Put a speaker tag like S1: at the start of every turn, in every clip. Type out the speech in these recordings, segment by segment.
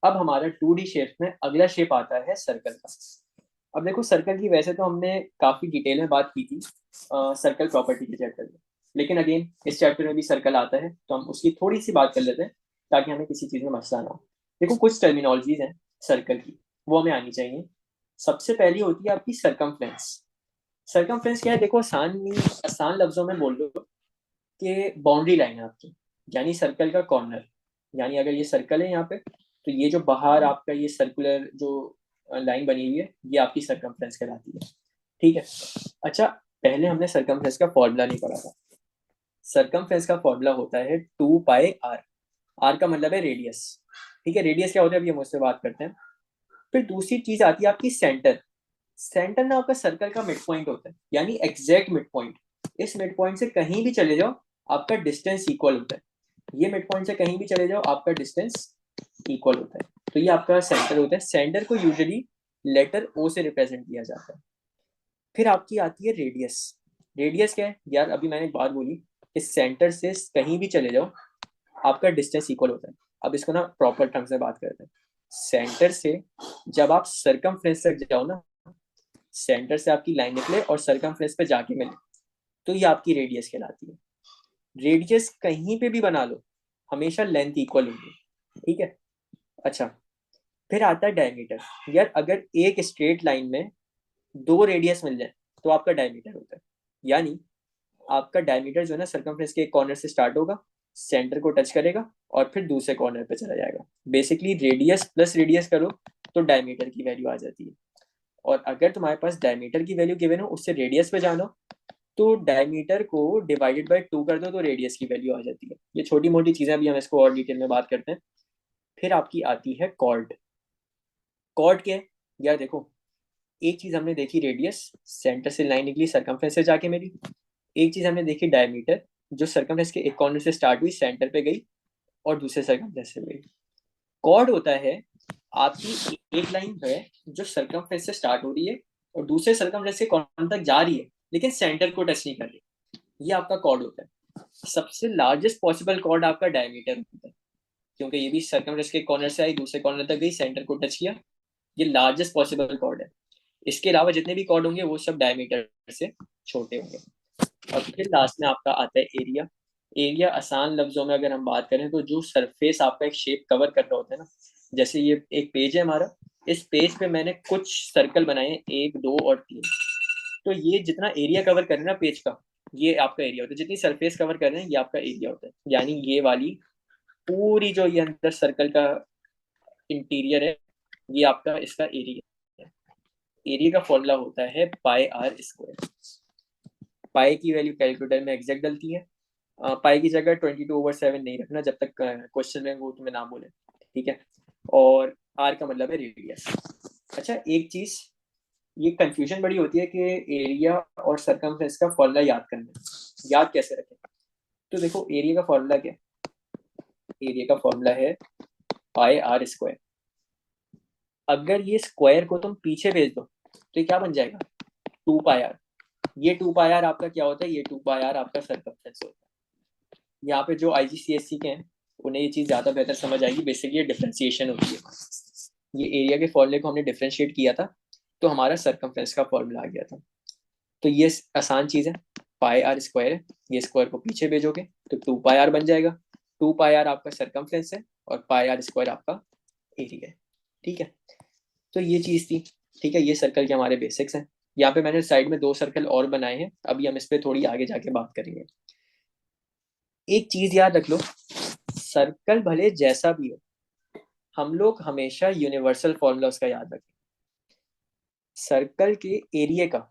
S1: अब हमारा 2D shape में अगला शेप आता है सर्कल का। अब देखो सर्कल की वैसे तो हमने काफी डिटेल में बात की थी सर्कल प्रॉपर्टी के चैप्टर में, लेकिन अगेन इस चैप्टर में भी सर्कल आता है तो हम उसकी थोड़ी सी बात कर लेते हैं ताकि हमें किसी चीज में मसला ना हो। देखो कुछ टर्मिनोलॉजीज हैं सर्कल की, वो हमें आनी चाहिए। सबसे पहली होती है आपकी सरकमफ्रेंस। सरकमफ्रेंस क्या है, देखो आसान लफ्जों में बोल लो कि बाउंड्री लाइन है आपकी, यानी सर्कल का कॉर्नर। यानी अगर ये सर्कल है यहाँ पे, तो ये जो बाहर आपका ये सर्कुलर जो लाइन बनी हुई है ये आपकी सरकमफ्रेंस कहलाती है। ठीक है। अच्छा, पहले हमने सरकमफ्रेंस का फॉर्मूला नहीं पढ़ा था। सरकमफ्रेंस का फॉर्मूला होता है 2 पाई आर। आर का मतलब है रेडियस। ठीक है, रेडियस क्या होता है अभी हम उससे बात करते हैं। फिर दूसरी चीज आती है आपकी सेंटर। सेंटर ना आपका सर्कल का मिड पॉइंट होता है, यानी एग्जैक्ट मिड पॉइंट। इस मिड पॉइंट से कहीं भी चले जाओ आपका डिस्टेंस इक्वल होता है। ये मिड पॉइंट से कहीं भी चले जाओ आपका डिस्टेंस इक्वल होता है। तो ये आपका सेंटर होता है। सेंटर को यूजुअली लेटर ओ से रिप्रेजेंट किया जाता है। फिर आपकी आती है रेडियस। रेडियस क्या है यार, अभी मैंने एक बात बोली कि सेंटर से कहीं भी चले जाओ आपका डिस्टेंस इक्वल होता है। अब इसको ना प्रॉपर ढंग से बात करते हैं। सेंटर से जब आप सरकमफ्रेंस तक जाओ ना, सेंटर से आपकी लाइन निकले और सरकमफ्रेंस पे जाके मिले, तो ये आपकी रेडियस कहलाती है। रेडियस कहीं पे भी बना लो, हमेशा लेंथ इक्वल होगी। ठीक है। अच्छा, फिर आता है डायमीटर। यार अगर एक स्ट्रेट लाइन में दो रेडियस मिल जाए तो आपका डायमीटर होता है। यानी आपका डायमीटर जो है ना सर्कमफ्रेंस के एक कॉर्नर से स्टार्ट होगा, सेंटर को टच करेगा और फिर दूसरे कॉर्नर पे चला जाएगा। बेसिकली रेडियस प्लस रेडियस करो तो डायमीटर की वैल्यू आ जाती है। और अगर तुम्हारे पास डायमीटर की वैल्यू गिवन हो उससे रेडियस पे जानो, तो डायमीटर को डिवाइडेड बाय 2 कर दो तो रेडियस की वैल्यू आ जाती है। ये छोटी मोटी चीजें, अभी हम इसको और डिटेल में बात करते हैं। फिर आपकी आती है कॉर्ड। कॉर्ड क्या है यार, देखो एक चीज हमने देखी रेडियस, सेंटर से लाइन निकली सरकमफ्रेंस से जाके मिली। एक चीज हमने देखी डायमीटर, जो सरकमफ्रेंस के एक कॉर्नर से स्टार्ट हुई सेंटर पे गई और दूसरे सरकमफ्रेंस से गई। कॉर्ड होता है आपकी एक लाइन है जो सरकमफ्रेंस से स्टार्ट हो रही है और दूसरे सरकमफ्रेंस के कॉर्नर तक जा रही है लेकिन सेंटर को टच नहीं कर रही। ये आपका कॉर्ड होता है। सबसे लार्जेस्ट पॉसिबल कॉर्ड आपका डायमीटर होता है, क्योंकि ये भी सर्कमफ्रेंस के कॉर्नर से आई दूसरे कॉर्नर तक गई सेंटर को टच किया। ये लार्जेस्ट पॉसिबल कॉर्ड है। इसके अलावा जितने भी कॉर्ड होंगे वो सब डायमीटर से छोटे होंगे। और फिर लास्ट में आपका आता है एरिया। एरिया आसान लफ्जों में अगर हम बात करें तो जो सरफेस आपका एक शेप कवर कर रहा होता है ना, जैसे ये एक पेज है हमारा, इस पेज पे मैंने कुछ सर्कल बनाए हैं, 1 2 और 3। तो ये जितना एरिया कवर कर रहे हैं ना पेज का, ये आपका एरिया होता है। जितनी सरफेस कवर कर रहे हैं ये आपका एरिया होता है। यानी ये वाली पूरी जो ये अंदर सर्कल का इंटीरियर है, ये आपका इसका एरिया है। एरिया का फॉर्मूला होता है पाई आर स्क्वायर। पाई की वैल्यू कैलकुलेटर में एग्जैक्ट डलती है। पाई की जगह 22/7 नहीं रखना जब तक क्वेश्चन में वो तुम्हें ना बोले। ठीक है। और आर का मतलब है रेडियस। अच्छा, एक चीज ये कंफ्यूजन बड़ी होती है कि एरिया और सरकमफ्रेंस का फॉर्मूला याद करना है। याद कैसे रखें? तो देखो एरिया का फॉर्मूला क्या है। एरिया का फॉर्मूला है पाई आर स्क्वायर। अगर ये स्क्वायर को तुम पीछे भेज दो तो ये क्या बन जाएगा, 2 पाई आर। ये 2 पाई आर आपका क्या होता है, ये 2 पाई आर आपका सरकमफ्रेंस होता है। यहाँ पे जो आईजीसीएससी के हैं उन्हें ये चीज ज्यादा बेहतर समझ आएगी। बेसिकली ये डिफ्रेंसिएशन होती है। ये एरिया के फॉर्मूले को हमने डिफ्रेंशिएट किया था तो हमारा सरकमफ्रेंस का फॉर्मूला आ गया था। तो ये आसान चीज है। पाई आर स्क्वायर है, ये स्क्वायर को पीछे भेजोगे तो 2 पाई आर बन जाएगा। 2 पाई आर आपका सरकमफ्रेंस है और पाई आर स्क्वायर आपका एरिया है। ठीक है। तो ये चीज थी। ठीक है, ये सर्कल के हमारे बेसिक्स हैं। यहाँ पे मैंने साइड में 2 सर्कल और बनाए हैं, अभी हम इस पे थोड़ी आगे जाके बात करेंगे। एक चीज याद रख लो, सर्कल भले जैसा भी हो, हम लोग हमेशा यूनिवर्सल फॉर्मूला उसका याद रखें। सर्कल के एरिया का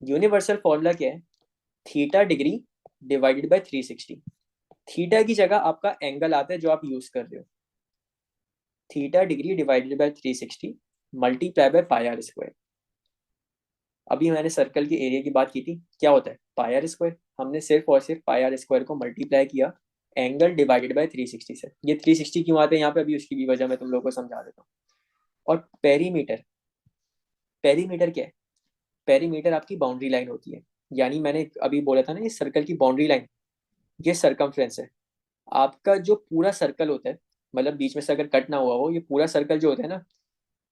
S1: यूनिवर्सल फॉर्मूला क्या है, theta degree divided by 360। Theta की जगह आपका एंगल आता है जो आप यूज कर रहे हो, theta degree divided by 360 multiply by pi r square. अभी मैंने सर्कल के एरिया की बात की थी, क्या होता है पाई आर स्क्वायर। हमने सिर्फ और सिर्फ पाई आर स्क्वायर को मल्टीप्लाई किया एंगल डिवाइडेड बाय 360 से। ये 360 क्यों आते हैं यहाँ पे, अभी उसकी भी वजह मैं तुम लोगों को समझा देता हूँ। और पेरीमीटर, पेरीमीटर क्या है, पेरीमीटर आपकी बाउंड्री लाइन होती है। यानी मैंने अभी बोला था ना ये सर्कल की बाउंड्री लाइन, ये सरकमफ्रेंस है। आपका जो पूरा सर्कल होता है, मतलब बीच में से अगर कट ना हुआ हो, ये पूरा सर्कल जो होता है ना,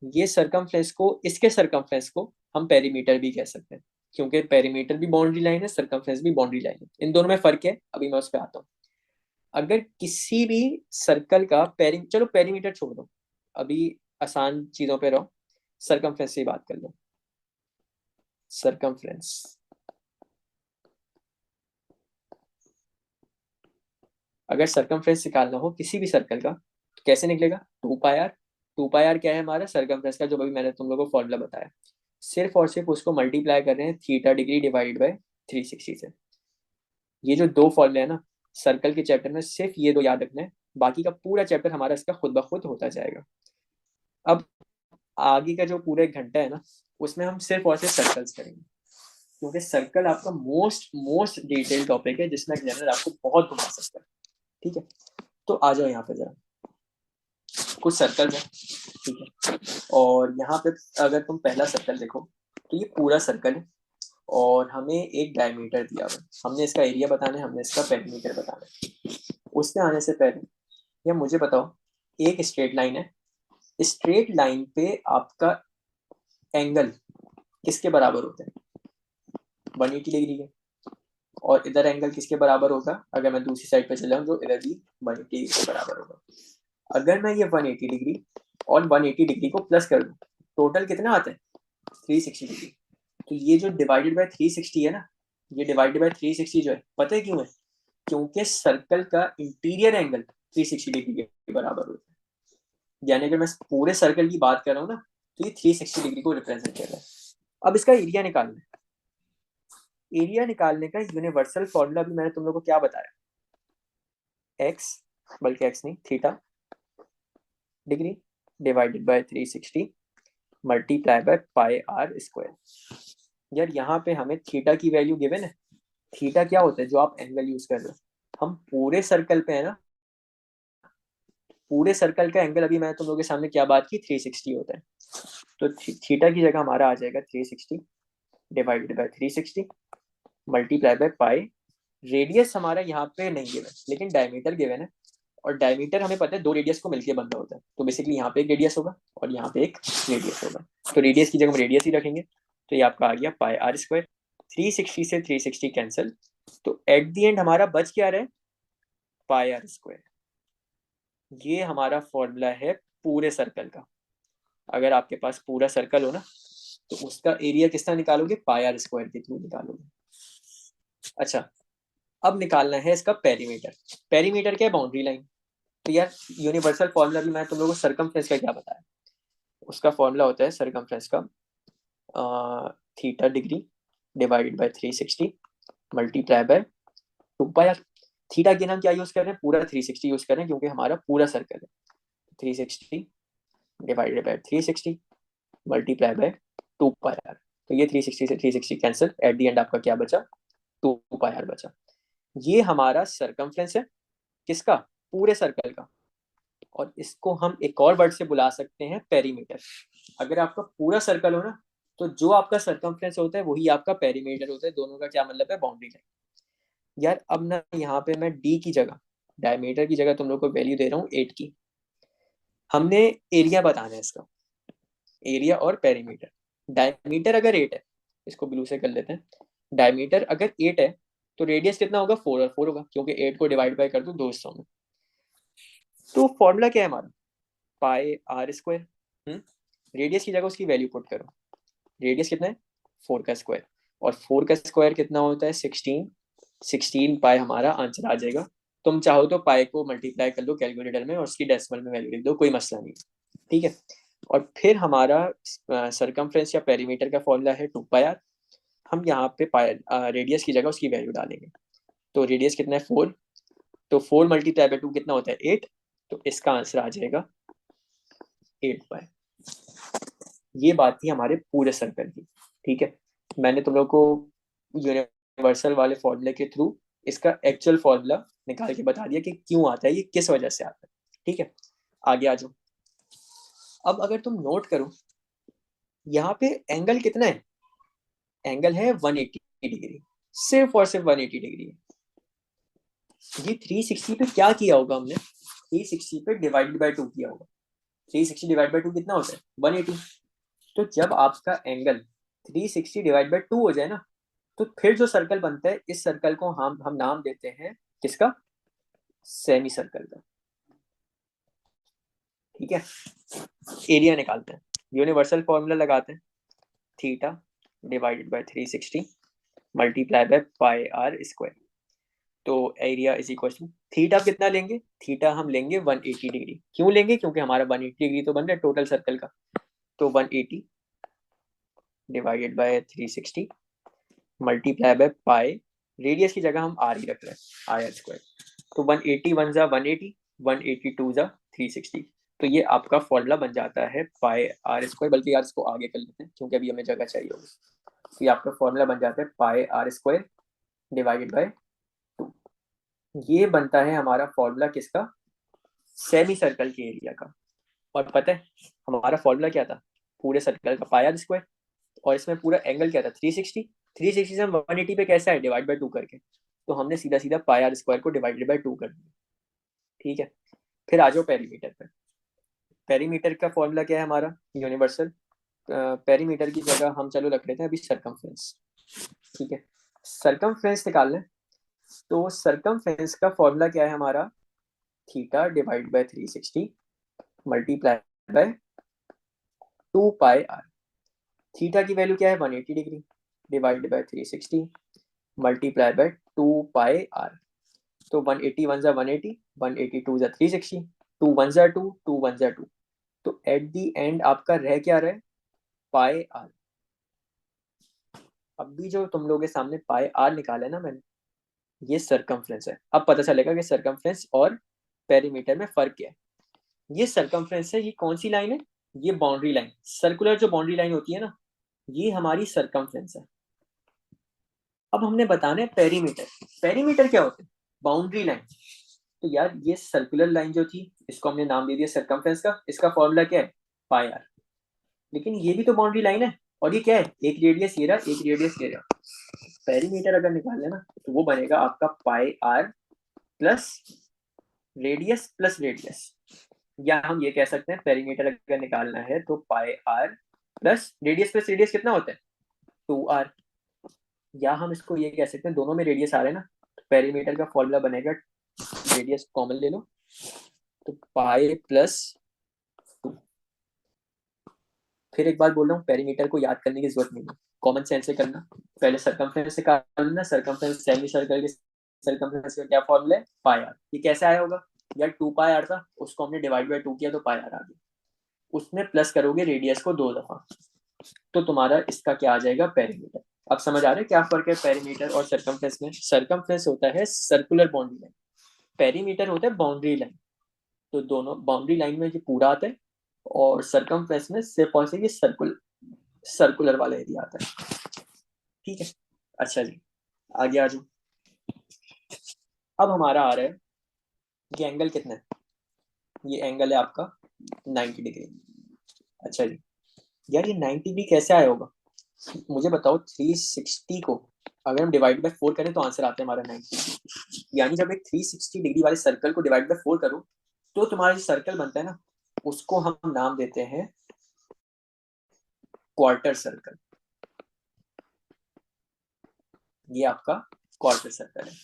S1: ये सरकमफ्रेंस को, इसके सरकमफ्रेंस को हम पेरीमीटर भी कह सकते हैं, क्योंकि पेरीमीटर भी बाउंड्री लाइन है, सरकमफ्रेंस भी बाउंड्री लाइन है, इन दोनों में फर्क है, अभी मैं उस पर आता हूँ। अगर किसी भी सर्कल का चलो पेरीमीटर छोड़ दो, अभी आसान चीजों पे रहो, सरकमफ्रेंस से बात कर लो। सरकमफ्रेंस, अगर सरकमफ्रेंस निकालना हो किसी भी सर्कल का तो कैसे निकलेगा? 2 पाई आर। 2 पाई आर क्या है हमारा? सरकमफ्रेंस का जो अभी मैंने तुम लोगों को फॉर्मूला बताया, सिर्फ और सिर्फ उसको मल्टीप्लाई कर रहे हैं थीटा डिग्री डिवाइड बाय 360 से। ये जो दो फॉर्मूले है ना, सर्कल के चैप्टर में सिर्फ ये दो याद रखना है, बाकी का पूरा चैप्टर हमारा इसका खुद ब खुद होता जाएगा। अब आगे का जो पूरा 1 घंटा है ना, उसमें हम सिर्फ और सिर्फ सर्कल्स करेंगे, क्योंकि सर्कल आपका मोस्ट मोस्ट डिटेल टॉपिक है, जिसमें एग्जामिनर आपको बहुत घुमा सकता है। ठीक है, तो आ जाओ यहाँ पे जरा, कुछ सर्कल है, ठीक है। और यहाँ पे अगर तुम पहला सर्कल देखो तो ये पूरा सर्कल है, और हमें एक डायमीटर दिया हुआ है, हमने इसका एरिया बताना है, हमने इसका पेरीमीटर बताना है। उसमें आने से पहले या मुझे बताओ, एक स्ट्रेट लाइन है, स्ट्रेट लाइन पे आपका एंगल किसके बराबर होता है? 180 डिग्री है। और इधर एंगल किसके बराबर होगा? अगर मैं दूसरी साइड पे चला हूँ, जो इधर भी 180 डिग्री के बराबर होगा। अगर मैं ये 180 डिग्री और 180 डिग्री को प्लस कर दूं, टोटल कितना आता है? 360 डिग्री। तो ये जो डिवाइडेड बाय 360 है ना, ये डिवाइडेड बाय 360 जो है, पता है क्यों है? क्योंकि सर्कल का इंटीरियर एंगल 360 डिग्री के बराबर होता है। यानी अगर मैं पूरे सर्कल की बात कर रहा हूँ ना, तो ये 360 डिग्री को रिप्रेजेंट कर रहा है। अब इसका एरिया निकालना है। एरिया निकालने का यूनिवर्सल फॉर्मूला भी मैंने तुम लोगों को क्या बताया? एक्स, बल्कि एक्स नहीं, theta degree divided by 360 multiply by pi r square. यार यहाँ पे हमें थीटा की वैल्यू गिवन है। थीटा क्या होता है जो आप एंगल यूज कर रहे हो? हम पूरे सर्कल पे है ना, पूरे सर्कल का एंगल अभी मैंने तुम लोगों के सामने क्या बात की, 360 होता है। तो थीटा की जगह हमारा आ जाएगा 360 divided by 360 multiply by pi. Radius हमारा यहाँ पे नहीं गिवन, लेकिन डायमीटर गिवन है, और डायमीटर हमें पता है दो रेडियस को मिलकर बन रहा होता है, तो बेसिकली यहाँ पे एक रेडियस होगा और यहाँ पे एक रेडियस होगा। तो रेडियस की जगह हम रेडियस ही रखेंगे, तो ये आपका आ गया पाई आर स्क्वायर। 360 से 360 कैंसिल, तो एट द एंड हमारा बच क्या रहा है? पाई आर स्क्वायर। ये हमारा फॉर्मूला है पूरे सर्कल का। अगर आपके पास पूरा सर्कल हो ना, तो उसका एरिया किस तरह निकालोगे? पाई आर स्क्वायर के थ्रू निकालोगे। अच्छा, अब निकालना है इसका पेरीमीटर। पेरीमीटर क्या है? Boundary line. तो यार यूनिवर्सल फॉर्मूला भी मैं तुम लोगों को सरकमफ्रेंस का क्या बताया, उसका फॉर्मूला होता है सरकमफ्रेंस का theta degree divided by 360 multiply by 2 pi r. Theta के नाम क्या यूज कर रहे हैं? पूरा 360 यूज कर रहे हैं, क्योंकि हमारा पूरा सर्कल है। 360 divided by 360 multiply by 2 pi r. तो ये 360 से 360 कैंसिल, एट द एंड आपका क्या बचा? 2 पाई आर बचा। ये हमारा सरकमफ्रेंस है, किसका? पूरे सर्कल का। और इसको हम एक और वर्ड से बुला सकते हैं, पेरीमीटर। अगर आपका पूरा सर्कल हो ना, तो जो आपका सरकमफ्रेंस होता है वही आपका पेरीमीटर होता है। दोनों का क्या मतलब है? Boundary line. यार अब ना यहाँ पे मैं डी की जगह, डायमीटर की जगह तुम लोग को वैल्यू दे रहा हूँ 8 की। हमने एरिया बताना है इसका, एरिया और पेरीमीटर। डायमीटर अगर 8 है, इसको ब्लू से कर लेते हैं, डायमीटर अगर 8 है तो रेडियस कितना होगा? 4 और 4 होगा, क्योंकि 8 को डिवाइड बाय कर दो दो हिस्सों में। तो फॉर्मूला क्या है हमारा? पाई आर स्क्वायर। रेडियस की जगह उसकी वैल्यू पुट करो। रेडियस कितना है? 4 का स्क्वायर, और 4 का स्क्वायर कितना होता है? 16। 16 पाई हमारा आंसर आ जाएगा। तुम चाहो तो पाई को मल्टीप्लाई कर लो कैलकुलेटर में और उसकी डेसिमल में वैल्यू लिख दो, कोई मसला नहीं। ठीक है, और फिर हमारा सरकमफ्रेंस या पेरीमीटर का फॉर्मूला है 2 पाई आर। हम यहाँ पे रेडियस की जगह उसकी वैल्यू डालेंगे। तो रेडियस कितना है? 4। तो 4 मल्टीप्लाई बाय 2 कितना होता है? 8। तो इसका आंसर आ जाएगा 8 पाई। ये बात थी हमारे पूरे सर्कल की। ठीक है, मैंने तुम लोग को यूनिवर्सल वाले फॉर्मूले के थ्रू इसका एक्चुअल फॉर्मूला निकाल के बता दिया कि क्यों आता है, ये किस वजह से आता है। ठीक है, आगे आ जाओ। अब अगर तुम नोट करो, यहाँ पे एंगल कितना है? एंगल है 180 डिग्री, सिर्फ और सिर्फ 180 डिग्री है। ये 360 पे क्या किया होगा हमने? 360 पे डिवाइडेड बाय 2 किया होगा। 360 डिवाइड बाय 2 कितना होता है? 180। तो जब आपका एंगल 360 डिवाइड बाय 2 हो जाए ना, तो फिर जो सर्कल बनता है, इस सर्कल को हम नाम देते हैं किसका? सेमी सर्कल का। ठीक है, एरिया निकालते हैं, यूनिवर्सल फॉर्मूला लगाते हैं, theta divided by 360 multiply by pi r square. तो area is equal to theta कितना लेंगे? थीटा हम लेंगे 180 डिग्री। क्यों लेंगे? क्योंकि हमारा 180 डिग्री तो बन रहा है टोटल सर्कल का। तो 180 divided by 360 multiply by pi, radius की जगह हम आर ही रख रहे हैं, आर स्क्वायर। तो 180 वन जा 180, 182 जा 360। तो ये आपका फॉर्मूला बन जाता है पाई आर स्क्वायर। बल्कि यार इसको आगे कर लेते हैं क्योंकि अभी हमें जगह चाहिए होगी। तो ये आपका फॉर्मूला बन जाता है पाई आर स्क्वायर डिवाइडेड बाय 2। ये बनता है हमारा फॉर्मूला किसका? सेमी सर्कल के एरिया का। और पता है हमारा फॉर्मूला क्या था? पूरे सर्कल का पाई आर स्क्वायर, और इसमें पूरा एंगल क्या था? 360। 360 से हम 180 पे कैसे आए? डिवाइड बाय 2 करके। तो हमने सीधा सीधा पाई आर स्क्वायर को डिवाइडेड बाय 2 कर दिया। ठीक है, फिर आ जाओ पेरीमीटर पर। पेरीमीटर का फॉर्मूला क्या है हमारा? यूनिवर्सल। पेरीमीटर की जगह हम चलो रख लेते हैं अभी सर्कमफ्रेंस। ठीक है, सर्कमफ्रेंस निकाल लें। तो सर्कमफ्रेंस का फॉर्मूला क्या है हमारा? Theta divide by 360 multiply by 2 pi r. Theta की वैल्यू क्या है? 180 degree divide by 360 multiply by 2 pi r. तो 180 वन जा 180, 182 जा 360, 2 वन जा 2, 2 वन जा 2। तो एट दी एंड आपका रह क्या रहे? पाई आर। अब भी जो तुम लोगों के सामने पाई आर निकाला है ना मैंने, ये सर्कमफ्रेंस है। अब पता चलेगा कि सर्कमफ्रेंस और पेरीमीटर में फर्क क्या है। ये सर्कमफ्रेंस है, ये कौन सी लाइन है? ये बाउंड्री लाइन, सर्कुलर जो बाउंड्री लाइन होती है ना, ये हमारी सर्कमफ्रेंस है। अब हमने बताना है पेरीमीटर। पेरीमीटर क्या होता है? Boundary line. तो यार ये सर्कुलर लाइन जो थी, इसको हमने नाम दे दिया सर्कमफ्रेंस का। इसका फॉर्मूला क्या है? पाई आर। लेकिन ये भी तो बाउंड्री लाइन है, और ये क्या है? एक रेडियस ये रहा, एक रेडियस ये रहा। पेरीमीटर अगर निकाल लेना तो वो बनेगा आपका pi r plus radius plus radius. या हम ये कह सकते हैं पेरीमीटर अगर निकालना है तो पाई आर प्लस रेडियस कितना होता है? 2r। या हम इसको ये कह सकते हैं, दोनों में रेडियस आ रहे हैं ना, तो पेरीमीटर का फॉर्मूला बनेगा, रेडियस कॉमन ले लो, तो पाई प्लस 2। फिर एक बात बोल रहा हूँ, पेरीमीटर को याद करने की जरूरत नहीं है, कॉमन सेंस से करना। पहले सर्कमफ्रेंस से करना, सर्कमफ्रेंस सेमी सर्कल के सर्कमफ्रेंस का क्या फॉर्मूला है? पाई आर। ये कैसे आया होगा? यार 2 पाई आर था, उसको हमने डिवाइड बाय 2 किया तो पाई आर आ गया। उसमें प्लस करोगे रेडियस को 2 दफा, तो तुम्हारा इसका क्या आ जाएगा? पेरीमीटर। अब समझ आ रहा है क्या फर्क है पेरीमीटर और सर्कमफ्रेंस में? सर्कमफ्रेंस होता है सर्कुलर बाउंड्री लाइन, पेरीमीटर होता है बाउंड्री लाइन। तो दोनों बाउंड्री लाइन में ये पूरा आता है, और सर्कमफ्रेंस में सिर्फ और सिर्फ ये सर्कुलर वाला एरिया आता है। ठीक है, अच्छा जी, आगे आ जाओ। अब हमारा आ रहा है, ये एंगल कितना है? ये एंगल है आपका 90 डिग्री। अच्छा जी, यार ये 90 डिग्री कैसे आया होगा? मुझे बताओ, 360 को अगर हम डिवाइड बाय 4 करें तो आंसर आता है हमारा 90। यानी जब एक 360 डिग्री वाले सर्कल को डिवाइड बाय 4 करो, तो तुम्हारा जो सर्कल बनता है ना, उसको हम नाम देते हैं क्वार्टर सर्कल। ये आपका क्वार्टर सर्कल है।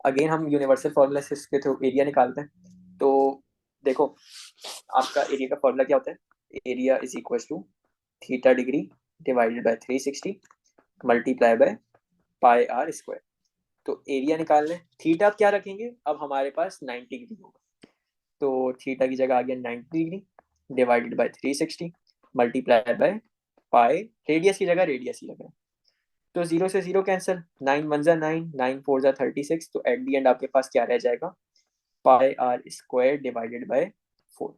S1: अगेन हम यूनिवर्सल फॉर्मूला से इसके थ्रू एरिया निकालते हैं। तो देखो, आपका एरिया का फॉर्मूला क्या होता है? Area is equal to theta degree divided by 360 multiply by pi r square. तो एरिया निकाल लें, थीटा क्या रखेंगे? अब हमारे पास 90 डिग्री होगा, तो थीटा की जगह आ गया 90 degree divided by 360 multiply by pi, radius की जगह रेडियस ही लगा। तो 0 से 0 कैंसिल, 9 वन जा 9, 9 फोर जा 36। तो एट दी एंड आपके पास क्या रह जाएगा? पाई आर स्क्वायर डिवाइडेड बाय 4।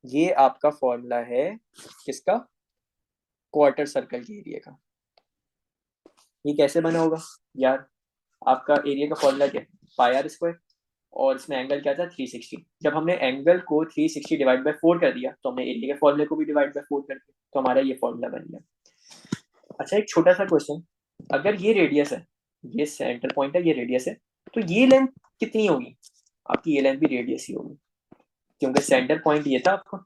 S1: ये आपका फॉर्मूला है किसका? क्वार्टर सर्कल के एरिया का। ये कैसे बना होगा? यार आपका एरिया का फॉर्मूला क्या है? पाई आर स्क्वायर, और इसमें एंगल क्या था? 360। जब हमने एंगल को 360 डिवाइड बाय 4 कर दिया, तो हमने एरिया के फॉर्मूले को भी डिवाइड बाय 4 कर दिया, तो हमारा ये फॉर्मूला बन गया। अच्छा, एक छोटा सा क्वेश्चन, अगर ये रेडियस है, ये सेंटर पॉइंट है, ये रेडियस है, तो ये लेंथ कितनी होगी? आपकी ये लेंथ भी रेडियस ही होगी, क्योंकि सेंटर पॉइंट ये था आपका,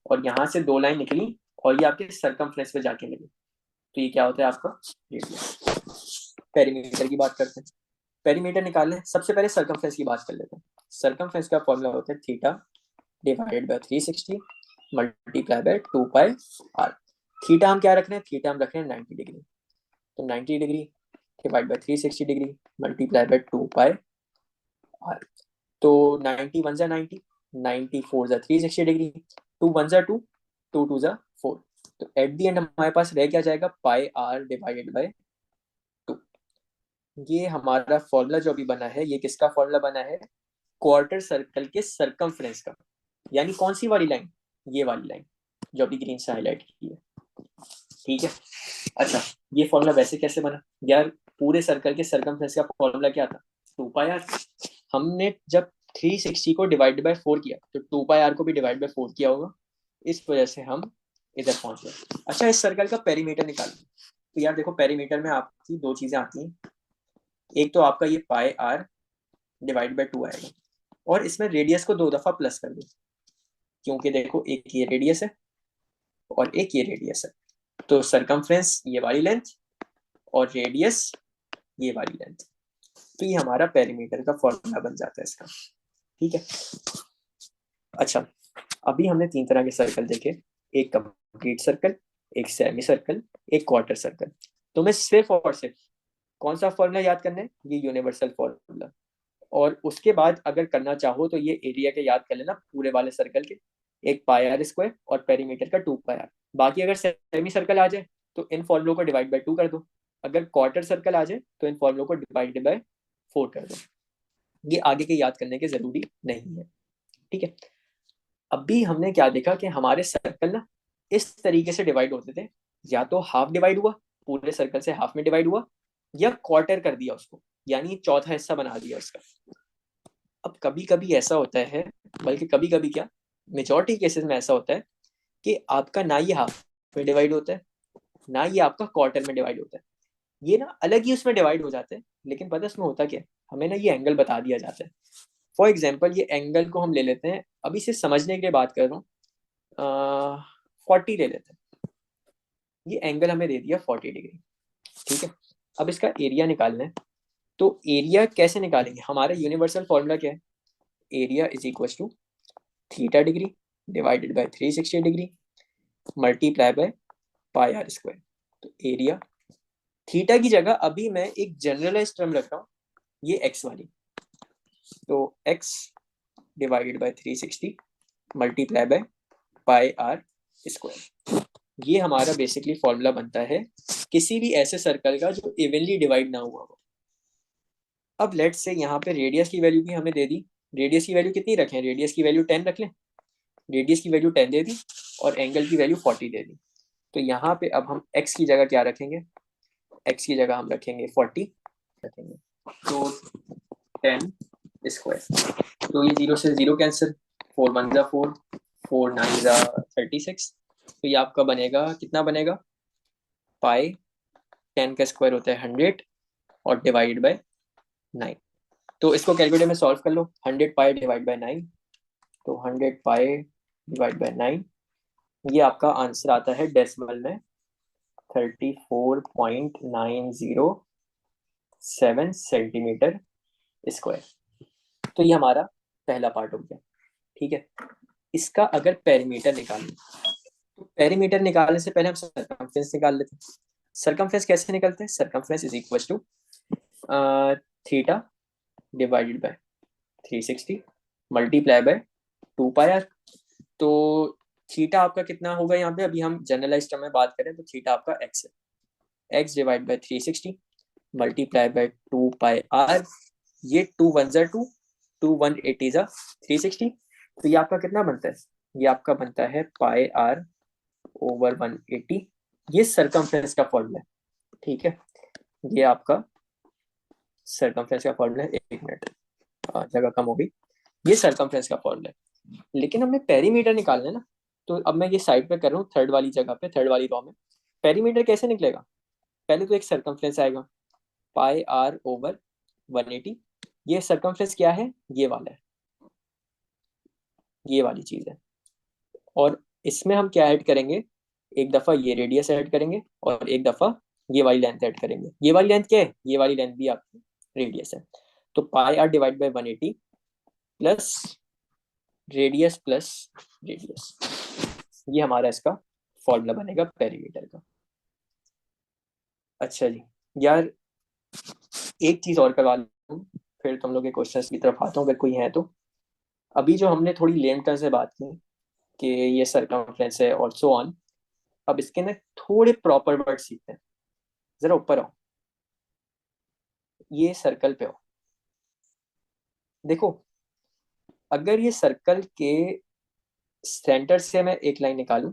S1: और यहाँ से दो लाइन निकली और ये आपके सरकमफ्रेंस पे जाके लगी, तो ये क्या होता है आपका रेडियस। पेरीमीटर की बात करते हैं, पेरीमीटर निकालने सबसे पहले सरकमफ्रेंस की बात कर लेते हैं। सरकमफ्रेंस का फॉर्मूला होता है theta divided by 360 multiply by 2 pi r. Theta हम क्या रख रहे हैं, थीटा हम रख रहे हैं 90 डिग्री, तो 90 degree divide by 360 degree multiply by 2 pi r. तो 90 वन जा 90, 90 फोर जा 360 डिग्री, 2 वन जा 2, 2 टू जा 4, तो एट दी एंड हमारे पास रह क्या जाएगा, पाई आर डिवाइडेड बाय 2। ये हमारा फॉर्मूला जो अभी बना है, ये किसका फॉर्मूला बना है, क्वार्टर सर्कल के सरकमफ्रेंस का। यानी कौन सी वाली लाइन, ये वाली लाइन जो अभी ग्रीन से हाईलाइट की है, ठीक है। अच्छा, ये फॉर्मूला वैसे कैसे बना यार, पूरे सर्कल के सरकमफ्रेंस का फॉर्मूला क्या था, 2 पाई आर। हमने जब 360 को डिवाइड बाय 4 किया तो 2 पाई आर को भी डिवाइड बाय 4 किया होगा, इस वजह से हम इधर पहुंच गए। अच्छा, इस सर्कल का पेरीमीटर निकाल, तो यार देखो पेरीमीटर में आपकी दो चीजें आती हैं, एक तो आपका ये पाई आर डिवाइड बाय 2 आएगा, और इसमें रेडियस को दो दफा प्लस कर दो, क्योंकि देखो एक ये रेडियस है और एक ये रेडियस है, तो सरकमफ्रेंस ये वाली लेंथ और रेडियस ये वाली लेंथ, तो ये हमारा पेरीमीटर का फॉर्मूला बन जाता है इसका, ठीक है। अच्छा, अभी हमने तीन तरह के सर्कल देखे, एक कंप्लीट सर्कल, एक सेमी सर्कल, एक क्वार्टर सर्कल। तो मैं सिर्फ और सिर्फ कौन सा फॉर्मूला याद करना है, ये यूनिवर्सल फॉर्मूला, और उसके बाद अगर करना चाहो तो ये एरिया के याद कर लेना पूरे वाले सर्कल के, एक पाई आर स्क्वायर और पेरीमीटर का 2 पाई आर। बाकी अगर सेमी सर्कल आ जाए तो इन फॉर्मूलों को डिवाइड बाय 2 कर दो, अगर क्वार्टर सर्कल आ जाए तो इन फॉर्मूलों को डिवाइड बाय 4 कर दो। ये आगे के याद करने के जरूरी नहीं है, ठीक है। अभी हमने क्या देखा कि हमारे सर्कल ना इस तरीके से डिवाइड होते थे, या तो हाफ डिवाइड हुआ, पूरे सर्कल से हाफ में डिवाइड हुआ, या क्वार्टर कर दिया उसको, यानी चौथा हिस्सा बना दिया उसका। अब कभी कभी ऐसा होता है, बल्कि कभी कभी क्या, मेजोरिटी केसेस में ऐसा होता है कि आपका ना ये हाफ में डिवाइड होता है, ना ये आपका क्वार्टर में डिवाइड होता है, ये ना अलग ही उसमें डिवाइड हो जाते हैं। लेकिन पता है उसमें होता क्या है, हमें ना ये एंगल बता दिया जाता है। फॉर एग्जाम्पल ये एंगल को हम ले लेते हैं, अभी से समझने के लिए बात कर रहा हूँ, 40 ले लेते हैं, ये एंगल हमें दे दिया 40 डिग्री, ठीक है। अब इसका एरिया निकालना है, तो एरिया कैसे निकालेंगे, हमारा यूनिवर्सल फॉर्मूला क्या है, area is equal to theta degree divided by 360 degree multiply by pi r square. तो एरिया, थीटा की जगह अभी मैं एक जनरलाइज टर्म रख रहा हूँ, ये एक्स वाली, तो x divided by 360 multiply by pi r square. ये हमारा बेसिकली फॉर्मूला बनता है किसी भी ऐसे सर्कल का जो इवनली डिवाइड ना हुआ हो। अब लेट से यहाँ पे रेडियस की वैल्यू भी हमें दे दी, रेडियस की वैल्यू कितनी रखें, रेडियस की वैल्यू 10 रख लें, रेडियस की वैल्यू 10 दे दी और एंगल की वैल्यू 40 दे दी। तो यहाँ पे अब हम x की जगह क्या रखेंगे, x की जगह हम रखेंगे 40 रखेंगे, तो 10 स्क्वायर, तो ये 0 से 0 कैंसिल, 4 वन जा 4, 4 नाइन जा 36, तो ये आपका बनेगा कितना बनेगा, पाई 10 का स्क्वायर होता है 100 और डिवाइड बाय 9। तो इसको कैलकुलेटर में सॉल्व कर लो, 100 पाई डिवाइड बाय 9, तो 100 पाई डिवाइड बाय 9, ये आपका आंसर आता है डेसिमल में 34.907 सेंटीमीटर स्क्वायर। तो ये हमारा पहला पार्ट हो गया, ठीक है। इसका अगर पेरीमीटर निकालें, तो पेरीमीटर निकालने से पहले हम सरकमफ्रेंस निकाल लेते हैं। सरकमफ्रेंस कैसे निकलते हैं, circumference is equal to theta divided by 360 multiply by 2 pi r. तो थीटा आपका कितना होगा, यहाँ पे अभी हम जनरलाइज टर्म में बात करें तो थीटा आपका एक्स है, x divide by 360 multiply by 2 pi r, ये 2 वन जा 2, 2 180 जा 360, तो ये आपका कितना बनता है, ये आपका बनता है पाई आर ओवर 180। ये सरकमफ्रेंस का फॉर्मूला है, ठीक है। ये आपका सरकमफ्रेंस का फॉर्मूला है, एक मिनट जगह कम हो गई, ये सरकमफ्रेंस का फॉर्मूला है। लेकिन हमें पेरीमीटर निकालना है ना, तो अब मैं ये साइड पे कर रहा हूँ, थर्ड वाली जगह पे, थर्ड वाली रॉ में। पेरीमीटर कैसे निकलेगा, पहले तो एक सरकमफ्रेंस आएगा पाई आर ओवर 180, ये सरकमफ्रेंस क्या है, ये वाला है, ये वाली चीज है। और इसमें हम क्या ऐड करेंगे, एक दफा ये रेडियस ऐड करेंगे और एक दफा ये वाली लेंथ ऐड करेंगे। ये वाली लेंथ क्या है, ये वाली लेंथ भी आपकी रेडियस है। तो pi r divide by 180 plus radius plus radius, ये हमारा इसका फॉर्मूला बनेगा पेरीमीटर का। अच्छा जी यार, एक चीज और करवा लूँ, फिर तुम लोग के क्वेश्चंस की तरफ आता हूँ अगर कोई है तो। अभी जो हमने थोड़ी लेम टर्म से बात की कि ये सरकमफ्रेंस है और सो ऑन, अब इसके ना थोड़े प्रॉपर वर्ड सीखते हैं। जरा ऊपर आओ, ये सर्कल पे हो। देखो, अगर ये सर्कल के सेंटर से मैं एक लाइन निकालूं,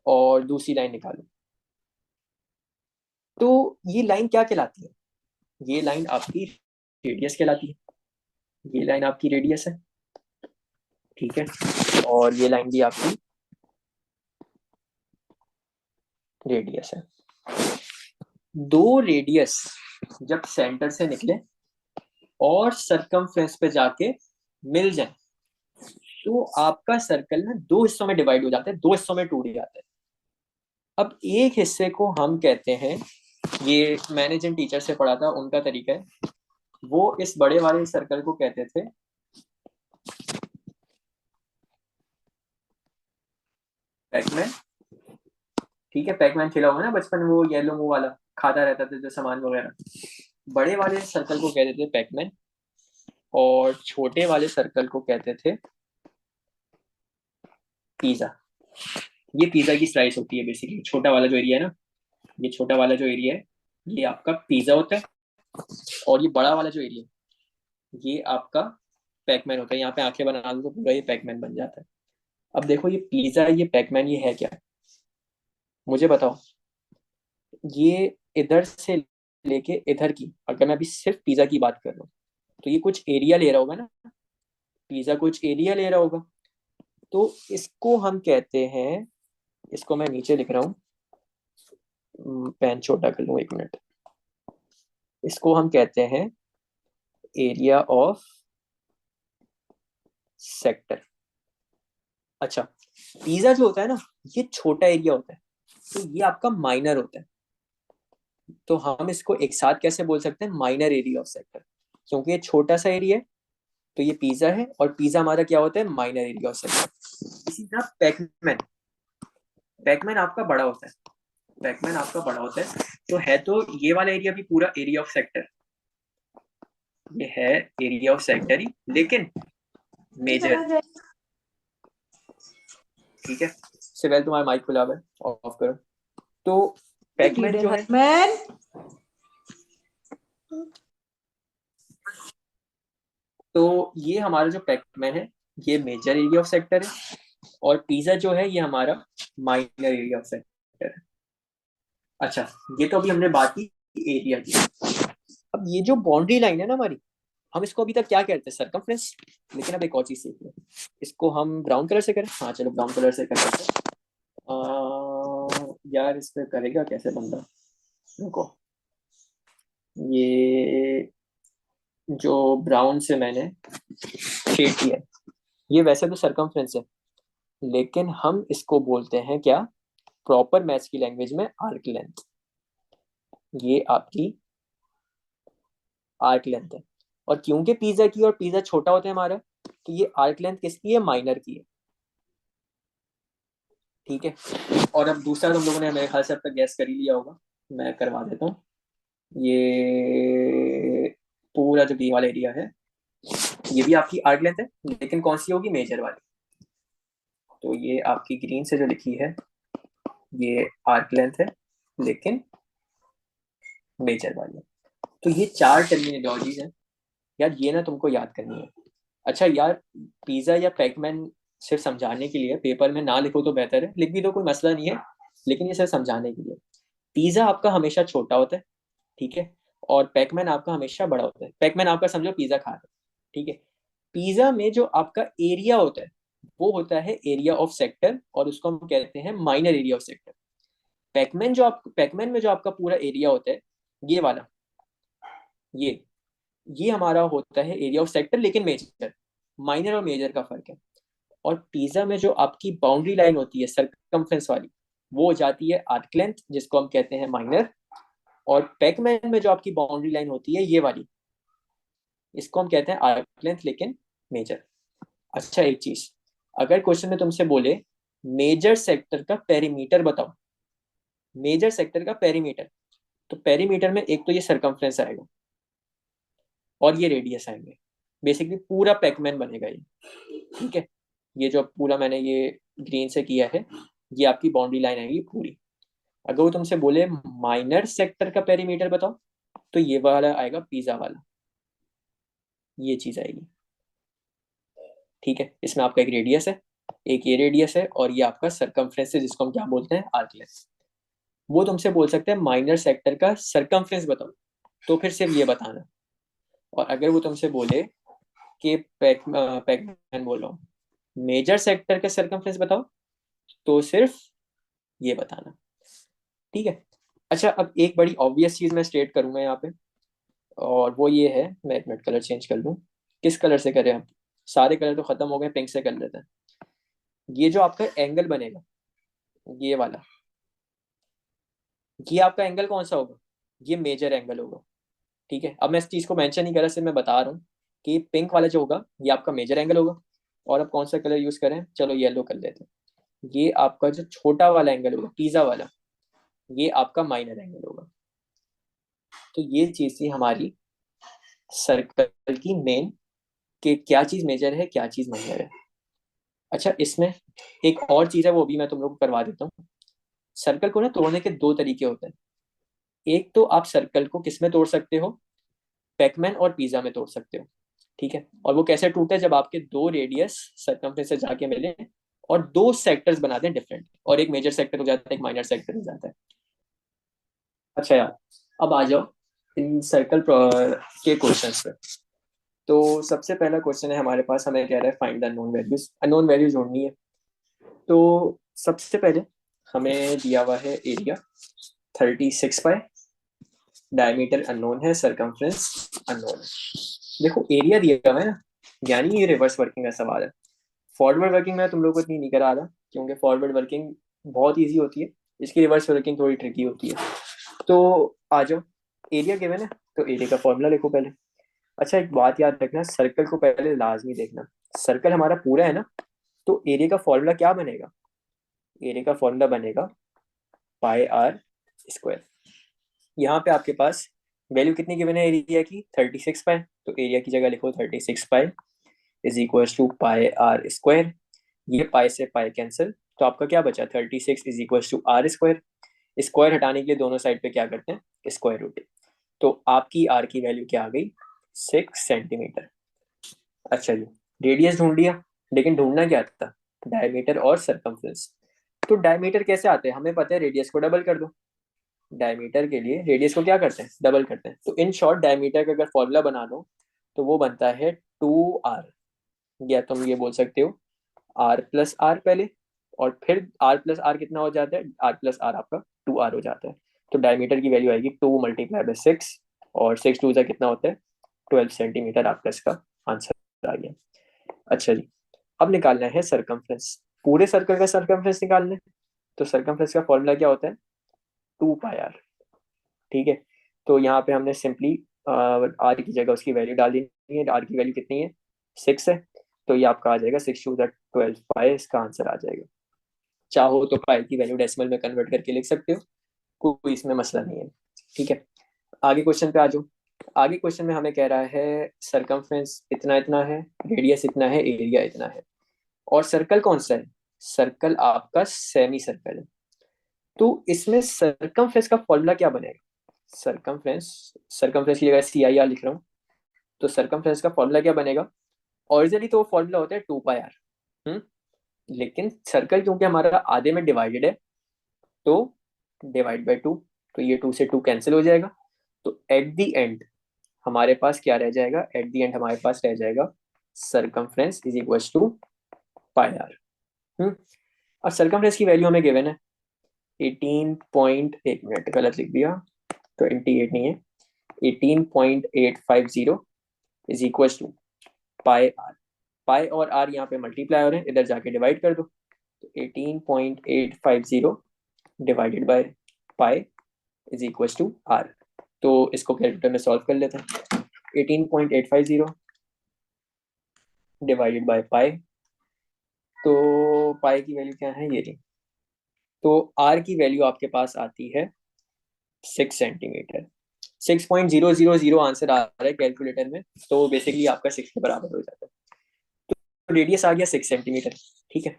S1: और दूसरी लाइन निकालूं, तो ये लाइन क्या कहलाती है, ये लाइन आपकी रेडियस कहलाती है। ये लाइन आपकी रेडियस है, ठीक है, और ये लाइन भी आपकी रेडियस है। दो रेडियस जब सेंटर से निकले और सरकमफ्रेंस पे जाके मिल जाए, तो आपका सर्कल ना दो हिस्सों में डिवाइड हो जाता है, दो हिस्सों में टूट जाता है। अब एक हिस्से को हम कहते हैं, ये मैंने जिन टीचर से पढ़ा था उनका तरीका है, वो इस बड़े वाले सर्कल को कहते थे पैकमैन। ठीक है, पैकमैन खेला होगा ना बचपन में, वो येलो मुंह वाला खाता रहता था जो सामान वगैरह। बड़े वाले सर्कल को कहते थे पैकमैन, और छोटे वाले सर्कल को कहते थे पिज्जा। ये पिज्जा की स्लाइस होती है बेसिकली। छोटा वाला जो एरिया है ना, ये छोटा वाला जो एरिया है, ये आपका पिज्जा होता है, और ये बड़ा वाला जो एरिया है, ये आपका पैकमैन होता है। यहाँ पे आंखें बना दो तो पूरा ये पैकमैन बन जाता है। अब देखो, ये पिज्जा, ये पैकमैन, ये है क्या, मुझे बताओ। ये इधर से लेके इधर की, अगर मैं अभी सिर्फ पिज्जा की बात कर रहा हूँ, तो ये कुछ एरिया ले रहा होगा ना, पिज्जा कुछ एरिया ले रहा होगा। तो इसको हम कहते हैं, इसको मैं नीचे लिख रहा हूँ, पेन छोटा कर लूँ एक मिनट। इसको हम कहते हैं एरिया ऑफ सेक्टर। अच्छा, पिज्जा जो होता है ना, ये छोटा एरिया होता है, तो ये आपका माइनर होता है। तो हम इसको एक साथ कैसे बोल सकते हैं, माइनर एरिया ऑफ सेक्टर, क्योंकि ये छोटा सा एरिया है। तो ये पिज्जा है, और पिज्जा हमारा क्या होता है, माइनर एरिया ऑफ सेक्टर। इसी तरह पैकमैन, पैकमैन आपका बड़ा होता है, पैकमैन आपका बड़ा होता है। तो है तो ये वाला एरिया भी पूरा एरिया ऑफ सेक्टर, ये है एरिया ऑफ सेक्टर ही, लेकिन मेजर। ठीक है, सिवेल तुम्हारा माइक खुला हुआ है, ऑफ करो। तो पैकमैन जो है, तो ये हमारा जो पैकमैन है, ये मेजर एरिया ऑफ सेक्टर है, और पिज्जा जो है ये हमारा माइनर एरिया ऑफ सेक्टर है। अच्छा, ये तो अभी हमने बात की एरिया की। अब ये जो बाउंड्री लाइन है ना हमारी, हम इसको अभी तक क्या कहते हैं, सरकमफ्रेंस। लेकिन अब एक और चीज सीख लो, इसको हम ब्राउन कलर से करें। हाँ चलो, ब्राउन कलर से कर लेते हैं। यार इस पे करेगा कैसे बंदा, रुको। ये जो ब्राउन से मैंने शेड किया है, ये वैसे तो सरकमफ्रेंस है, लेकिन हम इसको बोलते हैं क्या, प्रॉपर मैथ्स की लैंग्वेज में आर्क लेंथ। ये आपकी आर्क लेंथ है। और क्योंकि पिज्जा की और पिज्जा छोटा होता है हमारा, तो ये आर्क लेंथ किसकी है, माइनर की है। ठीक है, और अब दूसरा तुम लोगों ने मेरे ख्याल से अब तक गैस कर ही लिया होगा, मैं करवा देता हूँ। ये पूरा जो बी वाला एरिया है, ये भी आपकी आर्क लेंथ है, लेकिन कौन सी होगी, मेजर वाली। तो ये आपकी ग्रीन से जो लिखी है, ये आर्क लेंथ है, लेकिन मेजर वाली। तो ये चार टर्मिनोलॉजीज हैं यार, ये ना तुमको याद करनी है। अच्छा यार, पिज्जा या पैकमैन सिर्फ समझाने के लिए, पेपर में ना लिखो तो बेहतर है, लिख भी दो कोई मसला नहीं है, लेकिन ये सिर्फ समझाने के लिए। पिज्जा आपका हमेशा छोटा होता है, ठीक है, और पैकमैन आपका हमेशा बड़ा होता है। पैकमैन आपका समझो पिज्जा खा रहे हो, ठीक है। पिज्जा में जो आपका एरिया होता है, वो होता है एरिया ऑफ सेक्टर, और उसको हम कहते हैं minor area of sector. Pac-Man में जो आपका पूरा एरिया होता है, ये वाला, ये ये हमारा होता है एरिया ऑफ सेक्टर, लेकिन मेजर, माइनर और मेजर का फर्क है। और पिज्जा में जो आपकी बाउंड्री लाइन होती है सर्कमफ्रेंस वाली, वो हो जाती है आर्क लेंथ, जिसको हम कहते हैं माइनर। और पैकमैन में जो आपकी बाउंड्री लाइन होती है ये वाली, इसको हम कहते हैं आर्क लेंथ लेकिन मेजर। अच्छा एक चीज, अगर क्वेश्चन में तुमसे बोले मेजर सेक्टर का पेरीमीटर बताओ, मेजर सेक्टर का पेरीमीटर, तो पेरीमीटर में एक तो ये सर्कमफ्रेंस आएगा और ये रेडियस आएंगे, बेसिकली पूरा पैकमैन बनेगा ये। ठीक है, ये जो पूरा मैंने ये ग्रीन से किया है, ये आपकी बाउंड्री लाइन आएगी पूरी। अगर वो तुमसे बोले माइनर सेक्टर का पेरीमीटर बताओ, तो ये वाला आएगा पिज्जा वाला, ये चीज आएगी। ठीक है, इसमें आपका एक रेडियस है, एक ये रेडियस है, और ये आपका सर्कमफ्रेंस है जिसको हम क्या बोलते हैं, आर्क लेंथ। वो तुमसे बोल सकते हैं माइनर सेक्टर का सर्कमफ्रेंस बताओ, तो फिर सिर्फ ये बताना। और अगर वो तुमसे बोले कि पैकमैन बोल रहा हूँ, मेजर सेक्टर का सर्कमफ्रेंस बताओ, तो सिर्फ ये बताना। ठीक है। अच्छा, अब एक बड़ी ऑब्वियस चीज मैं स्टेट करूंगा यहाँ पे, और वो ये है, मैं एक मिनट कलर चेंज कर लूँ। किस कलर से करें आप? सारे कलर तो खत्म हो गए, पिंक से कर लेते हैं। ये जो आपका एंगल बनेगा, ये वाला, ये आपका एंगल कौन सा होगा? ये मेजर एंगल होगा। ठीक है, अब मैं इस चीज को मेंशन नहीं कर रहा, सिर्फ मैं बता रहा हूँ कि पिंक वाला जो होगा ये आपका मेजर एंगल होगा। और अब कौन सा कलर यूज करें, चलो येलो कर लेते हैं। ये आपका जो छोटा वाला एंगल होगा, पिज्जा वाला, ये आपका माइनर एंगल होगा। तो ये चीज थी हमारी सर्कल की मेन, कि क्या चीज मेजर है क्या चीज माइनर है। अच्छा, इसमें एक और चीज है, वो भी मैं तुम लोग को करवा देता हूँ। सर्कल को ना तोड़ने के दो तरीके होते हैं। एक तो आप सर्कल को किस में तोड़ सकते हो, पैकमैन और पिज्जा में तोड़ सकते हो। ठीक है, और वो कैसे टूटता है, जब आपके दो रेडियस सर्कमफ्रेंस से जाके मिले और दो सेक्टर्स बना दें डिफरेंट, और एक मेजर सेक्टर हो जाता है, एक माइनर सेक्टर हो जाता है। अच्छा यार, अब आ जाओ इन सर्कल के क्वेश्चंस पे। तो सबसे पहला क्वेश्चन है हमारे पास, हमें कह रहा है find the unknown values, unknown values ढूंढनी है। तो सबसे पहले हमें दिया हुआ है एरिया 36 पाई, डायमीटर अननोन है, सरकमफ्रेंस अननोन है। देखो एरिया दिया हुआ है ना, यानी ये रिवर्स वर्किंग का सवाल है। फॉरवर्ड वर्किंग में तुम लोग को इतनी नहीं करा रहा, क्योंकि फॉरवर्ड वर्किंग बहुत ईजी होती है, इसकी रिवर्स वर्किंग थोड़ी ट्रिकी होती है। तो आ जाओ, एरिया गिवन है तो एरिया का फॉर्मूला लिखो पहले। अच्छा एक बात याद रखना, सर्कल को पहले लाजमी देखना। सर्कल हमारा पूरा है ना, तो एरिया का फॉर्मूला क्या बनेगा? एरिया का फॉर्मूला बनेगा पाई आर स्क्वायर। यहाँ पे आपके पास वैल्यू कितनी गिवन है एरिया की, 36 पाई, तो एरिया की जगह लिखो 36 pi is equal to pi r square. ये पाई से पाई कैंसिल, तो आपका क्या बचा, 36 is equal to r square. Square हटाने के लिए दोनों साइड पे क्या करते हैं, स्क्वायर रूट। तो आपकी आर की वैल्यू क्या आ गई, 6 सेंटीमीटर। अच्छा जी, रेडियस ढूंढ लिया, लेकिन ढूंढना क्या था, डायमीटर और सरकमफ्रेंस। तो डायमीटर कैसे आते हैं, हमें पता है, रेडियस को डबल कर दो। डायमीटर के लिए रेडियस को क्या करते हैं, डबल करते हैं। तो इन शॉर्ट डायमीटर का अगर फॉर्मूला बना दो, तो वो बनता है 2r, या तुम ये बोल सकते हो r प्लस आर पहले, और फिर r प्लस आर कितना हो जाता है, r प्लस आर आपका 2r हो जाता है। तो डायमीटर की वैल्यू आएगी 2 × 6, और 6 2 का कितना होता है, 12 सेंटीमीटर। आपका इसका आंसर आ गया। अच्छा जी, अब निकालना है सरकमफ्रेंस, पूरे सर्कल का सरकमफ्रेंस निकालना है। तो सरकमफ्रेंस का फॉर्मूला क्या होता है, 2 पाई आर। ठीक है, तो यहाँ पे हमने सिंपली आर की जगह उसकी वैल्यू डाल देनी है। आर की वैल्यू कितनी है, 6 है। तो ये आपका आ जाएगा 6 2 12 पाई, इसका आंसर आ जाएगा। चाहो तो पाई की वैल्यू डेसिमल में कन्वर्ट करके लिख सकते हो, कोई इसमें मसला नहीं है। ठीक है, आगे क्वेश्चन पे आ जाओ। आगे क्वेश्चन में हमें कह रहा है सरकमफ्रेंस इतना इतना है, रेडियस इतना है, एरिया इतना है, और सर्कल कौन सा है, सर्कल आपका सेमी सर्कल है। तो इसमें सरकमफ्रेंस का फॉर्मूला क्या बनेगा, सरकमफ्रेंस, सरकमफ्रेंस की जगह CIR लिख रहा हूँ। तो सरकमफ्रेंस का फॉर्मूला क्या बनेगा, ओरिजिनली तो वो फॉर्मूला होता है 2 पाई आर। लेकिन सर्कल क्योंकि हमारा आधे में डिवाइडेड है, तो डिवाइड बाई 2, तो ये 2 से 2 कैंसिल हो जाएगा। तो एट द एंड हमारे पास क्या रह जाएगा, एट द एंड हमारे पास रह जाएगा circumference is equal to pi r. और सरकमफ्रेंस की वैल्यू हमें गिवन है 18 एक मिनट गलत लिख दिया, 28 नहीं है, 18.850 is equal to pi r. Pi और आर यहाँ पे मल्टीप्लाई हो रहे हैं, इधर जाके डिवाइड कर दो। तो 18.850 divided by pi is equal to r. तो इसको कैलकुलेटर में सॉल्व कर लेते हैं। 18.850 डिवाइडेड बाय पाई, तो पाई की वैल्यू क्या है, ये रही। तो आर की वैल्यू आपके पास आती है 6 सेंटीमीटर। 6.000 आंसर आ रहा है कैलकुलेटर में, तो बेसिकली आपका 6 के बराबर हो जाता है। तो रेडियस आ गया 6 सेंटीमीटर। ठीक है।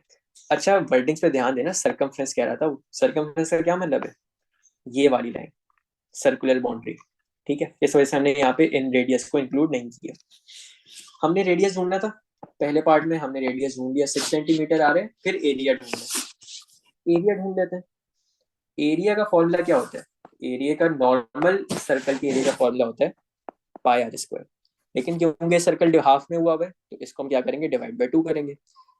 S1: अच्छा, वर्डिंग्स पे ध्यान देना, सरकमफ्रेंस कह रहा था वो। सरकमफ्रेंस का क्या मतलब है, ये वाली लाइन, सर्कुलर बाउंड्री। ठीक है, इस वजह से हमने यहाँ पे इन रेडियस को इंक्लूड नहीं किया। हमने रेडियस ढूंढना था, पहले पार्ट में हमने रेडियस ढूंढ लिया, 6 सेंटीमीटर आ रहे हैं। फिर एरिया ढूंढना, एरिया ढूंढ लेते हैं। एरिया का फॉर्मूला क्या होता है, एरिया का नॉर्मल सर्कल के एरिया का फॉर्मूला होता है पाई आर स्क्वायर। लेकिन क्योंकि सर्कल हाफ में हुआ हुआ है, तो इसको हम क्या करेंगे, डिवाइड बाय 2 करेंगे।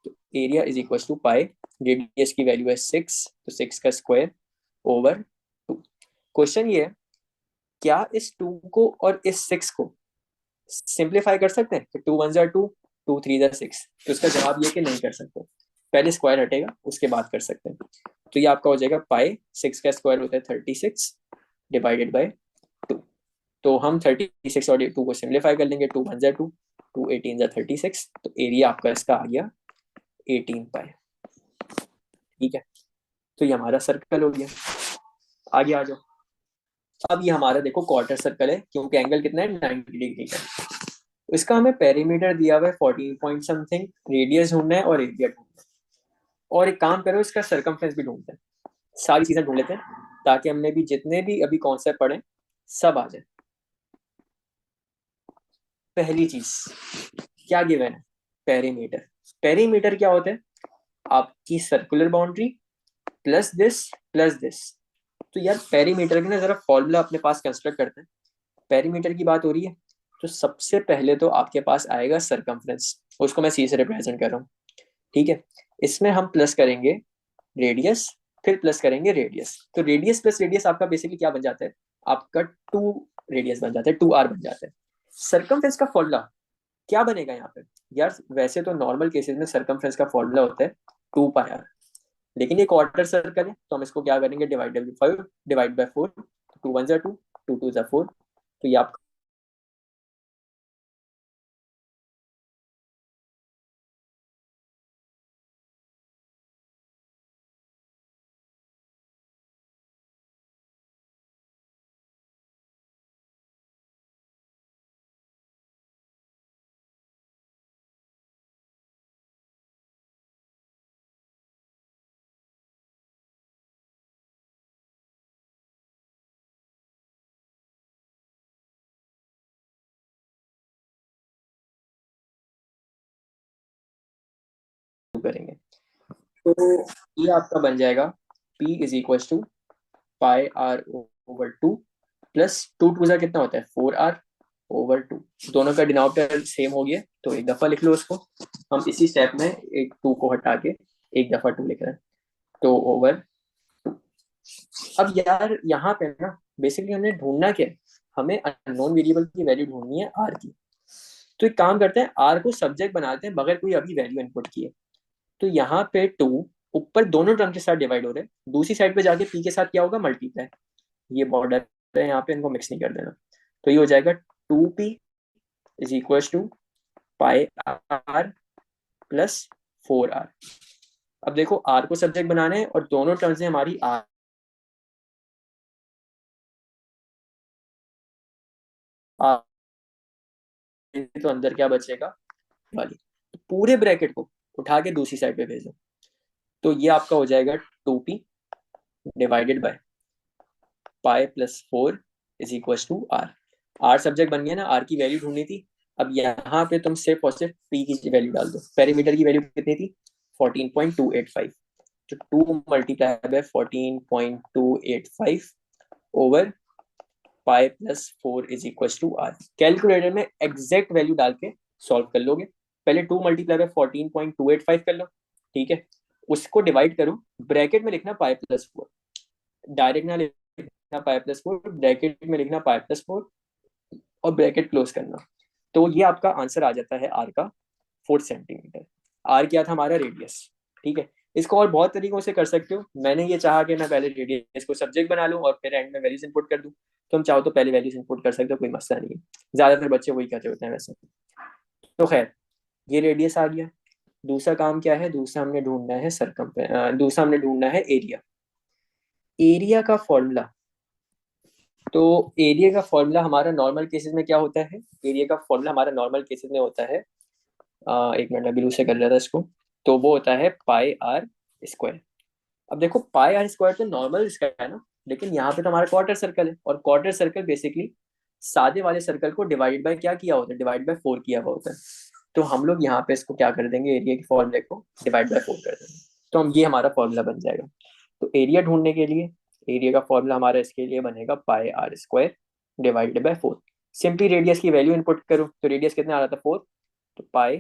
S1: तो area is equal to pi, radius की वैल्यू है 6, तो 6 का स्क्वायर ओवर 2। क्वेश्चन ये है, क्या इस 2 को और इस 6 को सिंप्लीफाई कर सकते हैं कि 2 1 जा 2, 2 3 जा 6? तो इसका जवाब ये कि नहीं कर सकते। पहले स्क्वायर हटेगा, उसके बाद कर सकते हैं। तो ये आपका हो जाएगा पाई, 6 का स्क्वायर होता है 36 डिवाइडेड बाय 2। तो हम 36 और 2 को सिंप्लीफाई कर लेंगे। 2 1 जा 2, 2 18 जा 36, तो एरिया आपका इसका आ गया 18 पाई। ठीक है, तो ये हमारा सर्कल हो गया। आगे आ जाओ। अब ये हमारा देखो क्वार्टर सर्कल है, क्योंकि एंगल कितना है, 90 डिग्री का। तो इसका हमें पेरीमीटर दिया हुआ है 14 पॉइंट समथिंग, रेडियस ढूंढना है और एरिया ढूंढना है। और एक काम करो, इसका सर्कमफ्रेंस भी ढूंढते हैं। सारी चीजें ढूंढ लेते हैं, ताकि हमने भी जितने भी अभी कॉन्सेप्ट पढ़े सब आ जाए। पहली चीज क्या गिवन है, पेरीमीटर। पेरीमीटर क्या होता है, आपकी सर्कुलर बाउंड्री प्लस दिस। तो यार पेरीमीटर के ना जरा फॉर्मूला अपने पास कंस्ट्रक्ट करते हैं। पेरीमीटर की बात हो रही है, तो सबसे पहले तो आपके पास आएगा सरकमफ्रेंस, उसको मैं सी से रिप्रेजेंट कर रहा हूँ। ठीक है, इसमें हम प्लस करेंगे रेडियस, फिर प्लस करेंगे रेडियस। तो रेडियस प्लस रेडियस आपका बेसिकली क्या बन जाता है, आपका 2 रेडियस बन जाता है, 2r बन जाता है। सरकमफ्रेंस का फॉर्मूला क्या बनेगा यहाँ पे, यार वैसे तो नॉर्मल केसेस में सरकमफ्रेंस का फॉर्मूला होता है 2 पाई आर। लेकिन ये क्वार्टर सर्कल है, तो हम इसको क्या करेंगे, डिवाइड बाय 4। 2 1 जा 2, 2 2 जा 4। तो ये आप करेंगे। तो ये आपका बन जाएगा P is equal to pi r over 2 plus 2 2 जा कितना होता है, 4r ओवर 2। दोनों का डिनोमिनेटर सेम हो गया, तो एक दफा लिख लो उसको। हम इसी स्टेप में एक 2 को हटा के एक दफा 2 लिख रहे हैं, तो ओवर 2। अब यार यहाँ पे ना बेसिकली हमने ढूंढना क्या है, हमें अननोन वेरिएबल की वैल्यू ढूंढनी है आर की। तो एक काम करते हैं, आर को सब्जेक्ट बनाते हैं बगैर कोई अभी वैल्यू इनपुट किए। तो यहाँ पे 2 ऊपर दोनों टर्म के साथ डिवाइड हो रहे हैं, दूसरी साइड पे जाके पी के साथ क्या होगा, मल्टीप्लाई। ये बॉर्डर है यहाँ पे, इनको मिक्स नहीं कर देना। तो ये हो जाएगा 2p is equal to pi r plus 4r। अब देखो आर को सब्जेक्ट बनाना है और दोनों टर्म्स है हमारी आर, तो अंदर क्या बचेगा वाली। तो पूरे ब्रैकेट को उठा के दूसरी साइड पे भेजो। तो ये आपका हो जाएगा 2p divided by pi plus 4 is equal to r. R subject बन गया ना, आर की वैल्यू ढूंढनी थी। अब यहाँ पे तुम सिर्फ और सिर्फ पी की वैल्यू डाल दो। पेरीमीटर की वैल्यू कितनी थी, 14.285। तो 2 multiply by 14.285 over pi plus 4 is equal to r. Calculator में एग्जैक्ट वैल्यू डाल के सॉल्व कर लोगे। पहले 2 मल्टीप्लाई बाय 14.285 कर लो। ठीक है, उसको डिवाइड करो, ब्रैकेट में लिखना पाई प्लस 4, डायरेक्ट ना लिखना पाई प्लस 4, ब्रैकेट में लिखना पाई प्लस 4 और ब्रैकेट क्लोज करना। तो ये आपका आंसर आ जाता है आर का 4 सेंटीमीटर। आर क्या था हमारा, रेडियस। ठीक है, इसको और बहुत तरीकों से कर सकते हो। मैंने ये चाहा कि मैं पहले रेडियस को सब्जेक्ट बना लूं और फिर एंड में वैल्यूज इनपुट कर दूं। तुम चाहो तो पहले वैल्यूज इनपुट कर सकते हो, कोई मसला नहीं है। ज्यादातर बच्चे वही कर रहे होते हैं वैसे। तो खैर, ये रेडियस आ गया। दूसरा काम क्या है, दूसरा हमने ढूंढना है एरिया। एरिया का फॉर्मूला, तो एरिया का फॉर्मूला हमारा नॉर्मल केसेस में क्या होता है, एरिया का फॉर्मूला हमारा नॉर्मल केसेस में होता है, एक मिनट में ब्लू से कर लिया था इसको, तो वो होता है पाई आर स्क्वायर। अब देखो पाई आर स्क्वायर तो नॉर्मल इसका है ना, लेकिन यहाँ पे तो हमारा क्वार्टर सर्कल है, और क्वार्टर सर्कल बेसिकली सादे वाले सर्कल को डिवाइड बाय क्या किया होता है, डिवाइड बाय 4 किया हुआ होता है। तो हम लोग यहाँ पे इसको क्या कर देंगे, एरिया के फॉर्मूले को डिवाइड बाय 4 कर देंगे, तो हम ये हमारा फॉर्मूला बन जाएगा। तो एरिया ढूंढने के लिए एरिया का फॉर्मूला हमारा इसके लिए बनेगा pi r square divided by 4। Simply radius की वैल्यू इनपुट करो, तो रेडियस कितना आ रहा था 4, तो पाई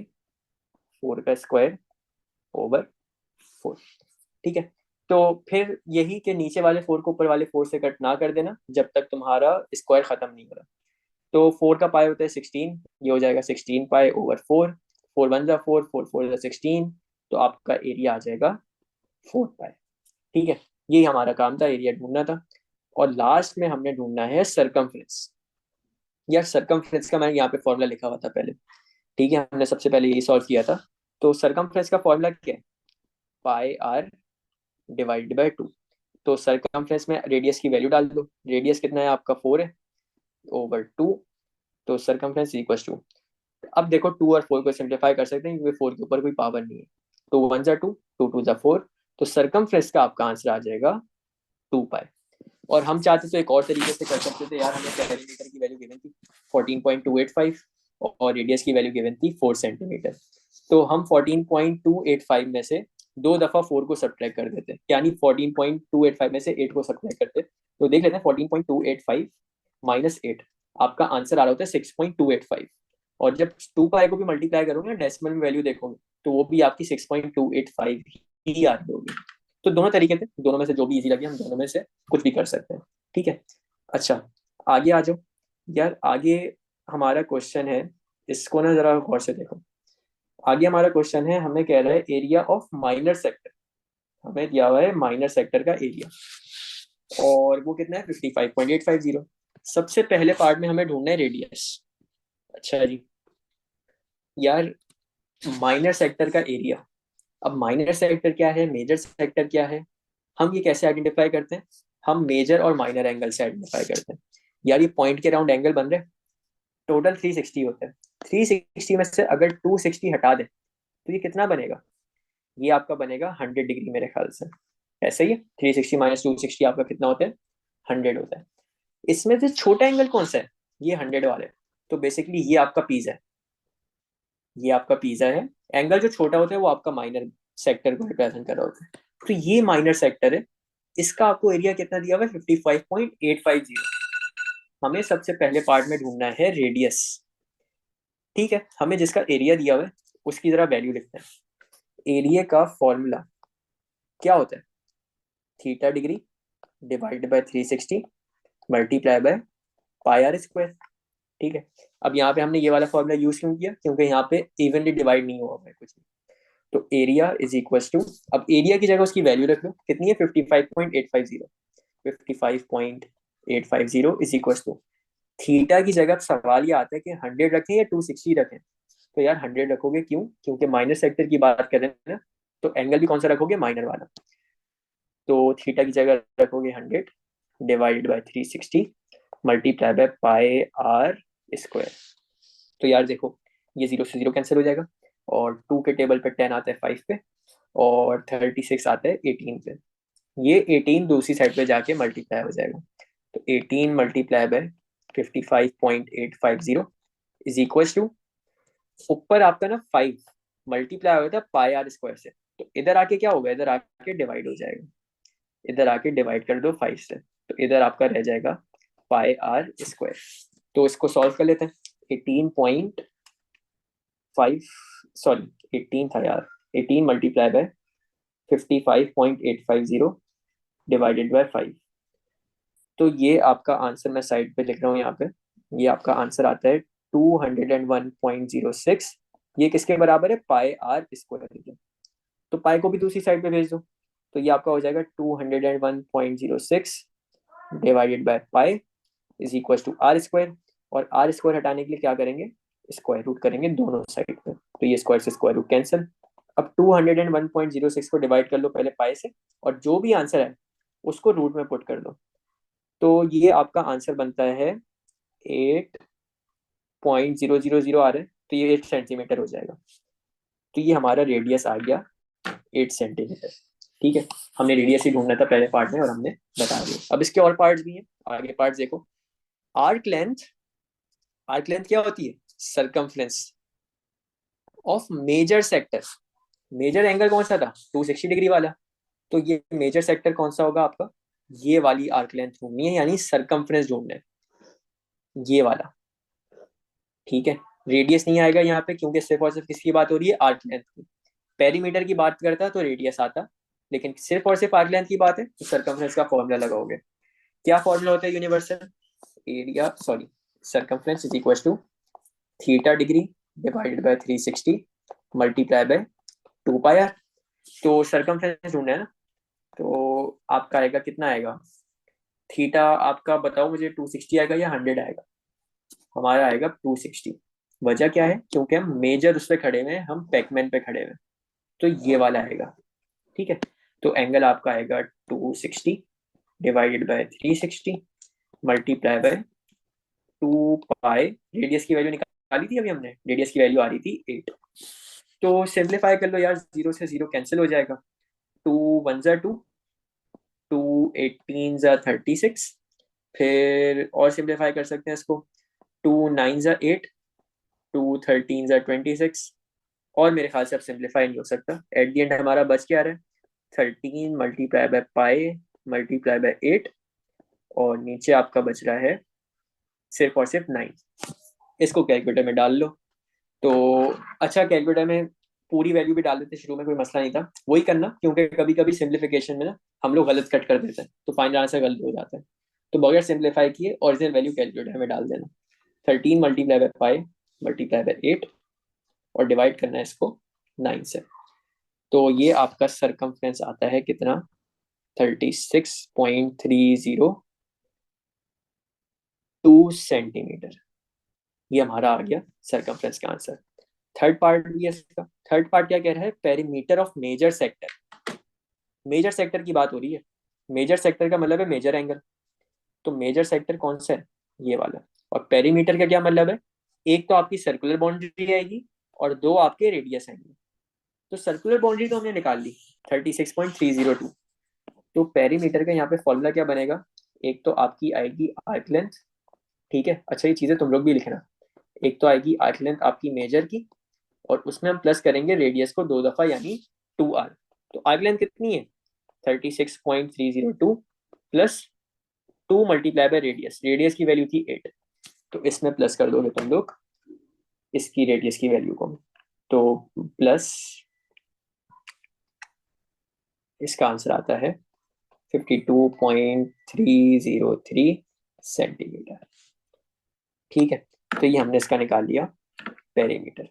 S1: 4 का स्क्वायर ओवर 4। ठीक है, तो फिर यही के नीचे वाले 4 को ऊपर वाले 4 से कट ना कर देना जब तक तुम्हारा स्क्वायर खत्म नहीं हो रहा। तो 4 का पाई होता है 16, ये हो जाएगा 16 पाई ओवर 4। 4 1 जा 4, 4 4 जा 16, तो आपका एरिया आ जाएगा 4 पाई। ठीक है, यही हमारा काम था, एरिया ढूंढना था। और लास्ट में हमने ढूंढना है सरकमफ्रेंस। यार सरकमफ्रेंस का मैंने यहाँ पे फॉर्मूला लिखा हुआ था पहले। ठीक है, हमने सबसे पहले यही सॉल्व किया था। तो सरकमफ्रेंस का फॉर्मूला क्या है, पाई आर डिवाइड बाय 2। तो सरकमफ्रेंस में रेडियस की वैल्यू डाल दो, रेडियस कितना है आपका 4 है ओवर 2, तो सरकमफ्रेंस इक्वल टू, अब देखो 2 और 4 को सिंप्लीफाई कर सकते हैं क्योंकि 4 के ऊपर कोई पावर नहीं है। तो 1 जा 2, 2 2 जा 4, तो सरकमफ्रेंस का आपका आंसर आ जाएगा 2 पाई। और हम चाहते तो एक और तरीके से कर सकते थे यार, हमें पेरीमीटर की वैल्यू गिवन थी 14.285 और रेडियस की वैल्यू गिवन थी 4 सेंटीमीटर। तो हम 14.285 में से 2 दफा 4 को सब्ट्रैक्ट कर देते, यानी 14.285 में से 8 को सब्ट्रैक्ट करते, तो देख लेते हैं 14.285 माइनस 8, आपका आंसर आ रहा होता है 6.285। और जब 2 पाई को भी मल्टीप्लाई करोगे ना, डेसिमल में वैल्यू देखोगे, तो वो भी आपकी 6.285 ही आ रही होगी। तो दोनों तरीके थे, दोनों में से जो भी इजी लगे हम दोनों में से कुछ भी कर सकते हैं। ठीक है, अच्छा आगे आ जाओ। यार आगे हमारा क्वेश्चन है, इसको ना जरा गौर से देखो। आगे हमारा क्वेश्चन है, हमें कह रहा है एरिया ऑफ माइनर सेक्टर। हमें दिया हुआ है माइनर सेक्टर का एरिया, और वो कितना है 55.850। सबसे पहले पार्ट में हमें ढूंढना है रेडियस। अच्छा जी, यार माइनर सेक्टर का एरिया, अब माइनर सेक्टर क्या है, मेजर सेक्टर क्या है, हम ये कैसे आइडेंटिफाई करते हैं, हम मेजर और माइनर एंगल से आइडेंटिफाई करते हैं। यार ये पॉइंट के राउंड एंगल बन रहे हैं, टोटल 360 होता है। 360 में से अगर 260 हटा दें तो ये कितना बनेगा, ये आपका बनेगा 100 डिग्री मेरे ख्याल से। ऐसे ही है, 360 माइनस 260 आपका कितना होता है, 100 होता है। इसमें से छोटा एंगल कौन सा है, ये 100 वाले। तो बेसिकली ये आपका पीजा है, ये आपका पिज्जा है। एंगल जो छोटा होता है वो आपका माइनर सेक्टर को रिप्रेजेंट कर रहा होता है। तो ये माइनर सेक्टर है, इसका आपको एरिया कितना दिया हुआ है 55.850। हमें सबसे पहले पार्ट में ढूंढना है रेडियस। ठीक है, हमें जिसका एरिया दिया हुआ है उसकी जरा वैल्यू लिखते हैं। एरिया का फॉर्मूला क्या होता है, theta degree divide by 360 multiply by pi r square. ठीक है, अब यहाँ पे हमने ये वाला फॉर्मूला यूज क्यों किया, क्योंकि यहाँ पे इवनली डिवाइड नहीं हुआ है कुछ भी। तो एरिया इज इक्वल टू, अब एरिया की जगह उसकी वैल्यू रख लो, कितनी है 55.850। 55.850 इज इक्वल टू, थीटा की जगह सवाल ये आता है कि 100 रखें या 260 रखें। तो यार 100 रखोगे, क्यों, क्योंकि माइनर सेक्टर की बात कर रहे हैं ना, तो एंगल भी कौन सा रखोगे, माइनर वाला। तो थीटा की जगह रखोगे 100 divided by 360 multiply by pi r square. तो यार देखो, ये 0 से 0 कैंसिल हो जाएगा, और 2 के टेबल पे 10 आता है 5 पे, और 36 आता है 18 पे। ये 18 दूसरी साइड पे जाके मल्टीप्लाई हो जाएगा। तो 18 multiply by 55.850 is equal to, ऊपर आपका ना 5 मल्टीप्लाई होगा था पाई आर स्क्वायर से, तो इधर आके क्या होगा, इधर आके डिवाइड हो जाएगा। इधर आके डिवाइड कर दो 5 से, तो इधर आपका रह जाएगा पाई आर स्क्वायर। तो इसको सॉल्व कर लेते हैं। 18.5, सॉरी 18 था यार, 18 मल्टीप्लाई बाय 55.850 डिवाइडेड बाय 5। तो ये आपका आंसर मैं साइड पे लिख रहा हूँ यहाँ पे, ये आपका आंसर आता है 201.06, ये किसके बराबर है, पाई आर स्क्वायर के। तो पाई को भी दूसरी साइड पे भेज दो, तो ये आपका हो जाएगा 201.06 divided by pi is equal to r square. और आर स्क्वायर हटाने के लिए क्या करेंगे, स्क्वायर रूट करेंगे दोनों साइड पे, तो ये स्क्वायर से स्क्वायर रूट कैंसिल। अब 201.06 को डिवाइड कर लो पहले पाई से, और जो भी आंसर है उसको रूट में पुट कर दो। तो ये आपका आंसर बनता है 8.000 आ रहा है, तो ये 8 सेंटीमीटर हो जाएगा। तो ये हमारा रेडियस आ गया 8 सेंटीमीटर। ठीक है, हमने रेडियस ही ढूंढना था पहले पार्ट में और हमने बता दिया। अब इसके और पार्ट्स भी हैं, आगे पार्ट्स देखो। आर्क लेंथ, आर्क लेंथ क्या होती है, circumference of major sector. Major angle कौन सा था, 260 डिग्री वाला, तो ये मेजर सेक्टर कौन सा होगा आपका, ये वाली आर्क लेंथ ढूंढनी है, यानी सरकमफ्रेंस ढूंढना है, ये वाला। ठीक है, रेडियस नहीं आएगा यहाँ पे, क्योंकि सिर्फ और सिर्फ किसकी बात हो रही है, आर्क लेंथ की। पेरीमीटर की बात करता तो रेडियस आता, लेकिन सिर्फ और सिर्फ आर्क लेंथ की बात है तो सरकमफ्रेंस का फॉर्मूला लगाओगे। क्या फॉर्मूला होता है universal area, sorry, circumference is equal to theta degree divided by 360 multiply by 2 pi r. तो सरकमफ्रेंस ढूंढना है ना, तो आपका आएगा कितना आएगा, थीटा आपका बताओ मुझे, 260 आएगा या 100 आएगा, हमारा आएगा 260। वजह क्या है, क्योंकि हम मेजर उस पर खड़े हुए हैं, हम पैकमैन पे खड़े हुए हैं, तो ये वाला आएगा। ठीक है, तो एंगल आपका आएगा 260 divided by 360 multiply by 2 pi. Radius की वैल्यू निकाली थी अभी हमने, रेडियस की वैल्यू आ रही थी 8। तो सिंप्लीफाई कर लो यार, जीरो से जीरो कैंसिल हो जाएगा, 2 1 जा 2, 2 18 जा 36, फिर और सिंप्लीफाई कर सकते हैं इसको, 2 9 जा 8, 2 13 जा 26, और मेरे ख्याल से अब सिंप्लीफाई नहीं हो सकता। एट दी एंड हमारा बच क्या रहा है, 13 multiply by pi multiply by 8, और नीचे आपका बच रहा है सिर्फ और सिर्फ 9। इसको कैलकुलेटर में डाल लो। तो अच्छा, कैलकुलेटर में पूरी वैल्यू भी डाल देते, शुरू में कोई मसला नहीं था, वही करना, क्योंकि कभी कभी सिंप्लीफिकेशन में ना हम लोग गलत कट कर देते हैं, तो फाइनल आंसर गलत हो जाता है। तो बगैर सिंप्लीफाई किए ओरिजिनल वैल्यू कैलकुलेटर में डाल देना, 13 multiply by pi multiply by 8, और डिवाइड करना है इसको 9 से। तो ये आपका सरकमफ्रेंस आता है कितना, 36.302 सेंटीमीटर। ये हमारा आ गया सरकमफ्रेंस का आंसर। थर्ड पार्ट भी है इसका। थर्ड पार्ट क्या कह रहा है, perimeter of major sector. Major sector की बात हो रही है, मेजर सेक्टर का मतलब है मेजर एंगल। तो मेजर सेक्टर कौन सा है, ये वाला। और पेरीमीटर का क्या मतलब है, एक तो आपकी सर्कुलर बाउंड्री आएगी और दो आपके रेडियस आएंगे। तो सर्कुलर बाउंड्री तो हमने निकाल ली 36.302। तो पेरीमीटर का यहाँ पे फॉर्मूला क्या बनेगा, एक तो आपकी आएगी आर्क लेंथ। ठीक है, अच्छा ये चीजें तुम लोग भी लिखना। एक तो आएगी आर्क लेंथ आपकी मेजर की, और उसमें हम प्लस करेंगे रेडियस को 2 दफा, यानी 2r। तो आर्क लेंथ कितनी है, 36.302 plus 2 multiply by radius, radius की वैल्यू थी 8, तो इसमें प्लस कर दोगे तुम लोग इसकी रेडियस की वैल्यू को, तो प्लस इसका आंसर आता है 52.303 सेंटीमीटर। ठीक है, तो ये हमने इसका निकाल लिया पेरीमीटर।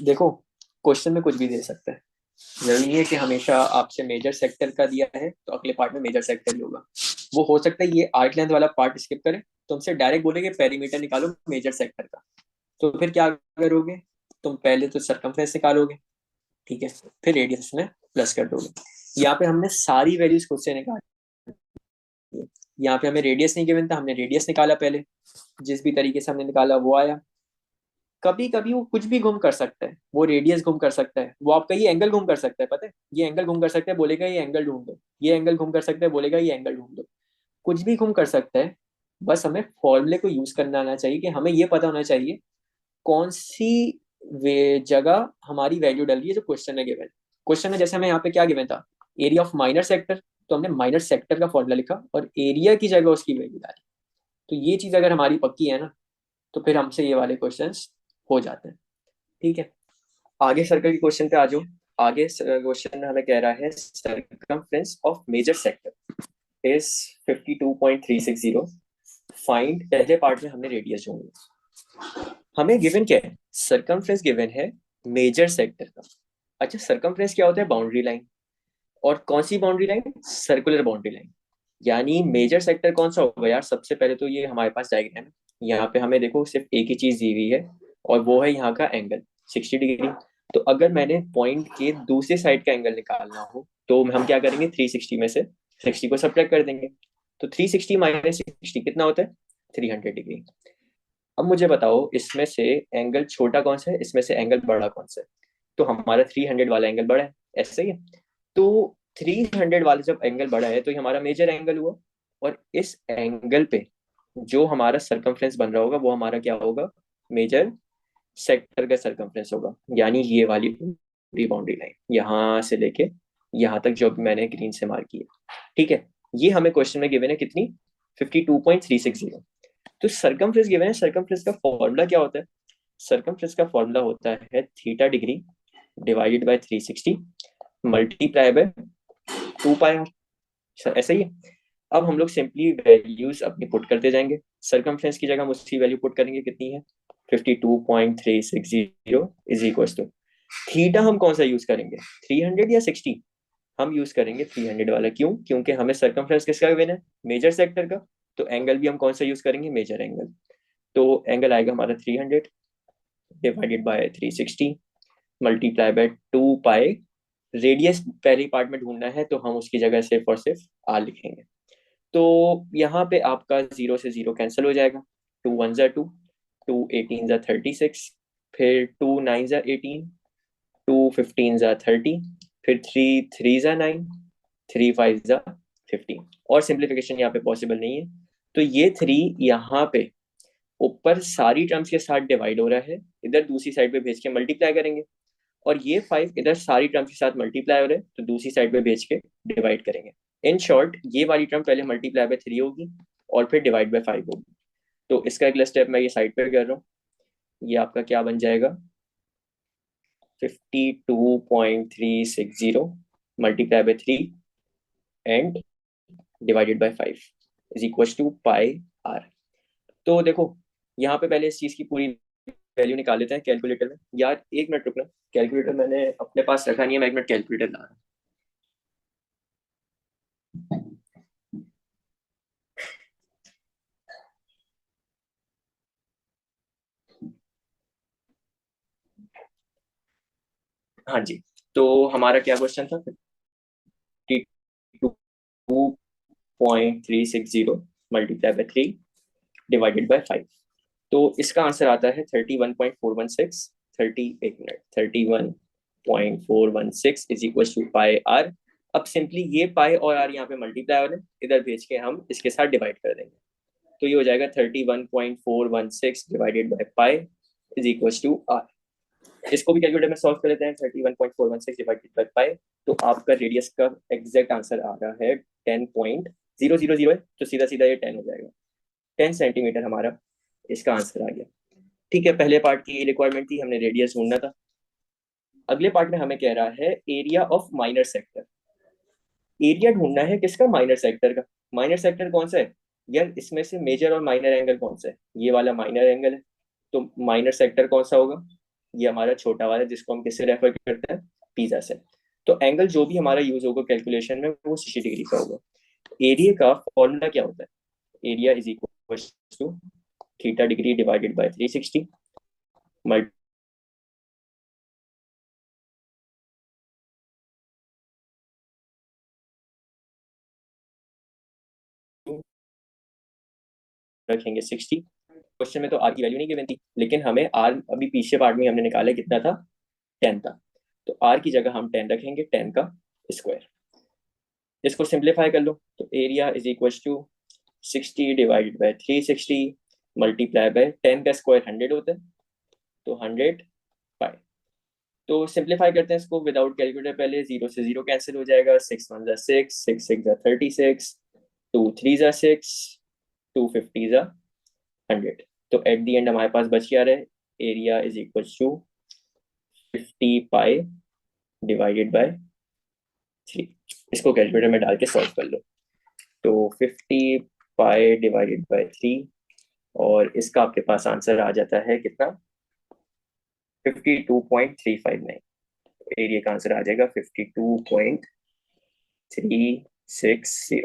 S1: देखो, क्वेश्चन में कुछ भी दे सकता है, जरूरी नहीं है कि हमेशा आपसे मेजर सेक्टर का दिया है तो अगले पार्ट में मेजर सेक्टर ही होगा। वो हो सकता है ये आर्क लेंथ वाला पार्ट स्किप करे, तुमसे डायरेक्ट बोलेगे पेरीमीटर निकालो मेजर सेक्टर का। तो फिर क्या करोगे, तुम पहले तो सरकमफ्रेंस निकालोगे, ठीक है, फिर रेडियस में प्लस कर दोगे। यहाँ पे हमने सारी वैल्यूज खुद से निकाली। यहाँ पे हमें रेडियस नहीं गिवन था, हमने रेडियस निकाला पहले, जिस भी तरीके से हमने निकाला वो आया। कभी कभी वो कुछ भी घूम कर सकता है, वो रेडियस घूम कर सकता है, वो आपका ये एंगल घूम कर सकता है, पता है, ये एंगल घूम कर सकता है, बोलेगा ये एंगल ढूंढ दो, ये एंगल घूम कर सकता है, बोलेगा ये एंगल ढूंढ दो। कुछ भी घूम कर सकता है, बस हमें फॉर्मूले को यूज करना आना चाहिए, कि हमें ये पता होना चाहिए कौन सी वे जगह हमारी वैल्यू डल रही है जो क्वेश्चन में गिवन। क्वेश्चन में जैसे हमें यहाँ पे क्या गिवन था, एरिया ऑफ माइनर सेक्टर, तो हमने माइनर सेक्टर का फॉर्मूला लिखा और एरिया की जगह उसकी वैल्यू डाली। तो ये चीज अगर हमारी पक्की है ना, तो फिर हमसे ये वाले क्वेश्चंस हो जाते हैं। ठीक है, आगे सर्कल के क्वेश्चन पे आ जाओ। आगे क्वेश्चन हमें कह रहा है circumference of major sector is 52.360। Find, पहले पार्ट में हमने रेडियस ढूंढी, हमें गिवन क्या है, सरकमफ्रेंस गिवन है मेजर सेक्टर का। अच्छा, सरकमफ्रेंस क्या होता है, बाउंड्री लाइन। और कौन सी boundary line, circular boundary line. यानी मेजर सेक्टर कौन सा होगा यार, सबसे पहले तो ये हमारे पास डायग्राम है, यहाँ पे हमें देखो सिर्फ एक ही चीज दी हुई है, और वो है यहाँ का एंगल 60 डिग्री। तो अगर मैंने पॉइंट के दूसरे साइड का एंगल निकालना हो तो हम क्या करेंगे, 360 में से 60 को सब्ट्रैक्ट कर देंगे। तो 360 माइनस 60 कितना होता है, 300 डिग्री। अब मुझे बताओ इसमें से एंगल छोटा कौन सा है, इसमें से एंगल बड़ा कौन सा है। तो हमारा 300 वाला एंगल बड़ा है, ऐसे ही है। तो 300 वाला जब एंगल बड़ा है तो ये हमारा मेजर एंगल हुआ। और इस एंगल पे जो हमारा सरकमफ्रेंस बन रहा होगा वो हमारा क्या होगा, मेजर सेक्टर का सरकमफ्रेंस होगा। यानी ये वाली पूरी बाउंड्री लाइन यहाँ से लेके यहाँ तक जो भी मैंने ग्रीन से मार्क किया, ठीक है। ये हमें क्वेश्चन में गिवन है कितनी, 52.360। तो सरकमफ्रेंस गिवन है, सरकमफ्रेंस का फॉर्मूला क्या होता है, सरकमफ्रेंस का फॉर्मूला होता है theta degree divided by 360 multiply by 2 pi r, ऐसा ही है। अब हम लोग सिंपली वैल्यूज अपनी पुट करते जाएंगे। सरकमफ्रेंस की जगह हम उसकी वैल्यू पुट करेंगे, कितनी है 52.360 इज इक्वल टू थीटा। हम कौन सा यूज करेंगे, 300 या 60। हम यूज करेंगे 300 वाला, क्यों, क्योंकि हमें सरकमफ्रेंस किसका गिवन है, मेजर सेक्टर का। तो एंगल भी हम कौन सा यूज करेंगे, मेजर एंगल। तो एंगल आएगा हमारा 300 divided by 360 multiply by 2 pi. Radius पहले पार्ट में ढूंढना है तो हम उसकी जगह सिर्फ और सिर्फ आर लिखेंगे। तो यहाँ पे आपका 0 से 0 कैंसिल हो जाएगा, 2 1 ज़ा 2, 2 18 ज़ा 36, फिर 2 9 ज़ा 18, 2 15 ज़ा 30, फिर 3 3 ज़ा 9, 3 5 ज़ा 15। और सिंप्लीफिकेशन यहाँ पे पॉसिबल नहीं है। तो ये 3 यहाँ पे ऊपर सारी टर्म्स के साथ डिवाइड हो रहा है, इधर दूसरी साइड पे भेज के मल्टीप्लाई करेंगे। और ये 5 इधर सारी टर्म्स के साथ मल्टीप्लाई हो रहे हैं तो दूसरी साइड पे भेज के डिवाइड करेंगे। इन शॉर्ट ये वाली टर्म पहले मल्टीप्लाई बाय 3 होगी और फिर डिवाइड बाय 5 होगी। तो इसका अगला स्टेप मैं ये साइड पे कर रहा हूँ। ये आपका क्या बन जाएगा, 52.360 multiply by 3 and divided by 5 is equal to pi r. तो देखो यहाँ पे पहले इस चीज की पूरी वैल्यू निकाल लेते हैं कैलकुलेटर में। यार एक मिनट रुकना, कैलकुलेटर मैंने अपने पास रखा नहीं है, मैं एक मिनट कैलकुलेटर ला रहा हूँ। हाँ जी, तो हमारा क्या क्वेश्चन था, 52.360 मल्टीप्लाई बाय 3 डिवाइडेड बाय 5। तो इसका आंसर आता है 31.416, 31.416 is equal to pi r. अब सिंपली ये पाई और आर यहाँ पे मल्टीप्लाई हो रहे हैं, इधर भेज के हम इसके साथ डिवाइड कर देंगे। तो ये हो जाएगा 31.416 divided by pi is equal to r. इसको भी कैलकुलेटर में सॉल्व कर लेते हैं, 31.416 डिवाइडेड बाय पाई। तो आपका रेडियस का एग्जैक्ट आंसर आ रहा है 10.000 है, तो सीधा सीधा ये 10 हो जाएगा। 10 सेंटीमीटर हमारा इसका आंसर आ गया। ठीक है, पहले पार्ट की रिक्वायरमेंट थी, हमने रेडियस ढूंढना था। अगले पार्ट में हमें कह रहा है area of minor sector. Area ढूंढना है किसका, माइनर सेक्टर का। माइनर सेक्टर कौन सा है यार, इसमें से मेजर और माइनर एंगल कौन सा है, ये वाला माइनर एंगल है। तो माइनर सेक्टर कौन सा होगा, ये हमारा छोटा वाला, जिसको हम किससे रेफर करते हैं, पिज्जा से। तो एंगल जो भी हमारा यूज होगा कैलकुलेशन में वो 60 डिग्री का होगा। एरिया का फॉर्मूला क्या होता है, area is equal to theta degree divided by 360 multi रखेंगे 60। क्वेश्चन में तो आर की वैल्यू नहीं गिवन थी, लेकिन हमें आर अभी पीछे पार्ट में हमने निकाला कितना था, 10 था। तो आर की जगह हम 10 रखेंगे, 10 का स्क्वायर। इसको सिंप्लीफाई कर लो तो area is equal to 60 divided by 360 multiply by 10 का स्क्वायर 100 होता है, तो 100 पाई। तो सिंप्लीफाई करते हैं इसको विदाउट कैलकुलेटर, पहले 0 से 0 कैंसिल हो जाएगा, 6 1 ज़ा 6, 6 6 ज़ा 36, 2 3 ज़ा 6, 2 50 ज़ा 100। तो एट दी एंड हमारे पास बच क्या रहे, area is equal to 50 pi divided by 3। इसको कैलकुलेटर में डाल के सॉल्व कर लो। तो 50 पाई डिवाइडेड बाय 3 और इसका आपके पास आंसर आ जाता है कितना, 52.359। एरिया का आंसर आ जाएगा 52.360।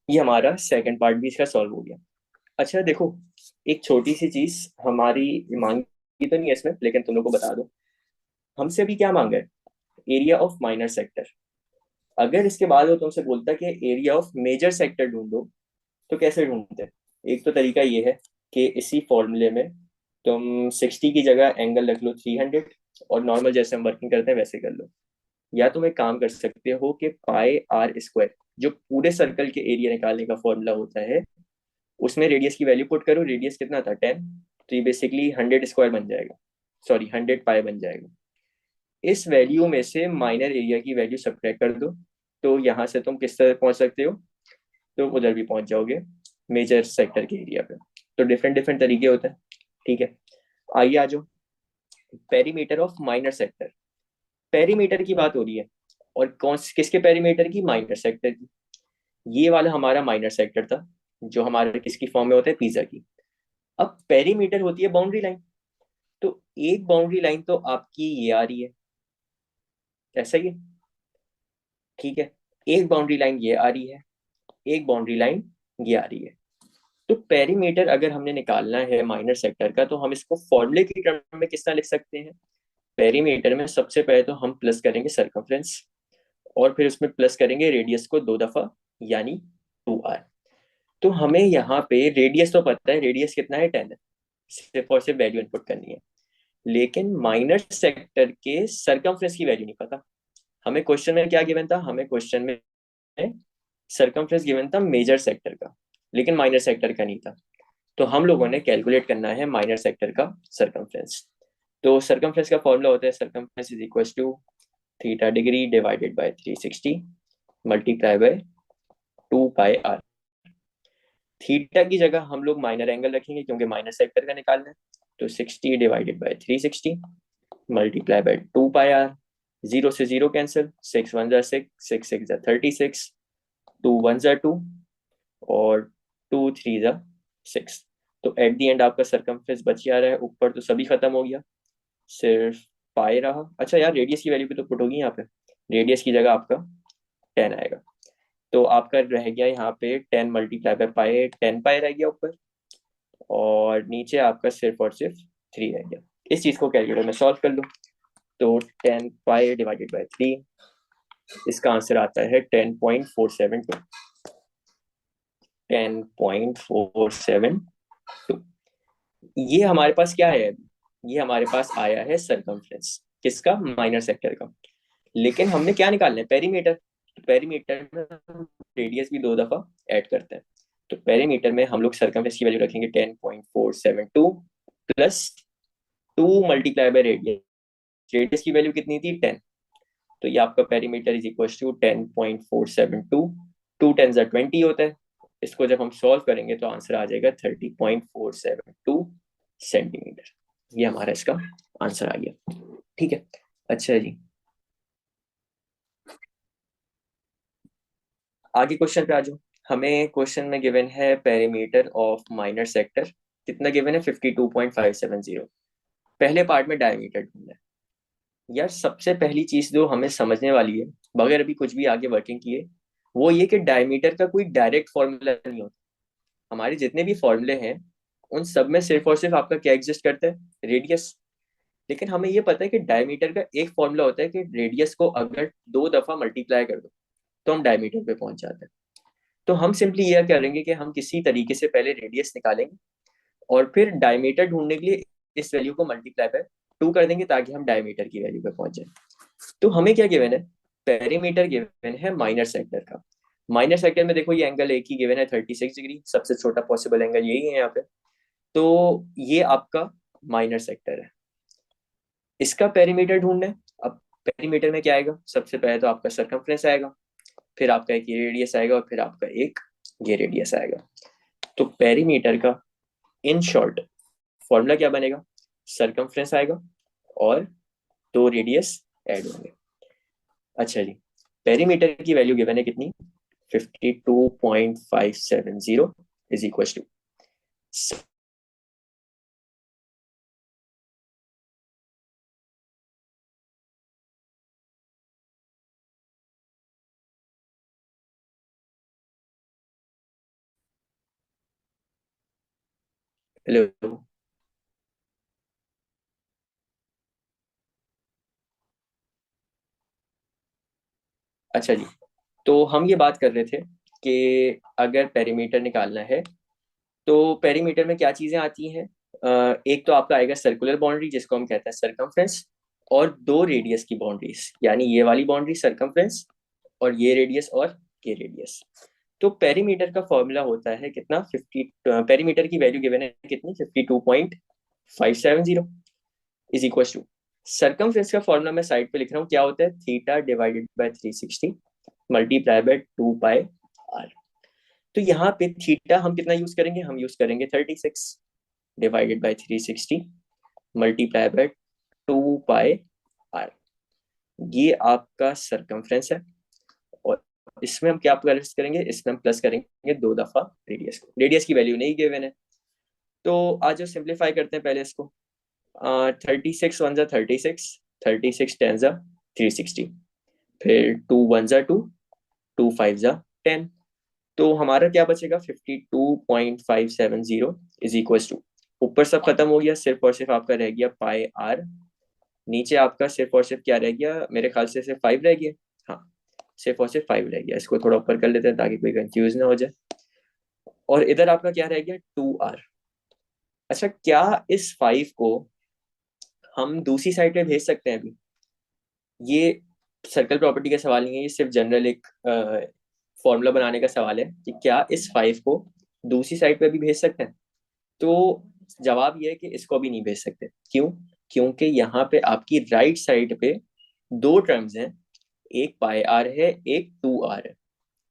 S1: ये हमारा सेकंड पार्ट भी इसका सॉल्व हो गया। अच्छा देखो, एक छोटी सी चीज हमारी मांगी तो नहीं है इसमें, लेकिन तुम लोग को बता दो, हमसे अभी क्या मांगा है, एरिया ऑफ माइनर सेक्टर। अगर इसके बाद वो तुमसे बोलता कि एरिया ऑफ मेजर सेक्टर ढूंढो, तो कैसे ढूंढते हैं? एक तो तरीका ये है कि इसी फॉर्मूले में तुम 60 की जगह एंगल रख लो 300, और नॉर्मल जैसे हम वर्किंग करते हैं वैसे कर लो। या तुम एक काम कर सकते हो कि पाई आर स्क्वायर, जो पूरे सर्कल के एरिया निकालने का फॉर्मूला होता है, उसमें रेडियस की वैल्यू पुट करो। रेडियस कितना था, 10, तो ये बेसिकली 100 स्क्वायर बन जाएगा, सॉरी 100 पाई बन जाएगा। इस वैल्यू में से माइनर एरिया की वैल्यू सब्ट्रैक्ट कर दो, तो यहाँ से तुम किस तरह पहुंच सकते हो, तो उधर भी पहुंच जाओगे मेजर सेक्टर के एरिया पे। तो डिफरेंट डिफरेंट तरीके होते हैं, ठीक है। आइए आ जाओ, perimeter of minor sector. Perimeter की बात हो रही है, और कौन किसके पेरीमीटर की, माइनर सेक्टर की। ये वाला हमारा माइनर सेक्टर था, जो हमारे किसकी फॉर्म में होता है, पिज्जा की। अब पेरीमीटर होती है बाउंड्री लाइन। तो एक बाउंड्री लाइन तो आपकी ये आ रही है, ऐसा ही है, ठीक है। एक बाउंड्री लाइन ये आ रही है, एक बाउंड्री लाइन ये आ रही है। तो पेरीमीटर अगर हमने निकालना है माइनर सेक्टर का, तो हम इसको फॉर्मूले की टर्म में किस तरह लिख सकते हैं। पेरीमीटर में सबसे पहले तो हम प्लस करेंगे सर्कमफ्रेंस, और फिर उसमें प्लस करेंगे रेडियस को 2 दफा, यानी 2r। तो हमें यहाँ पे रेडियस तो पता है, रेडियस कितना है, 10 है, सिर्फ और सिर्फ वैल्यू इनपुट करनी है। लेकिन माइनर सेक्टर के सरकमफ्रेंस की वैल्यू नहीं पता। हमें क्वेश्चन में क्या गिवन था, हमें क्वेश्चन में सरकमफ्रेंस गिवन था मेजर सेक्टर का, लेकिन माइनर सेक्टर का नहीं था। तो हम लोगों ने कैलकुलेट करना है माइनर सेक्टर का सरकमफ्रेंस। तो सरकमफ्रेंस का फॉर्मूला होता है, circumference is equal to theta degree divided by 360 multiply by 2 pi r. Theta की जगह हम लोग माइनर एंगल रखेंगे, क्योंकि माइनर सेक्टर का निकालना है। तो 60 divided by 360 multiply by 2 pi r. Zero से जीरो कैंसिल, 6 1 6, 6 6 36, 2 1 2, और 2 3 6। तो एट दी एंड आपका सरकमफ्रेंस बच जा रहा है, ऊपर तो सभी खत्म हो गया, सिर्फ पाई रहा। अच्छा यार, रेडियस की वैल्यू भी तो पुट होगी यहाँ पे। रेडियस की जगह आपका 10 आएगा, तो आपका रह गया यहाँ पे 10 मल्टीप्लाई बाय पाई, 10 पाई रह गया ऊपर, और नीचे आपका सिर्फ और सिर्फ 3 रह गया। इस चीज को कैलकुलेटर में सॉल्व कर लो। तो 10 पाई डिवाइडेड बाय 3, इसका आंसर आता है 10.472। 10.472। ये हमारे पास क्या है, ये हमारे पास आया है सरकमफ्रेंस, किसका, माइनर सेक्टर का। लेकिन हमने क्या निकालना है, पेरीमीटर। तो पेरीमीटर में हम रेडियस भी 2 दफा ऐड करते हैं। तो पेरीमीटर में हम लोग सरकमफ्रेंस की वैल्यू रखेंगे 10.472 plus 2 multiply by radius. Radius की वैल्यू कितनी थी, 10। तो ये आपका पेरीमीटर इज इक्वल टू 10.472। 2 10 20 होता है। इसको जब हम सॉल्व करेंगे तो आंसर आ जाएगा 30.472 सेंटीमीटर। ये हमारा इसका आंसर आ गया, ठीक है। अच्छा जी, आगे क्वेश्चन पे आ जाओ। हमें क्वेश्चन में गिवन है पेरीमीटर ऑफ माइनर सेक्टर, कितना गिवन है, 52.570। पहले पार्ट में डायमीटर ढूंढना है। यार सबसे पहली चीज जो हमें समझने वाली है, बगैर अभी कुछ भी आगे वर्किंग किए, वो ये कि डायमीटर का कोई डायरेक्ट फॉर्मूला नहीं होता। हमारे जितने भी फॉर्मूले हैं, उन सब में सिर्फ और सिर्फ आपका क्या एग्जिस्ट करता है, रेडियस। लेकिन हमें ये पता है कि डायमीटर का एक फॉर्मूला होता है कि रेडियस को अगर 2 दफा मल्टीप्लाई कर दो, तो हम डायमीटर पे पहुंच जाते हैं। तो हम सिंपली यह करेंगे कि हम किसी तरीके से पहले रेडियस निकालेंगे, और फिर डायमीटर ढूंढने के लिए इस वैल्यू को मल्टीप्लाई बाय 2 कर देंगे, ताकि हम डायमीटर की वैल्यू पे पहुंच जाए। तो हमें क्या गिवन है, पेरीमीटर गिवन है माइनर सेक्टर का। माइनर सेक्टर में देखो, ये एंगल एक ही गिवन है 36 डिग्री, सबसे छोटा पॉसिबल एंगल यही है यहाँ पे। तो ये आपका माइनर सेक्टर है, इसका पेरीमीटर ढूंढना है। अब पेरीमीटर में क्या आएगा, सबसे पहले तो आपका सरकमफ्रेंस आएगा, फिर आपका एक ये रेडियस आएगा, और फिर आपका एक ये रेडियस आएगा। तो पेरीमीटर का इन शॉर्ट फॉर्मूला क्या बनेगा, सरकमफ्रेंस आएगा और 2 रेडियस ऐड होंगे। अच्छा जी, पेरीमीटर की वैल्यू गिवन है कितनी, 52.570 इज इक्वल टू हेलो। अच्छा जी, तो हम ये बात कर रहे थे कि अगर पेरीमीटर निकालना है तो पेरीमीटर में क्या चीजें आती हैं। एक तो आपका आएगा सर्कुलर बाउंड्री जिसको हम कहते हैं सरकमफ्रेंस, और दो रेडियस की बाउंड्रीज, यानी ये वाली बाउंड्री सरकमफ्रेंस और ये रेडियस और ये रेडियस। तो पेरीमीटर का फॉर्मूला होता है कितना, 50, पेरीमीटर की वैल्यू गिवन है कितनी, 52.570 इज इक्वल टू, सर्कमफ्रेंस का फॉर्मूला मैं साइड पे लिख रहा हूँ, क्या होता है, theta divided by 360 multiply by 2 pi r. तो यहाँ पे थीटा हम कितना यूज करेंगे, हम यूज करेंगे 36 divided by 360 multiply by 2 pi r. ये आपका सरकमफ्रेंस है, और इसमें हम क्या प्लस करेंगे, इसमें हम प्लस करेंगे 2 दफा रेडियस को। रेडियस की वैल्यू नहीं गिवन है, तो आज जो सिंप्लीफाई करते हैं पहले इसको। 36 1 जा 36, 36 10 जा 360, फिर 2 1 जा 2, 2 5 जा 10। तो हमारा क्या बचेगा, 52.570 इज इक्वल टू, ऊपर सब खत्म हो गया, सिर्फ और सिर्फ आपका रह गया पाई आर। नीचे आपका सिर्फ और सिर्फ क्या रह गया, मेरे ख्याल से सिर्फ 5 रह गया। हाँ, सिर्फ और सिर्फ 5 रह गया। इसको थोड़ा ऊपर कर लेते हैं ताकि कोई कंफ्यूज ना हो जाए। और इधर आपका क्या रह गया, 2 आर। अच्छा, क्या इस 5 को हम दूसरी साइड पे भेज सकते हैं अभी? ये सर्कल प्रॉपर्टी का सवाल नहीं है, ये सिर्फ जनरल एक फॉर्मूला बनाने का सवाल है कि क्या इस 5 को दूसरी साइड पे भी भेज सकते हैं। तो जवाब ये है कि इसको भी नहीं भेज सकते। क्यों? क्योंकि यहाँ पे आपकी राइट साइड पे दो टर्म्स हैं, एक पाई आर है, एक 2 आर है।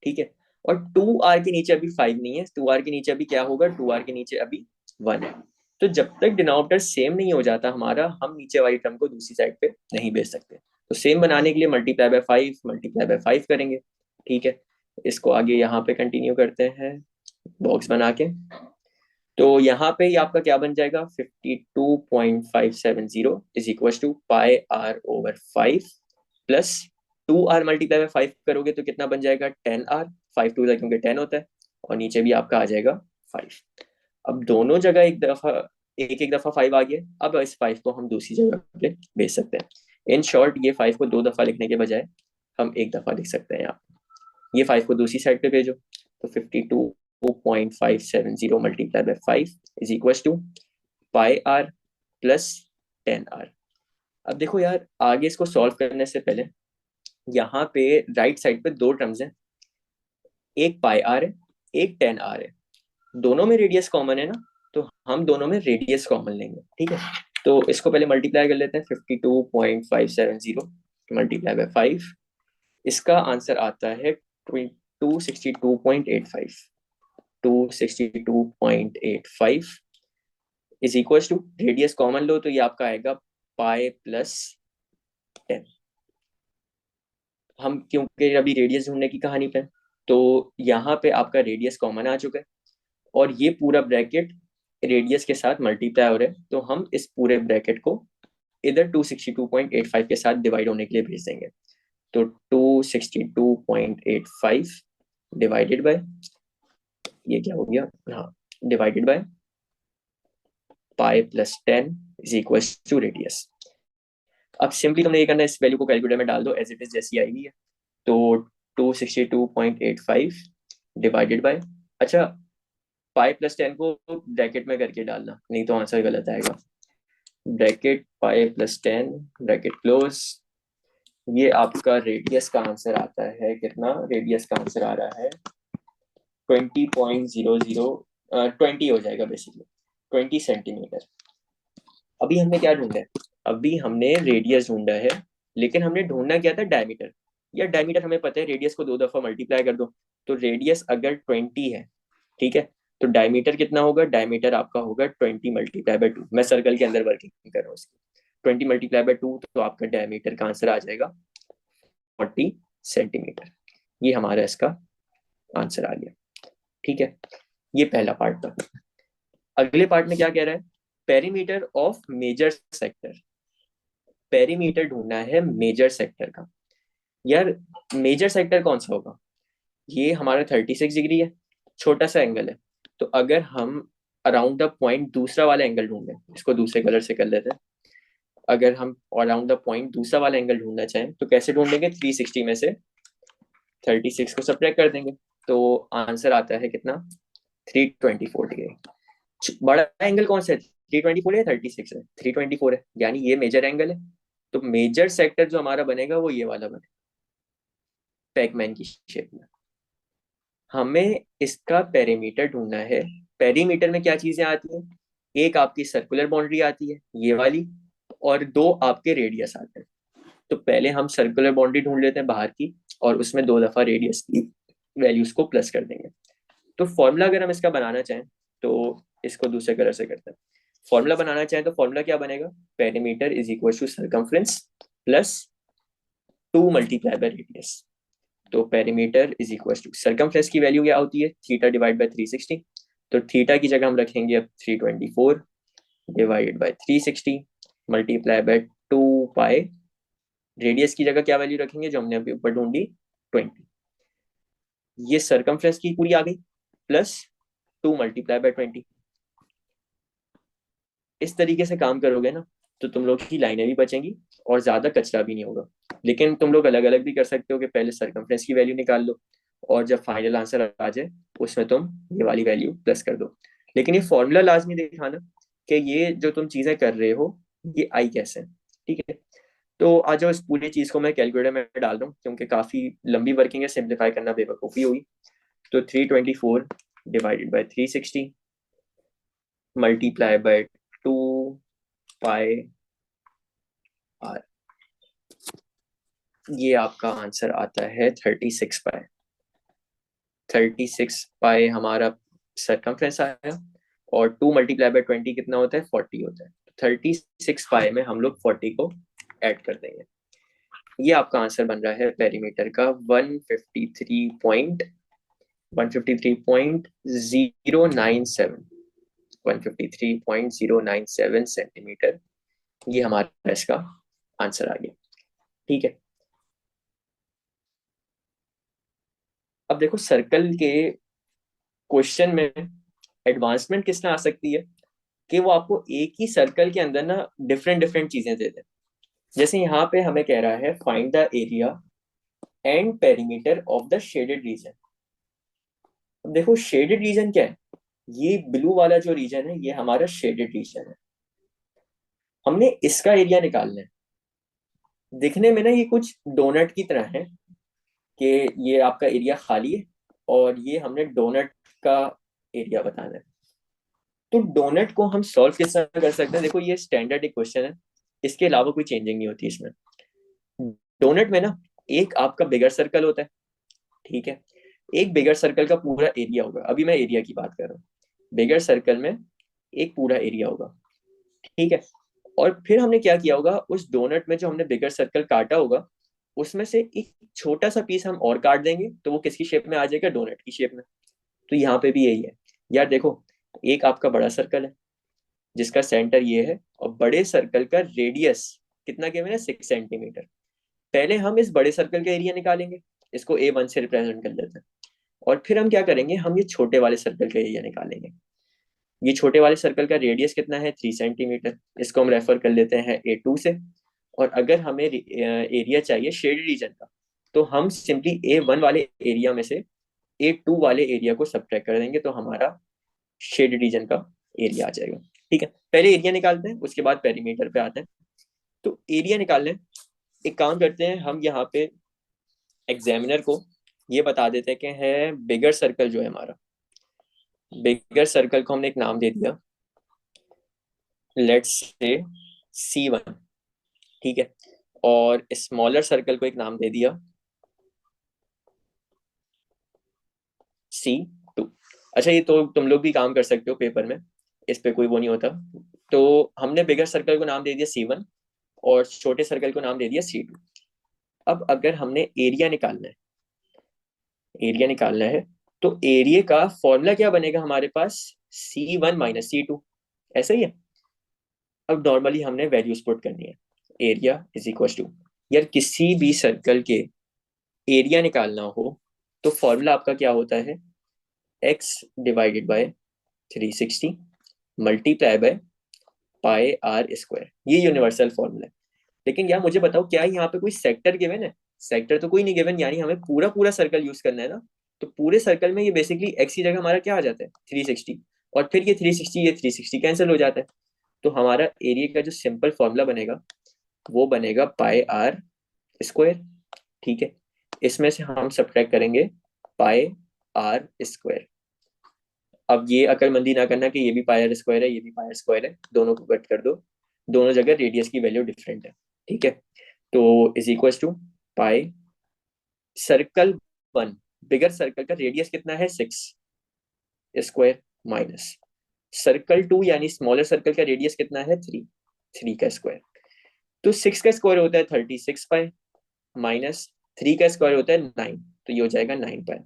S1: ठीक है, और 2 आर के नीचे अभी 5 नहीं है, 2 आर के नीचे अभी क्या होगा, 2 आर के नीचे अभी 1 है। तो जब तक डिनोमिनेटर सेम नहीं हो जाता हमारा, हम नीचे वाली टर्म को दूसरी साइड पे नहीं भेज सकते। तो सेम बनाने के लिए मल्टीप्लाई बाय 5, मल्टीप्लाई बाय 5 करेंगे। ठीक है, इसको आगे यहाँ पे कंटिन्यू करते हैं बॉक्स बना के। तो यहाँ पे ही आपका क्या बन जाएगा, 52.570 इज इक्वल टू पाई आर/5 प्लस 2 आर मल्टीप्लाई बाय 5 करोगे तो कितना बन जाएगा, 10 आर। 5 2 क्योंकि 10 होता है, और नीचे भी आपका आ जाएगा 5। अब दोनों जगह एक एक दफा 5 आ गया। अब इस 5 को हम दूसरी जगह पे भेज सकते हैं। इन शॉर्ट, ये 5 को 2 दफा लिखने के बजाय हम एक दफा लिख सकते हैं यहाँ। ये 5 को दूसरी साइड पे भेजो, तो 52.570 multiply by 5 is equal to pi r plus 10 r. अब देखो यार, आगे इसको सॉल्व करने से पहले यहाँ पे राइट साइड पे दो टर्म्स हैं, एक पाई आर है, एक 10 आर है। दोनों में रेडियस कॉमन है ना, तो हम दोनों में रेडियस कॉमन लेंगे। ठीक है, तो इसको पहले मल्टीप्लाई कर लेते हैं, 52.570 मल्टीप्लाई बाय 5। इसका आंसर आता है 262.85। 262.85 is equal to, radius common लो तो ये आपका आएगा पाई+10। हम क्योंकि अभी रेडियस ढूंढने की कहानी पे, तो यहाँ पे आपका रेडियस कॉमन आ चुका है, और ये पूरा ब्रैकेट रेडियस के साथ मल्टीप्लाई हो रहा है, तो हम इस पूरे ब्रैकेट को इधर 262.85 के साथ डिवाइड होने के लिए भेज देंगे। तो 262.85 डिवाइडेड बाय, ये क्या हो गया, हाँ, डिवाइडेड बाय पाई+10 इज इक्वल टू रेडियस। अब सिंपली तुमने ये करना है, इस वैल्यू को कैलकुलेटर में डाल दो, एज इट इज जैसी आएगी है। तो 262.85 डिवाइडेड बाय, अच्छा, पाई+10 को ब्रैकेट में करके डालना, नहीं तो आंसर गलत आएगा। ब्रैकेट पाई+10 ब्रैकेट क्लोज। ये आपका रेडियस का आंसर आता है कितना, रेडियस का आंसर आ रहा है 20.00, 20 हो जाएगा बेसिकली, 20 सेंटीमीटर। अभी हमने क्या ढूंढा है, अभी हमने रेडियस ढूंढा है, लेकिन हमने ढूंढना क्या था, डायमीटर। या डायमीटर हमें पता है, रेडियस को 2 दफा मल्टीप्लाई कर दो। तो रेडियस अगर 20 है, ठीक है, तो डायमीटर कितना होगा, डायमीटर आपका होगा 20 मल्टीप्लाई बाय 2। मैं सर्कल के अंदर वर्किंग कर रहा हूँ इसकी। 20 मल्टीप्लाई बाय 2, तो आपका डायमीटर का आंसर आ जाएगा 40 सेंटीमीटर। ये हमारा इसका आंसर आ गया। ठीक है, ये पहला पार्ट था। अगले पार्ट में क्या कह रहा है, perimeter of major sector, perimeter ढूंढना है मेजर सेक्टर का। यार मेजर सेक्टर कौन सा होगा, ये हमारा 36 डिग्री है, छोटा सा एंगल है। तो अगर हम अराउंड द पॉइंट दूसरा वाला एंगल ढूंढें, इसको दूसरे कलर से कर लेते हैं। अगर हम अराउंड द पॉइंट दूसरा वाला एंगल ढूंढना चाहें तो कैसे ढूंढेंगे, 360 में से 36 को सब्ट्रैक्ट कर देंगे, तो आंसर आता है कितना, 324 डिग्री। बड़ा एंगल कौन सा है, 324 है, 36 है, 324 है, यानी ये मेजर एंगल है। तो मेजर सेक्टर जो हमारा बनेगा वो ये वाला बनेगा, पैकमैन की शेप में। हमें इसका पेरीमीटर ढूंढना है। पेरीमीटर में क्या चीजें आती हैं, एक आपकी सर्कुलर बाउंड्री आती है ये वाली, और दो आपके रेडियस आते हैं। तो पहले हम सर्कुलर बाउंड्री ढूंढ लेते हैं बाहर की, और उसमें 2 दफा रेडियस की वैल्यूज को प्लस कर देंगे। तो फॉर्मूला अगर हम इसका बनाना चाहें तो इसको दूसरे कलर से करते हैं। फॉर्मूला बनाना चाहें तो फॉर्मूला क्या बनेगा, perimeter is equal to circumference plus 2 × radius. तो perimeter is equal to circumference की वैल्यू क्या होती है, थीटा डिवाइड बाय 360। तो थीटा की जगह हम रखेंगे अब 324 divided by 360 multiply by 2 pi, radius की जगह क्या वैल्यू रखेंगे जो हमने अभी ऊपर ढूंढी, 20। ये सर्कमफ्रेंस की पूरी आ गई, प्लस 2 × 20। इस तरीके से काम करोगे ना तो तुम लोग की लाइनें भी बचेंगी और ज्यादा कचरा भी नहीं होगा। लेकिन तुम लोग अलग अलग भी कर सकते हो कि पहले सर्कमफ्रेंस की वैल्यू निकाल लो, और जब फाइनल आंसर आ जाए उसमें तुम ये वाली वैल्यू प्लस कर दो। लेकिन ये फॉर्मूला लाजमी दिखाना कि ये जो तुम चीजें कर रहे हो ये आई कैसे, ठीक है। तो आज जो इस पूरी चीज को मैं कैलकुलेटर में डाल रहा हूँ क्योंकि काफी लंबी वर्किंग है, सिंप्लीफाई करना बेवकूफ़ी होगी। तो 324 डिवाइडेड बाई 360 मल्टीप्लाई बाय 2 पाई, ये आपका आंसर आता है 36 पाई। 36 पाई हमारा सरकमफ्रेंस आया, और 2 × 20 कितना होता है, 40 होता है। 36 पाई में हम लोग 40 को ऐड कर देंगे। ये आपका आंसर बन रहा है पेरीमीटर का 153.097, 153.097 सेंटीमीटर। ये हमारा इसका आंसर आ गया, ठीक है। अब देखो सर्कल के क्वेश्चन में एडवांसमेंट किस तरह आ सकती है कि वो आपको एक ही सर्कल के अंदर ना डिफरेंट डिफरेंट चीजें दे दे। जैसे यहाँ पे हमें कह रहा है find the area and perimeter of the shaded region. अब देखो शेडेड रीजन क्या है, ये ब्लू वाला जो रीजन है ये हमारा शेडेड रीजन है। हमने इसका एरिया निकालना है। दिखने में ना ये कुछ डोनट की तरह है कि ये आपका एरिया खाली है और ये हमने डोनट का एरिया बताना है। तो डोनट को हम सॉल्व किस तरह कर सकते हैं, देखो ये स्टैंडर्ड एक क्वेश्चन है, इसके अलावा कोई चेंजिंग नहीं होती इसमें। डोनट में ना एक आपका बिगर सर्कल होता है, ठीक है। एक बिगर सर्कल का पूरा एरिया होगा, अभी मैं एरिया की बात कर रहा हूँ। बिगर सर्कल में एक पूरा एरिया होगा, ठीक है। और फिर हमने क्या किया होगा, उस डोनट में जो हमने बिगर सर्कल काटा होगा उसमें से एक छोटा सा पीस हम और काट देंगे तो वो किसकी शेप में आ जाएगा, डोनट की शेप में। तो यहाँ पे भी यही है। यार देखो एक आपका बड़ा सर्कल है जिसका सेंटर ये है, और बड़े सर्कल का रेडियस कितना केवल है, 6 सेंटीमीटर। पहले हम इस बड़े सर्कल का एरिया निकालेंगे, इसको A1 से रिप्रेजेंट कर लेते हैं। और फिर हम क्या करेंगे, हम ये छोटे वाले सर्कल का एरिया निकालेंगे। ये छोटे वाले सर्कल का रेडियस कितना है, 3 सेंटीमीटर, इसको हम रेफर कर लेते हैं A2 से। और अगर हमें एरिया चाहिए शेड रीजन का, तो हम सिंपली A1 वाले एरिया में से A2 वाले एरिया को सब्ट्रैक्ट कर देंगे, तो हमारा शेड रीजन का एरिया आ जाएगा, ठीक है। पहले एरिया निकालते हैं उसके बाद पेरीमीटर पे आते हैं। तो एरिया निकालने एक काम करते हैं, हम यहाँ पे एग्जामिनर को ये बता देते हैं कि है बिगर सर्कल जो है हमारा, बिगर सर्कल को हमने एक नाम दे दिया, लेट्स से C1, ठीक है। और स्मॉलर सर्कल को एक नाम दे दिया C2। अच्छा ये तो तुम लोग भी काम कर सकते हो पेपर में, इस पे कोई वो नहीं होता। तो हमने बिगर सर्कल को नाम दे दिया C1 और छोटे सर्कल को नाम दे दिया C2। अब अगर हमने एरिया निकालना है तो एरिया का फॉर्मूला क्या बनेगा हमारे पास, C1 माइनस C2, ऐसा ही है। अब नॉर्मली हमने वैल्यूज पुट करनी है, एरिया इज इक्वल टू, यार किसी भी सर्कल के एरिया निकालना हो तो फॉर्मूला आपका क्या होता है, x divided by 360 multiply by pi r square, ये यूनिवर्सल फॉर्मूला है। लेकिन यार मुझे बताओ, क्या यहाँ पे कोई सेक्टर गिवन है? सेक्टर तो कोई नहीं गिवन, यानी हमें पूरा पूरा सर्कल यूज करना है ना। तो पूरे सर्कल में ये बेसिकली एक्स की जगह हमारा क्या आ जाता है, 360, और फिर ये 360 ये 360 कैंसिल हो जाता है। तो हमारा एरिया का जो सिंपल फॉर्मूला बनेगा वो बनेगा पाई आर स्क्वायर, ठीक है। इसमें से हम सब्ट्रैक्ट करेंगे पाई आर स्क्वायर। अब ये अकलमंदी ना करना कि ये भी पाई आर स्क्वायर है ये भी पाई आर स्क्वायर है, दोनों को कट कर दो, दोनों जगह रेडियस की वैल्यू डिफरेंट है, ठीक है। तो is equal to pi circle one, bigger circle का रेडियस कितना है 6 स्क्वायर, माइनस सर्कल टू यानी स्मॉलर सर्कल का रेडियस कितना है 3, 3 का स्क्वायर। तो 6 का स्क्वायर होता है 36 पाई, माइनस 3 का स्क्वायर होता है 9, तो ये हो जाएगा 9 पाई।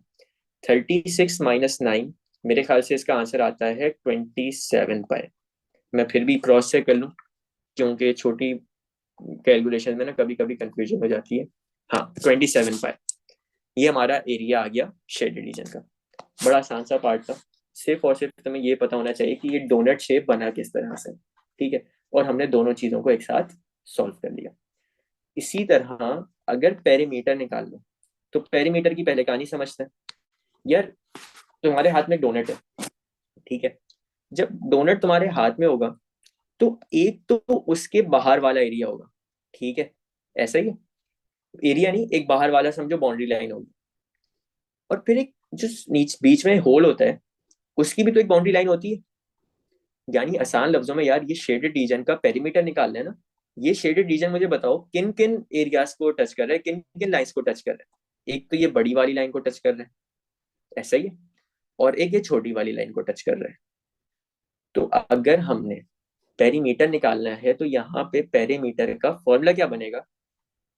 S1: 36 माइनस 9, मेरे ख्याल से इसका आंसर आता है 27 पाई। मैं फिर भी क्रॉस चेक कर लूँ, क्योंकि छोटी कैलकुलेशन में ना कभी कभी कंफ्यूजन हो जाती है। हाँ 27 पाई, ये हमारा एरिया आ गया शेडेड रीजन का। बड़ा आसान सा पार्ट था, सिर्फ और सिर्फ तुम्हें ये पता होना चाहिए कि ये डोनट शेप बना किस तरह से, ठीक है। और हमने दोनों चीजों को एक साथ सॉल्व कर लिया। इसी तरह अगर पेरीमीटर निकाल लो, तो पेरीमीटर की पहले कहानी समझते हैं। यार तुम्हारे हाथ में एक डोनट है, ठीक है। जब डोनट तुम्हारे हाथ में होगा तो एक तो उसके बाहर वाला एरिया होगा, ठीक है, ऐसा ही है। एरिया नहीं, एक बाहर वाला समझो बाउंड्री लाइन होगी, और फिर एक जो नीच बीच में होल होता है उसकी भी तो एक बाउंड्री लाइन होती है। यानी आसान लफ्जों में यार, ये शेडेड रीजन का पेरीमीटर निकालना है ना। ये शेडेड रीजन मुझे बताओ किन किन एरियाज को टच कर रहा है, किन किन लाइंस को टच कर रहा है। एक तो ये बड़ी वाली लाइन को टच कर रहा है, ऐसा ही है, और एक ये छोटी वाली लाइन को टच कर रहा है। तो अगर हमने पेरीमीटर निकालना है तो यहाँ पे पेरीमीटर का फॉर्मूला क्या बनेगा,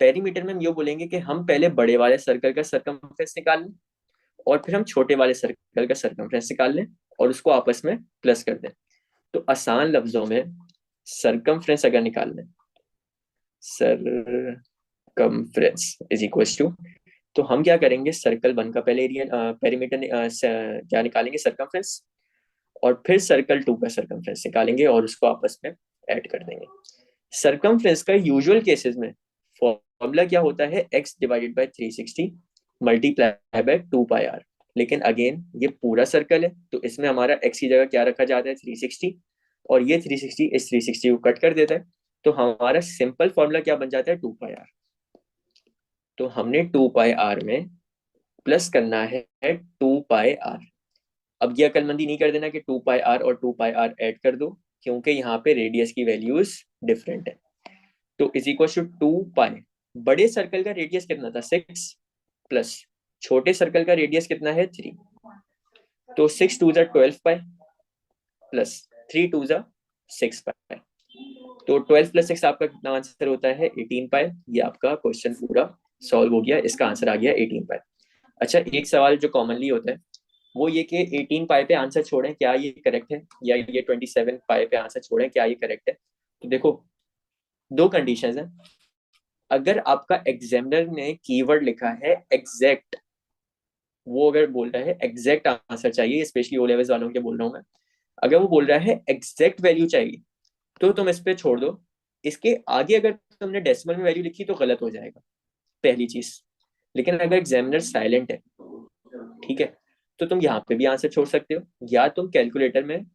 S1: पेरीमीटर में हम ये बोलेंगे कि हम पहले बड़े वाले सर्कल का सरकमफ्रेंस निकाल लें, और फिर हम छोटे वाले सर्कल का सरकमफ्रेंस निकाल लें, और उसको आपस में प्लस कर दें। तो आसान लफ्जों में सरकमफ्रेंस अगर निकालना है, सरकमफ्रेंस इज इक्वल टू, तो हम क्या करेंगे, सर्कल वन का पहले एरिया पेरीमीटर क्या निकालेंगे, सरकमफ्रेंस, और फिर सर्कल टू का सरकमफ्रेंस निकालेंगे और उसको आपस में ऐड कर देंगे। सरकमफ्रेंस का यूजुअल केसेस में फॉर्मूला क्या होता है, x divided by 360 multiply by 2 pi r. लेकिन अगेन ये पूरा सर्कल है, तो इसमें हमारा x की जगह क्या रखा जाता है 360, और ये 360 इस 360 को कट कर देता है। तो हमारा सिंपल फॉर्मूला क्या बन जाता है 2 पाई आर। तो हमने 2 पाई आर में प्लस करना है 2 पाई आर। अब ये अकलमंदी नहीं कर देना कि 2 पाई आर और 2 पाई आर ऐड कर दो, क्योंकि यहाँ पे रेडियस की वैल्यूज डिफरेंट है। तो इज इक्वल टू 2 पाई, बड़े सर्कल का रेडियस कितना था 6, प्लस छोटे सर्कल का रेडियस कितना है 3, तो 6 टू जा 12 पाई, प्लस 3 टू जा 6 पाई। तो 12 + 6 आपका कितना आंसर होता है 18 पाई। ये आपका क्वेश्चन पूरा सॉल्व हो गया, इसका आंसर आ गया 18 पाई। अच्छा, एक सवाल जो कॉमनली होता है वो ये कि 18 पाई पे आंसर छोड़ें, क्या ये करेक्ट है, या ये 27 पाई पे आंसर छोड़ें, क्या ये करेक्ट है। तो देखो, दो कंडीशंस हैं। अगर आपका एग्जामिनर ने कीवर्ड लिखा है एग्जैक्ट, वो अगर बोल रहा है एग्जैक्ट आंसर चाहिए, स्पेशली ओ लेवल्स वालों के बोल रहा हूँ मैं, अगर वो बोल रहा है एग्जैक्ट वैल्यू चाहिए तो तुम इस पे छोड़ दो। इसके आगे अगर तुमने डेसिमल में वैल्यू लिखी तो गलत हो जाएगा, पहली चीज। लेकिन अगर एग्जामिनर साइलेंट है, ठीक है, तो तुम यहाँ पे भी आंसर छोड़ सकते हो, या तुम कैलकुलेटर में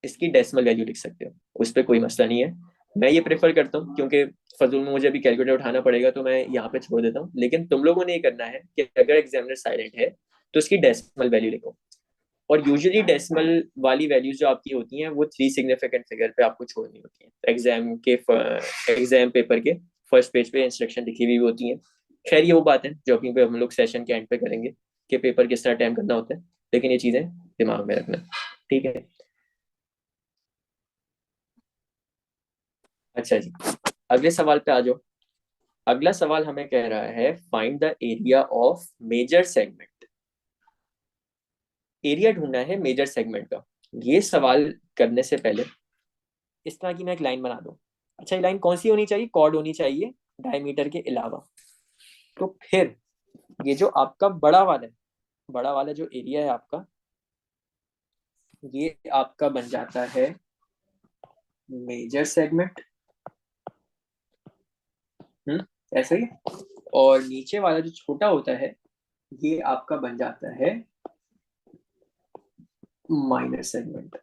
S1: इसकी डेसिमल वैल्यू लिख सकते हो, उस पर कोई मसला नहीं है। मैं ये प्रेफर करता हूँ, क्योंकि फजूल में मुझे अभी कैलकुलेटर उठाना पड़ेगा, तो मैं यहाँ पे छोड़ देता हूँ। लेकिन तुम लोगों ने ये करना है कि अगर एग्जामिनर साइलेंट है तो इसकी डेसिमल वैल्यू लिखो। और यूजुअली डेसिमल वाली वैल्यूज जो आपकी होती हैं वो 3 सिग्निफिकेंट फिगर पे आपको छोड़नी होती है। एग्जाम पेपर के फर्स्ट पेज पे इंस्ट्रक्शन लिखी हुई होती है। खैर ये वो बात है जो अपनी पे हम लोग सेशन के एंड पे करेंगे कि पेपर किस तरह अटेम्प्ट करना होता है, लेकिन ये चीजें दिमाग में रखना, ठीक है। अच्छा जी, अगले सवाल पे आ जाओ। अगला सवाल हमें कह रहा है find the area of major segment. Area ढूंढना है मेजर सेगमेंट का। ये सवाल करने से पहले इस तरह की मैं एक लाइन बना दूं। अच्छा, ये लाइन कौन सी होनी चाहिए? कॉर्ड होनी चाहिए डायमीटर के अलावा। तो फिर ये जो आपका बड़ा वाला जो एरिया है आपका, ये आपका बन जाता है मेजर सेगमेंट। ऐसा ही। और नीचे वाला जो छोटा होता है, ये आपका बन जाता है माइनर सेगमेंट।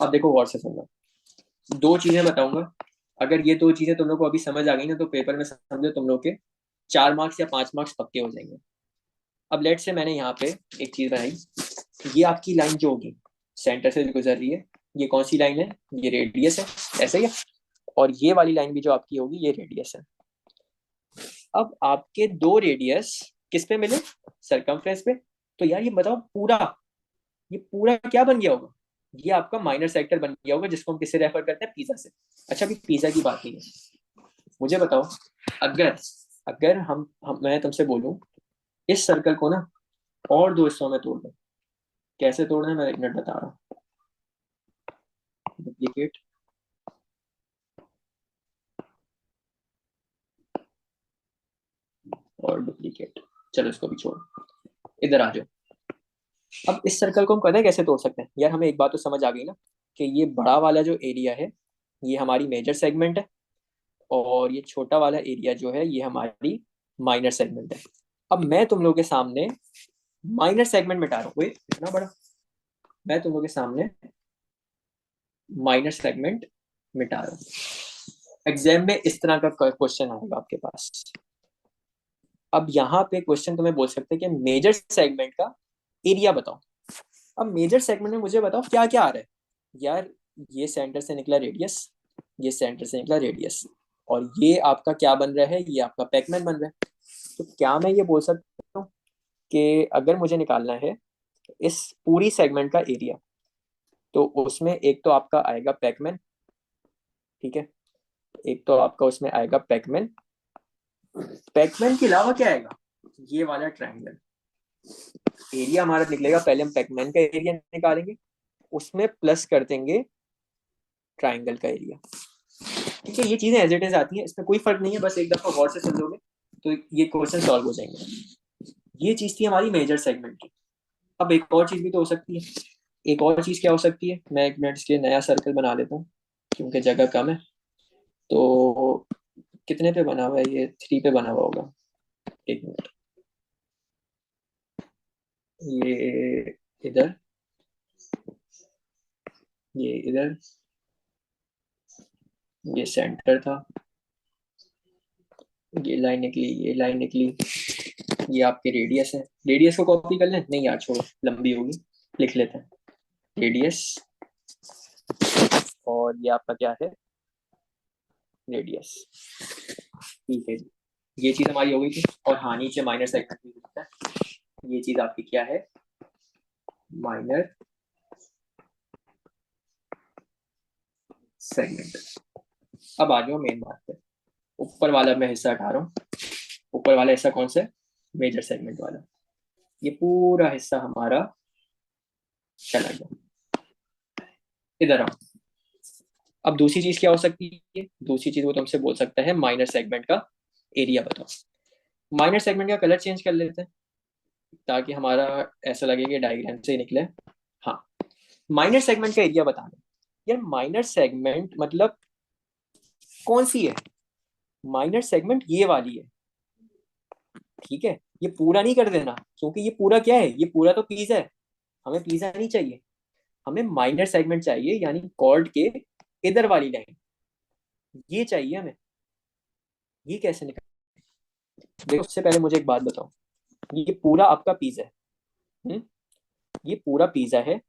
S1: अब देखो गौर से सुनना, दो चीजें बताऊंगा। अगर ये दो चीजें तुम लोग को अभी समझ आ गई ना, तो पेपर में समझो तुम लोग के 4 मार्क्स या 5 मार्क्स पक्के हो जाएंगे। अब लेट से मैंने यहाँ पे एक चीज बनाई। ये आपकी लाइन जो होगी सेंटर से गुजर रही है, ये कौन सी लाइन है? ये रेडियस है, ऐसे ही है। और ये वाली लाइन भी जो आपकी होगी, ये रेडियस है। अब आपके दो रेडियस किस पे मिले? सरकमफ्रेंस पे। तो यार ये बताओ, ये पूरा क्या बन गया होगा? ये आपका माइनर सेक्टर बन गया होगा, जिसको हम किससे रेफर करते हैं? पिज्जा से। अच्छा, अभी पिज्जा की बात नहीं है। मुझे बताओ, अगर अगर मैं तुमसे बोलूं इस सर्कल को ना और दो हिस्सों में तोड़ दो, कैसे तोड़ना है मैं एक मिनट बता रहा हूँ। डुप्लीकेट, और डुप्लीकेट, चलो इसको भी छोड़, इधर आ जाओ। अब इस सर्कल को हम पता है कैसे तोड़ सकते हैं? यार हमें एक बात तो समझ आ गई ना, कि ये बड़ा वाला जो एरिया है, ये हमारी मेजर सेगमेंट है, और ये छोटा वाला एरिया जो है, ये हमारी माइनर सेगमेंट है। अब मैं तुम लोगों के सामने माइनर सेगमेंट मिटा रहा हूँ, इतना बड़ा। मैं तुम लोगों के सामने माइनर सेगमेंट मिटा रहा हूँ। एग्जाम में इस तरह का क्वेश्चन आएगा आपके पास। अब यहाँ पे क्वेश्चन तुम्हें बोल सकते हैं कि मेजर सेगमेंट का एरिया बताओ। अब मेजर सेगमेंट में मुझे बताओ क्या क्या आ रहा है। यार ये सेंटर से निकला रेडियस, ये सेंटर से निकला रेडियस, और ये आपका क्या बन रहा है? ये आपका पैकमैन बन रहा है। तो क्या मैं ये बोल सकता हूँ कि अगर मुझे निकालना है इस पूरी सेगमेंट का एरिया, तो उसमें एक तो आपका आएगा पैकमैन, ठीक है, एक तो आपका उसमें आएगा पैकमैन। पैकमैन के अलावा क्या आएगा? ये वाला ट्रायंगल। एरिया हमारा निकलेगा, पहले हम पैकमैन का एरिया निकालेंगे, उसमें प्लस कर देंगे ट्राइंगल का एरिया। ठीक है, ये चीजें एज इट इज आती हैं, इसमें कोई फर्क नहीं है, बस एक दफा गौर से सुन लोगे तो ये क्वेश्चन सॉल्व हो जाएंगे। ये चीज थी हमारी मेजर सेगमेंट की। अब एक और चीज भी तो हो सकती है। एक और चीज क्या हो सकती है? मैं एक मिनट के लिए नया सर्कल बना लेता हूँ, क्योंकि जगह कम है। तो कितने पे बना हुआ है? ये 3 पे बना हुआ होगा। एक मिनट, ये इधर, ये इधर, ये सेंटर था, ये लाइन निकली, ये लाइन निकली, ये आपके रेडियस है। रेडियस को कॉपी कर लें? नहीं यार छोड़ो, लंबी होगी, लिख लेते हैं रेडियस। और ये आपका क्या है? रेडियस। ठीक है जी, ये चीज हमारी हो गई थी। और हाँ, नीचे माइनर सेगमेंट भी लिखता है। ये चीज आपकी क्या है? Minor segment. अब आ जाओ मेन बात पे। ऊपर वाला मैं हिस्सा हटा रहा हूँ। ऊपर वाला हिस्सा कौन सा है? मेजर सेगमेंट वाला। ये पूरा हिस्सा हमारा चला गया। इधर आओ। अब दूसरी चीज क्या हो सकती है? दूसरी चीज वो तुमसे बोल सकता है माइनर सेगमेंट का एरिया बताओ। माइनर सेगमेंट का कलर चेंज कर लेते हैं, ताकि हमारा ऐसा लगे कि डायग्राम से ही निकले। हाँ, माइनर सेगमेंट का एरिया बताना। यार माइनर सेगमेंट मतलब कौन सी है? माइनर सेगमेंट ये वाली है, ठीक है। ये पूरा नहीं कर देना, क्योंकि ये पूरा क्या है? ये पूरा तो पिज्जा है। हमें पिज्जा नहीं चाहिए, हमें माइनर सेगमेंट चाहिए, यानी कॉर्ड के इधर वाली लाइन, ये चाहिए हमें। ये कैसे निकल? देखो, उससे पहले मुझे एक बात बताओ। ये पूरा आपका पिज्जा है। हम्म, ये पूरा पिज्जा है,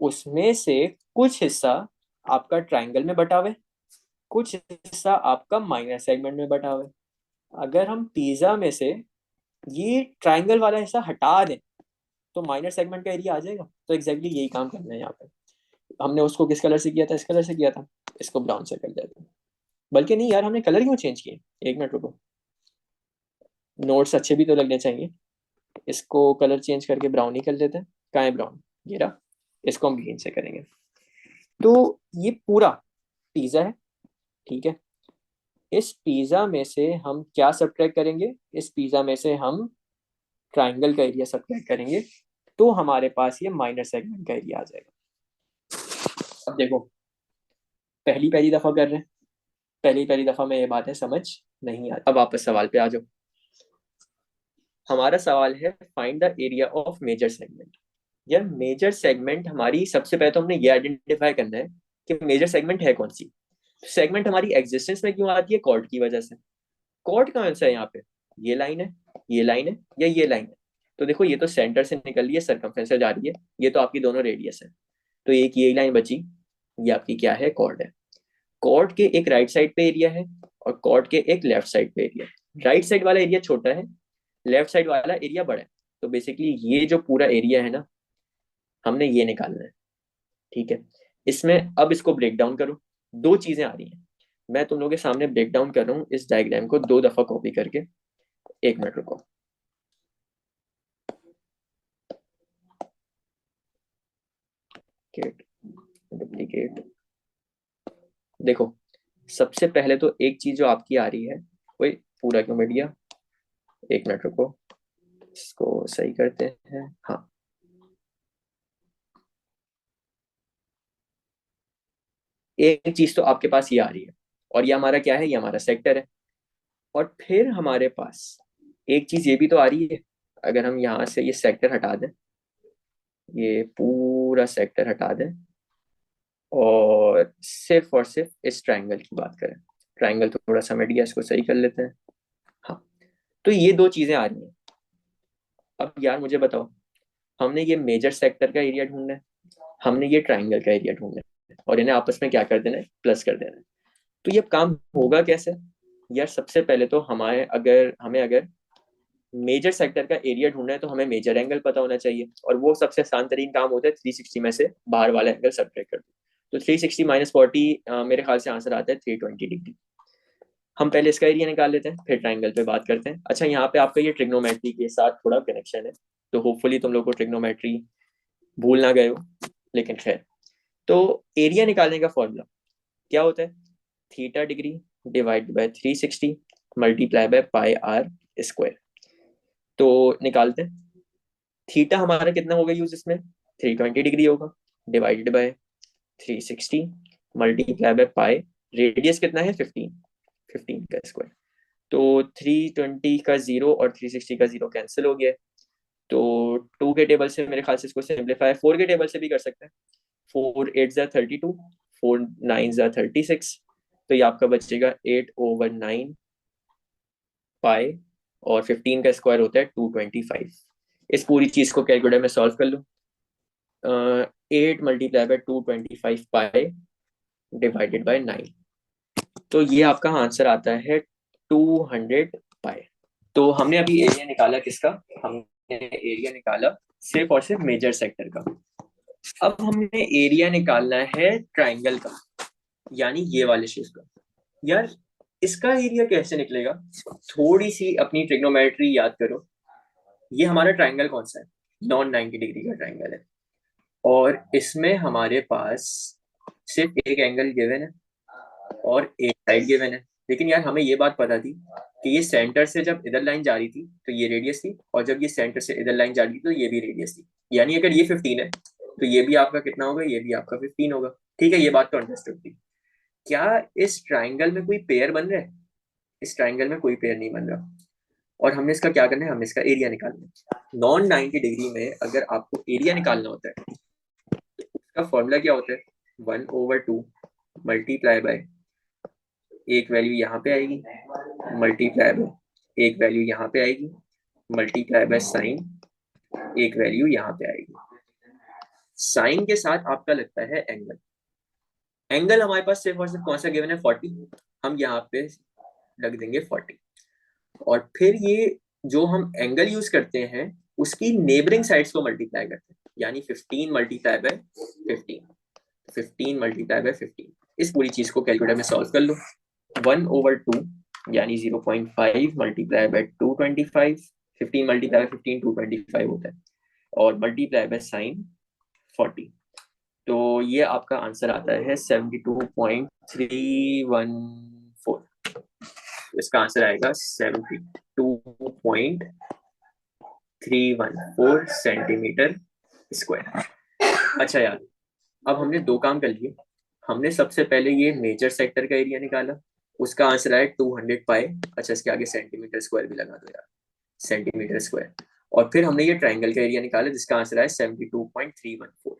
S1: उसमें से कुछ हिस्सा आपका ट्रायंगल में बटा हुआ है, कुछ हिस्सा आपका माइनर सेगमेंट में बटा हुआ है। अगर हम पिज्जा में से ये ट्रायंगल वाला हिस्सा हटा दें, तो माइनर सेगमेंट का एरिया आ जाएगा। तो एग्जैक्टली यही काम करना है यहाँ पे। हमने उसको किस कलर से किया था? इस कलर से किया था। इसको ब्राउन से कर देते हैं। बल्कि नहीं यार, हमने कलर क्यों चेंज किए? एक मिनट रुको, नोट्स अच्छे भी तो लगने चाहिए। इसको कलर चेंज करके ब्राउन ही कर लेते हैं। कहाँ है ब्राउन, ये रहा। इसको हम ग्रीन से करेंगे। तो ये पूरा पिज्जा है, ठीक है। इस पिज्जा में से हम क्या सब्ट्रैक्ट करेंगे, इस पिज्जा में से हम ट्राइंगल का एरिया सब्ट्रैक्ट करेंगे, तो हमारे पास ये माइनर सेगमेंट का एरिया आ जाएगा। अब देखो, पहली पहली दफा कर रहे हैं, पहली पहली दफा में ये बातें समझ नहीं आती। अब वापस सवाल पे आ जाओ। हमारा सवाल है find the area of major segment. यार मेजर सेगमेंट हमारी, सबसे पहले तो हमने ये आइडेंटिफाई करना है कि मेजर सेगमेंट है कौन सी। सेगमेंट हमारी एग्जिस्टेंस में क्यों आती है, कॉर्ड की वजह से। कॉर्ड कौन सा है यहाँ पे, ये लाइन है, ये लाइन है, या ये लाइन है। तो देखो ये तो सेंटर से निकल रही है, सर्कमफ्रेंस से जा रही है, ये तो आपकी दोनों रेडियस है। तो एक ये लाइन बची, ये आपकी क्या है, कॉर्ड है। कॉर्ड के एक राइट साइड पे एरिया है और कॉर्ड के एक लेफ्ट साइड पे एरिया है। राइट साइड वाला एरिया छोटा है, लेफ्ट साइड वाला एरिया बड़ा है। तो बेसिकली ये जो पूरा एरिया है ना, हमने ये निकालना है, ठीक है। इसमें अब इसको ब्रेक डाउन करो, दो चीजें आ रही हैं। मैं तुम लोगों के सामने ब्रेक डाउन कर रहा हूँ इस डायग्राम को 2 दफा कॉपी करके। 1 मिनट रुको। डुप्लीकेट। देखो, सबसे पहले तो एक चीज जो आपकी आ रही है, वही पूरा क्यों मिट गया, 1 मिनट रुको, इसको सही करते हैं। हाँ, एक चीज तो आपके पास ये आ रही है, और ये हमारा क्या है, ये हमारा सेक्टर है। और फिर हमारे पास एक चीज ये भी तो आ रही है। अगर हम यहाँ से ये सेक्टर हटा दें, ये पूरा सेक्टर हटा दें, और सिर्फ इस ट्राइंगल की बात करें, ट्राइंगल थोड़ा सा मिट गया, इसको सही कर लेते हैं। हाँ, तो ये दो चीजें आ रही हैं। अब यार मुझे बताओ, हमने ये मेजर सेक्टर का एरिया ढूंढना है, हमने ये ट्राइंगल का एरिया ढूंढना है, और इन्हें आपस में क्या कर देना है, प्लस कर देना है। तो ये काम होगा कैसे। यार सबसे पहले तो हमें अगर मेजर सेक्टर का एरिया ढूंढना है, तो हमें मेजर एंगल पता होना चाहिए, और वो सबसे आसान तरीन काम होता है 360 में से बाहर वाला एंगल सब्ट्रैक्ट कर दो। तो 360 माइनस 40, मेरे ख्याल से आंसर आता है 320 डिग्री। हम पहले इसका एरिया निकाल लेते हैं, फिर ट्राइंगल पे बात करते हैं। अच्छा, यहाँ पे आपका ये ट्रिग्नोमेट्री के साथ थोड़ा कनेक्शन है, तो होपफुली तुम लोग को ट्रिग्नोमेट्री भूल ना गए हो, लेकिन खैर। तो एरिया निकालने का फॉर्मूला क्या होता है, theta degree divide by 360 multiply by pi r square. तो निकालते हैं। थीटा हमारा कितना होगा यूज इसमें, 320 डिग्री होगा, divided by 360 multiply by pi. Radius कितना है, 15, 15 का स्क्वायर। तो 320 का 0 और 360 का 0 कैंसिल हो गया। तो 2 के टेबल से मेरे ख्याल से इसको सिंप्लीफाई 4 के टेबल से भी कर सकते हैं। 4 8 ज़ा 32, 4 9 ज़ा 36। तो ये आपका बचेगा 8/9 पाई, और 15 का स्क्वायर होता है 225। इस पूरी चीज को कैलकुलेटर में सॉल्व कर लो। 8 multiply by 225 pi divided bye 9। तो ये आपका आंसर आता है 200 पाई। तो हमने अभी एरिया निकाला किसका, हमने एरिया निकाला सिर्फ और सिर्फ मेजर सेक्टर का। अब हमने एरिया निकालना है ट्राइंगल का, यानी ये वाले शेप का। यार इसका एरिया कैसे निकलेगा, थोड़ी सी अपनी ट्रिग्नोमेट्री याद करो। ये हमारा ट्राइंगल कौन सा है, नॉन 90 डिग्री का ट्राइंगल है, और इसमें हमारे पास सिर्फ एक एंगल गिवन है और एक साइड गिवन है। लेकिन यार हमें ये बात पता थी कि ये सेंटर से जब इधर लाइन जा रही थी तो ये रेडियस थी, और जब ये सेंटर से इधर लाइन जा रही थी तो ये भी रेडियस थी। यानी अगर ये 15 है तो ये भी आपका कितना होगा, ये भी आपका 15 होगा। ठीक है, ये बात तो अंडरस्टूड थी। क्या इस ट्राइंगल में कोई पेयर बन रहा है, इस ट्राइंगल में कोई पेयर नहीं बन रहा। और हमने इसका क्या करना है, हमने इसका एरिया निकालना है। नॉन 90 डिग्री में अगर आपको एरिया निकालना होता है, उसका फॉर्मूला क्या होता है, 1/2 मल्टीप्लाई बाय, एक वैल्यू यहाँ पे आएगी, मल्टीप्लाई बाय एक वैल्यू यहाँ पे आएगी, मल्टीप्लाई बाय साइन एक वैल्यू यहाँ पे आएगी। साइन के साथ आपका लगता है एंगल। एंगल हमारे पास सिर्फ और सिर्फ कौन सा गिवन है, 40। हम यहाँ पे रख देंगे 40। और फिर ये जो हम एंगल यूज करते हैं उसकी नेबरिंग साइड्स को मल्टीप्लाई करते हैं, यानी 15 मल्टीप्लाई बाय 15, 15 मल्टीप्लाई बाय 15। इस पूरी चीज को कैलकुलेटर में सॉल्व कर लो। 1/2 यानी 0.5 मल्टीप्लाई बाय 225 15 मल्टीप्लाई बाय 15 225 होता है, और मल्टीप्लाई बाय साइन 40। तो ये आपका आंसर आता है 72.314। इसका आंसर आएगा 72.314 सेंटीमीटर स्क्वायर। अच्छा यार, अब हमने दो काम कर लिए। हमने सबसे पहले ये मेजर सेक्टर का एरिया निकाला, उसका आंसर आया 200 पाई। अच्छा, इसके आगे सेंटीमीटर स्क्वायर भी लगा दो यार, सेंटीमीटर स्क्वायर। और फिर हमने ये ट्राइंगल का एरिया निकाला जिसका आंसर आया 72.314।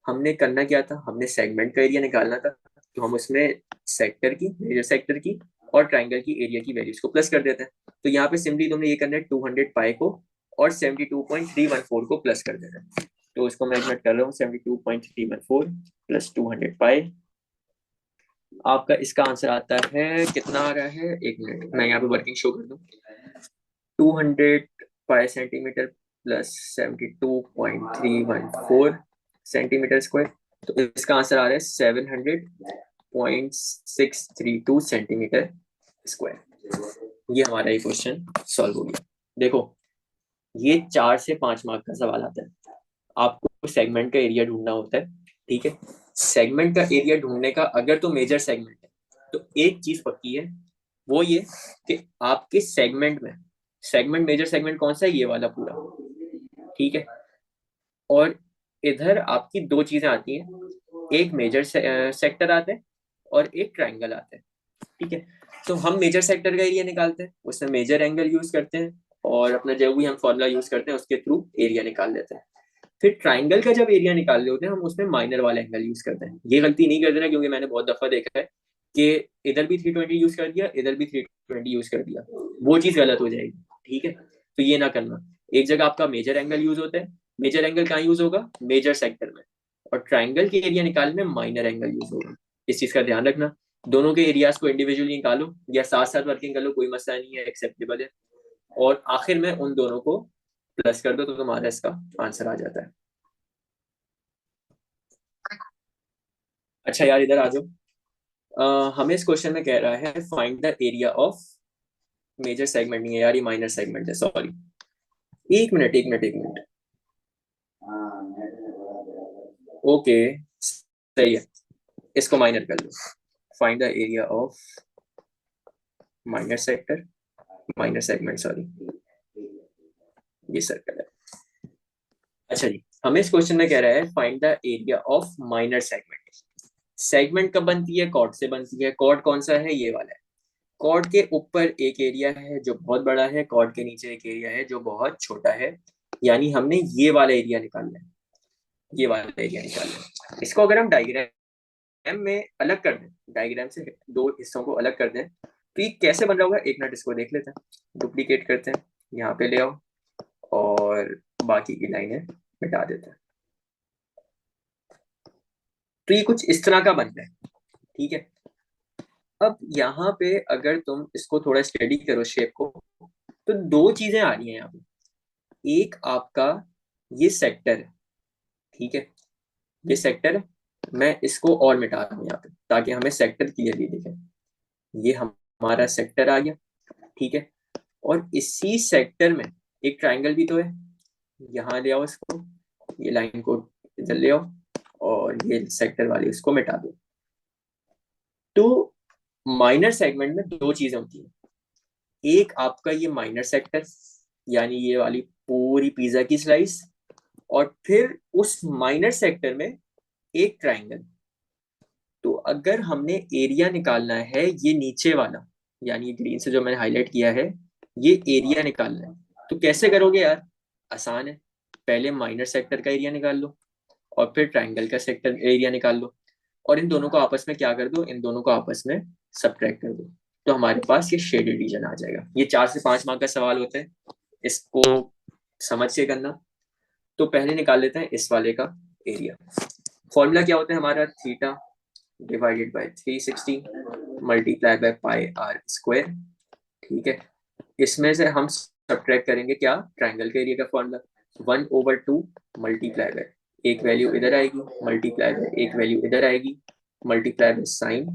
S1: हमने करना क्या था, हमने सेगमेंट का एरिया निकालना था, तो हम उसमें सेक्टर की, मेजर सेक्टर की और ट्राइंगल की एरिया की वैल्यूज को प्लस कर देते हैं। तो यहाँ पे सिंपली तुमने ये करना है 200 पाई को और 72.314 को प्लस कर देना है। तो इसको मैं कर रहा हूँ 72.314 प्लस 200 पाई। आपका इसका आंसर आता है कितना आ रहा है, एक मिनट मैं यहाँ पे वर्किंग शो कर दूँ। 200 पाई सेंटीमीटर प्लस 72.314 सेंटीमीटर स्क्वायर। तो इसका आंसर आ रहा है 700.632 सेंटीमीटर स्क्वायर। ये हमारा ये क्वेश्चन सॉल्व हो गया। देखो, ये 4 से 5 मार्क का सवाल आता है। आपको सेगमेंट का एरिया ढूंढना होता है, ठीक है। सेगमेंट का एरिया ढूंढने का, अगर तो मेजर सेगमेंट है तो एक चीज पक्की है, वो ये कि आपके सेगमेंट में, सेगमेंट मेजर सेगमेंट कौन सा है, ये वाला पूरा, ठीक है। और इधर आपकी दो चीजें आती हैं, एक मेजर सेक्टर आता है और एक ट्राइंगल आता है, ठीक है। तो हम मेजर सेक्टर का एरिया निकालते हैं, उसमें मेजर एंगल यूज करते हैं और अपना जो भी हम फॉर्मूला यूज करते हैं उसके थ्रू एरिया निकाल लेते हैं। फिर ट्राइंगल का जब एरिया निकाल रहे होते हैं हम उसमें माइनर वाला एंगल यूज करते हैं। ये गलती नहीं कर देना, क्योंकि मैंने बहुत दफा देखा है कि इधर भी 320 यूज कर दिया, इधर भी 320 यूज कर दिया, वो चीज गलत हो जाएगी, ठीक है। तो ये ना करना। एक जगह आपका मेजर एंगल यूज होता है, मेजर एंगल कहाँ यूज होगा, मेजर सेक्टर में, और ट्राइंगल के एरिया निकालने में माइनर एंगल यूज होगा। इस चीज का ध्यान रखना। दोनों के एरियाज को इंडिविजुअली निकालो या साथ साथ वर्किंग कर लो, कोई मसला नहीं है, एक्सेप्टेबल है। और आखिर में उन दोनों को प्लस कर दो तो तुम्हारा इसका आंसर आ जाता है। अच्छा यार, इधर आ जाओ। हमें इस क्वेश्चन में कह रहा है find the area of major segment, नहीं है यार, ये माइनर सेगमेंट है, सॉरी। एक मिनट एक मिनट एक मिनट, ओके सही है, इसको माइनर कर लो। Find the area of minor sector, minor segment, sorry, ये सर्कल है। अच्छा जी, हमें इस क्वेश्चन में कह रहा है find the area of minor segment. Segment कब बनती है, कॉर्ड से बनती है। कॉर्ड कौन सा है, ये वाला है। कॉर्ड के ऊपर एक एरिया है जो बहुत बड़ा है, कॉर्ड के नीचे एक एरिया है जो बहुत छोटा है, यानी हमने ये वाला एरिया निकालना है, ये वाला एरिया निकालना है। इसको अगर हम डायग्राम में अलग कर दें, डायग्राम से दो हिस्सों को अलग कर दें, तो ये कैसे बन रहा होगा, एक मिनट इसको देख लेते हैं। डुप्लीकेट करते हैं, यहाँ पे ले आओ और बाकी की लाइनें मिटा देते हैं। तो ये कुछ इस तरह का बनता है, ठीक है। अब यहाँ पे अगर तुम इसको थोड़ा स्टडी करो शेप को, तो दो चीजें आ रही हैं यहाँ पे। एक आपका ये सेक्टर है, ठीक है, ये सेक्टर है। मैं इसको और मिटा रहा हूँ यहाँ पे ताकि हमें सेक्टर क्लियरली दिखे। ये हमारा सेक्टर आ गया, ठीक है। और इसी सेक्टर में एक ट्राइंगल भी तो है, यहाँ ले आओ इसको, ये लाइन को इधर ले आओ और ये सेक्टर वाली उसको मिटा दो। तो माइनर सेगमेंट में दो चीजें होती हैं, एक आपका ये माइनर सेक्टर, यानी ये वाली पूरी पिज्जा की स्लाइस, और फिर उस माइनर सेक्टर में एक ट्राइंगल। तो अगर हमने एरिया निकालना है ये नीचे वाला, यानी ग्रीन से जो मैंने हाईलाइट किया है, ये एरिया निकालना है, तो कैसे करोगे यार, आसान है। पहले माइनर सेक्टर का एरिया निकाल लो और फिर ट्राइंगल का सेक्टर एरिया निकाल लो, और इन दोनों को आपस में क्या कर दो, इन दोनों को आपस में सब्ट्रैक्ट कर दो। तो हमारे पास ये शेडेड रीजन आ जाएगा। ये 4 से 5 मार्क का सवाल होता है, इसको समझ के करना। तो पहले निकाल लेते हैं इस वाले का एरिया। फॉर्मूला क्या होता है हमारा, theta divided by 360 multiply by pi r square, ठीक है। इसमें से हम सब्ट्रैक्ट करेंगे क्या, ट्राइंगल के एरिया का फॉर्मूला 1/2 मल्टीप्लाई बाय, एक वैल्यू इधर आएगी, मल्टीप्लाई बाय एक वैल्यू इधर आएगी, मल्टीप्लाई बाय साइन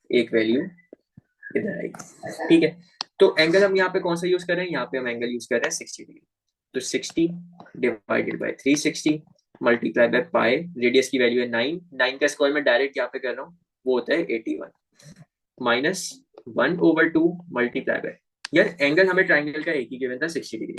S1: एक वैल्यू इधर आएगी, ठीक है। तो एंगल हम यहाँ पे कौन सा यूज कर रहे हैं, यहाँ पे हम एंगल यूज कर रहे हैं 60 डिग्री। तो 60 divided by 360 multiply by pi, radius की वैल्यू है 9, 9 का स्क्वायर में डायरेक्ट यहाँ पे कर रहा हूँ, वो होता है 81 माइनस 1/2 मल्टीप्लाई बाय, यार एंगल हमें ट्राइंगल का एक ही गिवन था 60 डिग्री,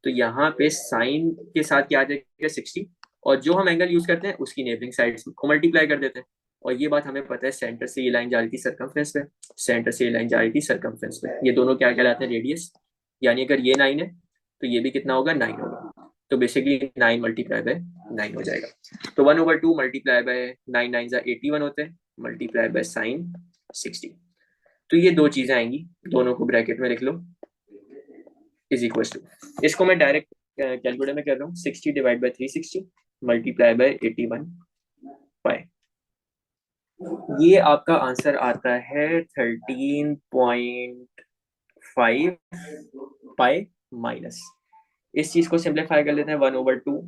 S1: तो यहाँ पे साइन के साथ क्या आ जाएगा 60, और जो हम एंगल यूज करते हैं उसकी नेबरिंग साइड को मल्टीप्लाई कर देते हैं। और ये बात हमें पता है, सेंटर से ये लाइन जा रही थी सर्कमफ्रेंस पे, सेंटर से ये लाइन जा रही थी सर्कमफ्रेंस पे, ये दोनों क्या कहलाते हैं, रेडियस। यानी अगर ये 9 है तो ये भी कितना होगा, 9 होगा। तो बेसिकली 9 मल्टीप्लाई बाय 9 हो जाएगा। तो 1/2 मल्टीप्लाई बाय 9, 9 जा 81 होते हैं, मल्टीप्लाई बाय साइन 60। तो ये दो चीजें आएंगी, दोनों को ब्रैकेट में लिख लो, इज इक्वल टू, इसको मैं डायरेक्ट कैलकुलेटर में कर रहा हूँ, 60 डिवाइड बाय 360 मल्टीप्लाई बाय 81 पाई। ये आपका आंसर आता है 13.5 पाई माइनस, इस चीज को सिंप्लीफाई कर लेते हैं, 1/2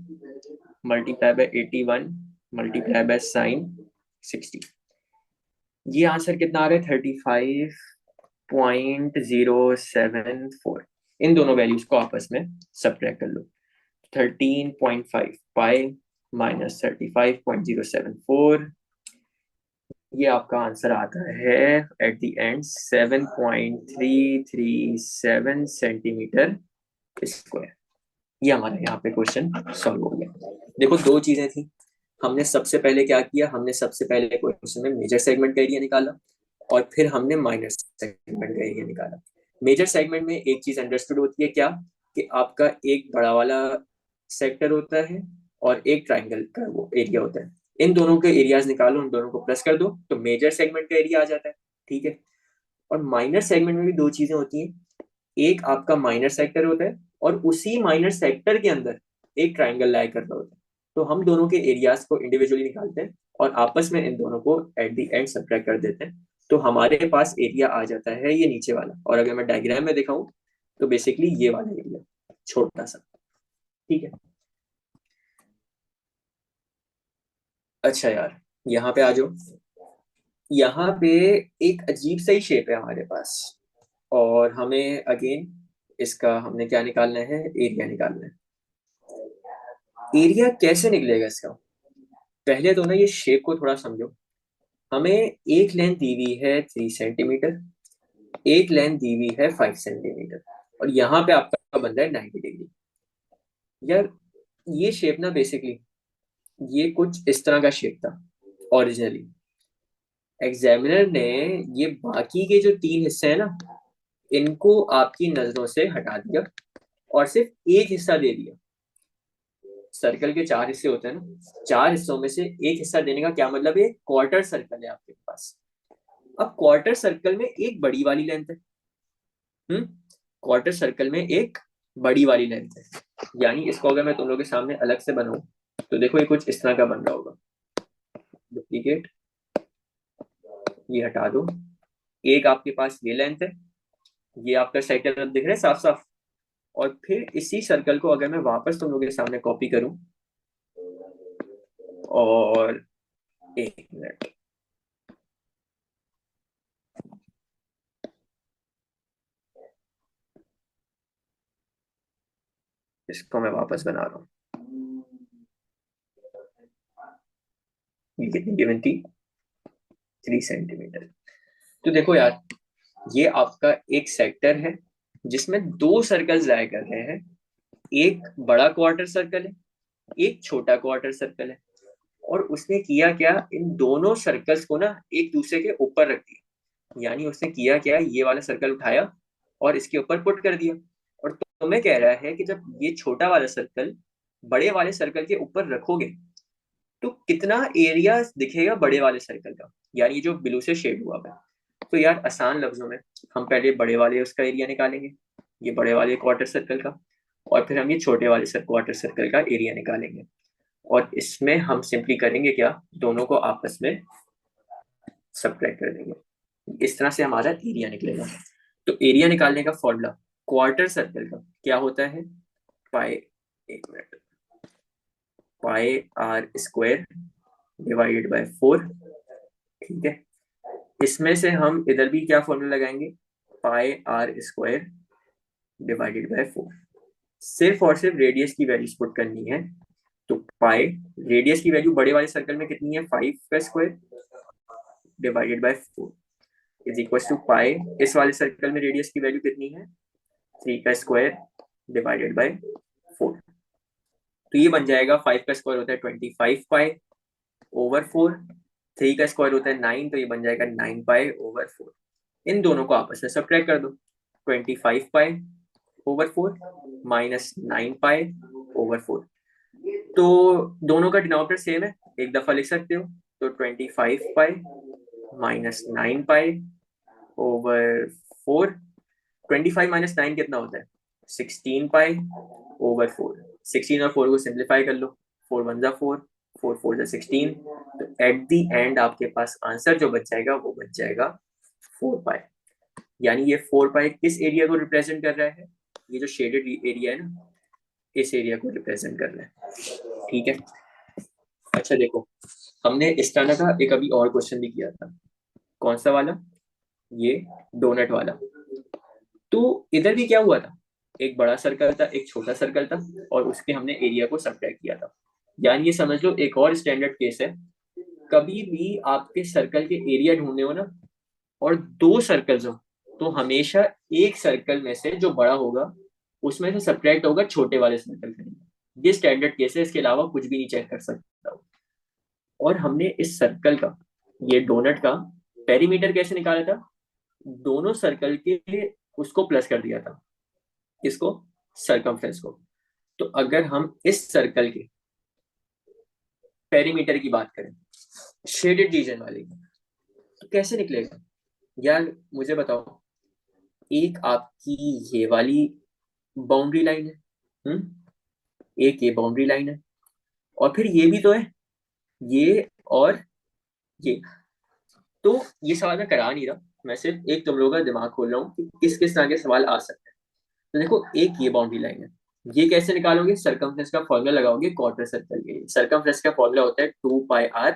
S1: multiply by 81 multiply by sine 60। ये आंसर कितना आ रहा है, 35.074। इन दोनों वैल्यूज को आपस में सब्ट्रैक्ट कर लो, 13.5 पाई माइनस 35.074, ये आपका आंसर आता है at the end 7.337 centimetre square. ये हमारा यहाँ पे क्वेश्चन सॉल्व हो गया। देखो दो चीजें थी, हमने सबसे पहले क्या किया, हमने सबसे पहले क्वेश्चन में मेजर सेगमेंट का एरिया निकाला, और फिर हमने माइनर सेगमेंट का एरिया निकाला। मेजर सेगमेंट में एक चीज अंडरस्टूड होती है क्या, कि आपका एक बड़ा वाला सेक्टर होता है और एक ट्राइंगल का वो एरिया होता है, इन दोनों के एरियाज निकालो, उन दोनों को प्लस कर दो तो मेजर सेगमेंट का एरिया आ जाता है, ठीक है। और माइनर सेगमेंट में भी दो चीजें होती हैं, एक आपका माइनर सेक्टर होता है और उसी माइनर सेक्टर के अंदर एक ट्राइंगल लाई कर रहा होता है, तो हम दोनों के एरियाज को इंडिविजुअली निकालते हैं और आपस में इन दोनों को एट द एंड सब्ट्रैक्ट कर देते हैं, तो हमारे पास एरिया आ जाता है ये नीचे वाला। और अगर मैं डायग्राम में दिखाऊं तो बेसिकली ये वाला एरिया छोटा सा, ठीक है। अच्छा यार, यहाँ पे आ जाओ, यहाँ पे एक अजीब सा ही शेप है हमारे पास, और हमें अगेन इसका हमने क्या निकालना है, एरिया निकालना है। एरिया कैसे निकलेगा इसका, पहले तो ना ये शेप को थोड़ा समझो। हमें एक लेंथ दी हुई है 3 सेंटीमीटर, एक लेंथ दी हुई है 5 सेंटीमीटर, और यहाँ पे आपका बन रहा है 90 डिग्री। यार ये शेप ना बेसिकली ये कुछ इस तरह का शेप था ओरिजिनली, एग्जामिनर ने ये बाकी के जो तीन हिस्से हैं ना, इनको आपकी नजरों से हटा दिया और सिर्फ एक हिस्सा दे दिया। सर्कल के चार हिस्से होते हैं ना, चार हिस्सों में से एक हिस्सा देने का क्या मतलब है, क्वार्टर सर्कल है आपके पास। अब क्वार्टर सर्कल में एक बड़ी वाली लेंथ है, क्वार्टर सर्कल में एक बड़ी वाली लेंथ है, यानी इसको अगर मैं तुम लोगों के सामने अलग से बनाऊं तो देखो ये कुछ इस तरह का बन रहा होगा। डुप्लीकेट, ये हटा दो, एक आपके पास ये लेंथ है, ये आपका सर्कल दिख रहा है साफ साफ। और फिर इसी सर्कल को अगर मैं वापस तुम लोगों के सामने कॉपी करूं, और एक मिनट, इसको मैं वापस बना रहा हूँ, ये कितनी गिवन थी, 3 सेंटीमीटर। तो देखो यार, ये आपका एक सेक्टर है जिसमें दो सर्कल्स लाया कर रहे हैं, एक बड़ा क्वार्टर सर्कल है, एक छोटा क्वार्टर सर्कल है। और उसने किया क्या, इन दोनों सर्कल्स को ना एक दूसरे के ऊपर रख दिया, यानी उसने किया क्या, ये वाला सर्कल उठाया और इसके ऊपर पुट कर दिया। और तुम्हें कह रहा है कि जब ये छोटा वाला सर्कल बड़े वाले सर्कल के ऊपर रखोगे तो कितना एरिया दिखेगा बड़े वाले सर्कल का, यानी जो ब्लू से शेड हुआ है। तो यार आसान लफ्जों में हम पहले बड़े वाले उसका एरिया निकालेंगे, ये बड़े वाले क्वार्टर सर्कल का, और फिर हम ये छोटे वाले क्वार्टर सर्कल का एरिया निकालेंगे। और इसमें हम सिंपली करेंगे क्या, दोनों को आपस में सब्ट्रैक्ट कर देंगे, इस तरह से हमारा एरिया निकलेगा। तो एरिया निकालने का फॉर्मूला क्वार्टर सर्कल का क्या होता है, पाई, एक minute, pi r square divided by 4, ठीक है। इसमें से हम इधर भी क्या फॉर्मूला लगाएंगे, पाई आर स्क्वायर डिवाइडेड बाय 4। सिर्फ और सिर्फ रेडियस की वैल्यूज पुट करनी है। तो पाई, रेडियस की वैल्यू बड़े वाले सर्कल में कितनी है, 5 का square divided by 4 is equal to pi, इस वाले सर्कल में रेडियस की वैल्यू कितनी है, 3 का स्क्वायर डिवाइडेड बाय 4। तो ये बन जाएगा 5 का स्क्वायर होता है 25 पाई ओवर 4, 3 का स्क्वायर होता है 9, तो ये बन जाएगा 9 पाई ओवर 4। इन दोनों को आपस में सब्ट्रैक्ट कर दो, 25 pi over 4 minus 9 pi over 4। तो दोनों का डिनोमिनेटर सेम है, एक दफा लिख सकते हो। तो 25 pi minus 9 pi over 4, 25 minus 9 कितना होता है, 16 पाई ओवर 4। 16 और 4 को सिंप्लीफाई कर लो, 4 वन जा 4, 4 4 जा 16। तो एट दी एंड आपके पास आंसर जो बच जाएगा वो बच जाएगा 4 पाई। यानी ये 4 पाई किस एरिया को रिप्रेजेंट कर रहा है, ये जो शेडेड एरिया है ना, इस एरिया को रिप्रेजेंट कर रहा है। ठीक है, अच्छा देखो, हमने इस तरह का एक अभी और क्वेश्चन भी किया था। कौन सा वाला, ये डोनट वाला। तो इधर भी क्या हुआ था, एक बड़ा सर्कल था, एक छोटा सर्कल था, और उसके हमने एरिया को सब्ट्रैक्ट किया था। यानी ये समझ लो एक और स्टैंडर्ड केस है। कभी भी आपके सर्कल के एरिया ढूंढने हो ना, और दो सर्कल्स हो, तो हमेशा एक सर्कल में से जो बड़ा होगा उसमें से सब्ट्रैक्ट होगा छोटे वाले सर्कल का। ये स्टैंडर्ड केस है, इसके अलावा कुछ भी नहीं चेक कर सकता। और हमने इस सर्कल का, ये डोनट का पेरीमीटर कैसे निकाला था, दोनों सर्कल के उसको प्लस कर दिया था, इसको सरकमफ्रेंस को। तो अगर हम इस सर्कल के पेरीमीटर की बात करें, शेडेड रीजन वाले की, तो कैसे निकलेगा यार, मुझे बताओ। एक आपकी ये वाली बाउंड्री लाइन है, एक ये बाउंड्री लाइन है, और फिर ये भी तो है, ये और ये। तो ये सवाल मैं करा नहीं रहा, मैं सिर्फ एक तुम लोगों का दिमाग खोल रहा हूँ कि किस किस तरह के सवाल आ सकते हैं। तो देखो, एक ये बाउंड्री लाइन है, ये कैसे निकालोगे, सरकमफ्रेंस का फॉर्मूला लगाओगे क्वार्टर सर्कल के लिए। सरकमफ्रेंस का फॉर्मूला होता है 2 पाई आर,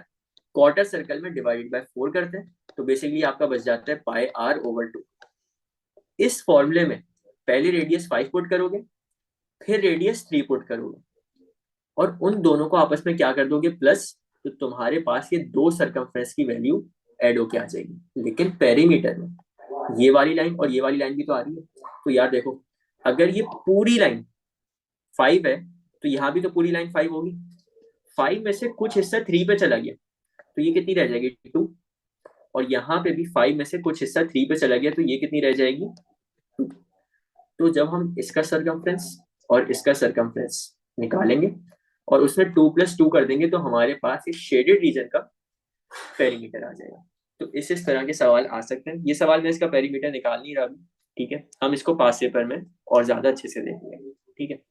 S1: क्वार्टर सर्कल में डिवाइडेड बाय 4 करते हैं, तो बेसिकली आपका बच जाता है पाई आर ओवर 2। इस फॉर्मूले में पहले रेडियस 5 पुट करोगे, फिर रेडियस 3 पुट करोगे, और उन दोनों को आपस में क्या कर दोगे, प्लस। तो तुम्हारे पास ये दो सरकमफ्रेंस की वैल्यू ऐड होके आ जाएगी। लेकिन पेरीमीटर में ये वाली लाइन और ये वाली लाइन भी तो आ रही है। तो यार देखो, अगर ये पूरी लाइन 5 है, तो यहाँ भी तो पूरी लाइन 5 होगी। 5 में से कुछ हिस्सा 3 पे चला गया, तो ये कितनी रह जाएगी, 2। और यहाँ पे भी 5 में से कुछ हिस्सा 3 पे चला गया, तो ये कितनी रह जाएगी, 2। तो जब हम इसका सरकमफ्रेंस और इसका सरकमफ्रेंस निकालेंगे और उसमें 2 + 2 कर देंगे, तो हमारे पास इस शेडेड रीजन का पेरीमीटर आ जाएगा। तो इस तरह के सवाल आ सकते हैं। ये सवाल मैं इसका पेरीमीटर निकाल नहीं रहा अभी, ठीक है, हम इसको पास पेपर में और ज्यादा अच्छे से देखेंगे। ठीक है।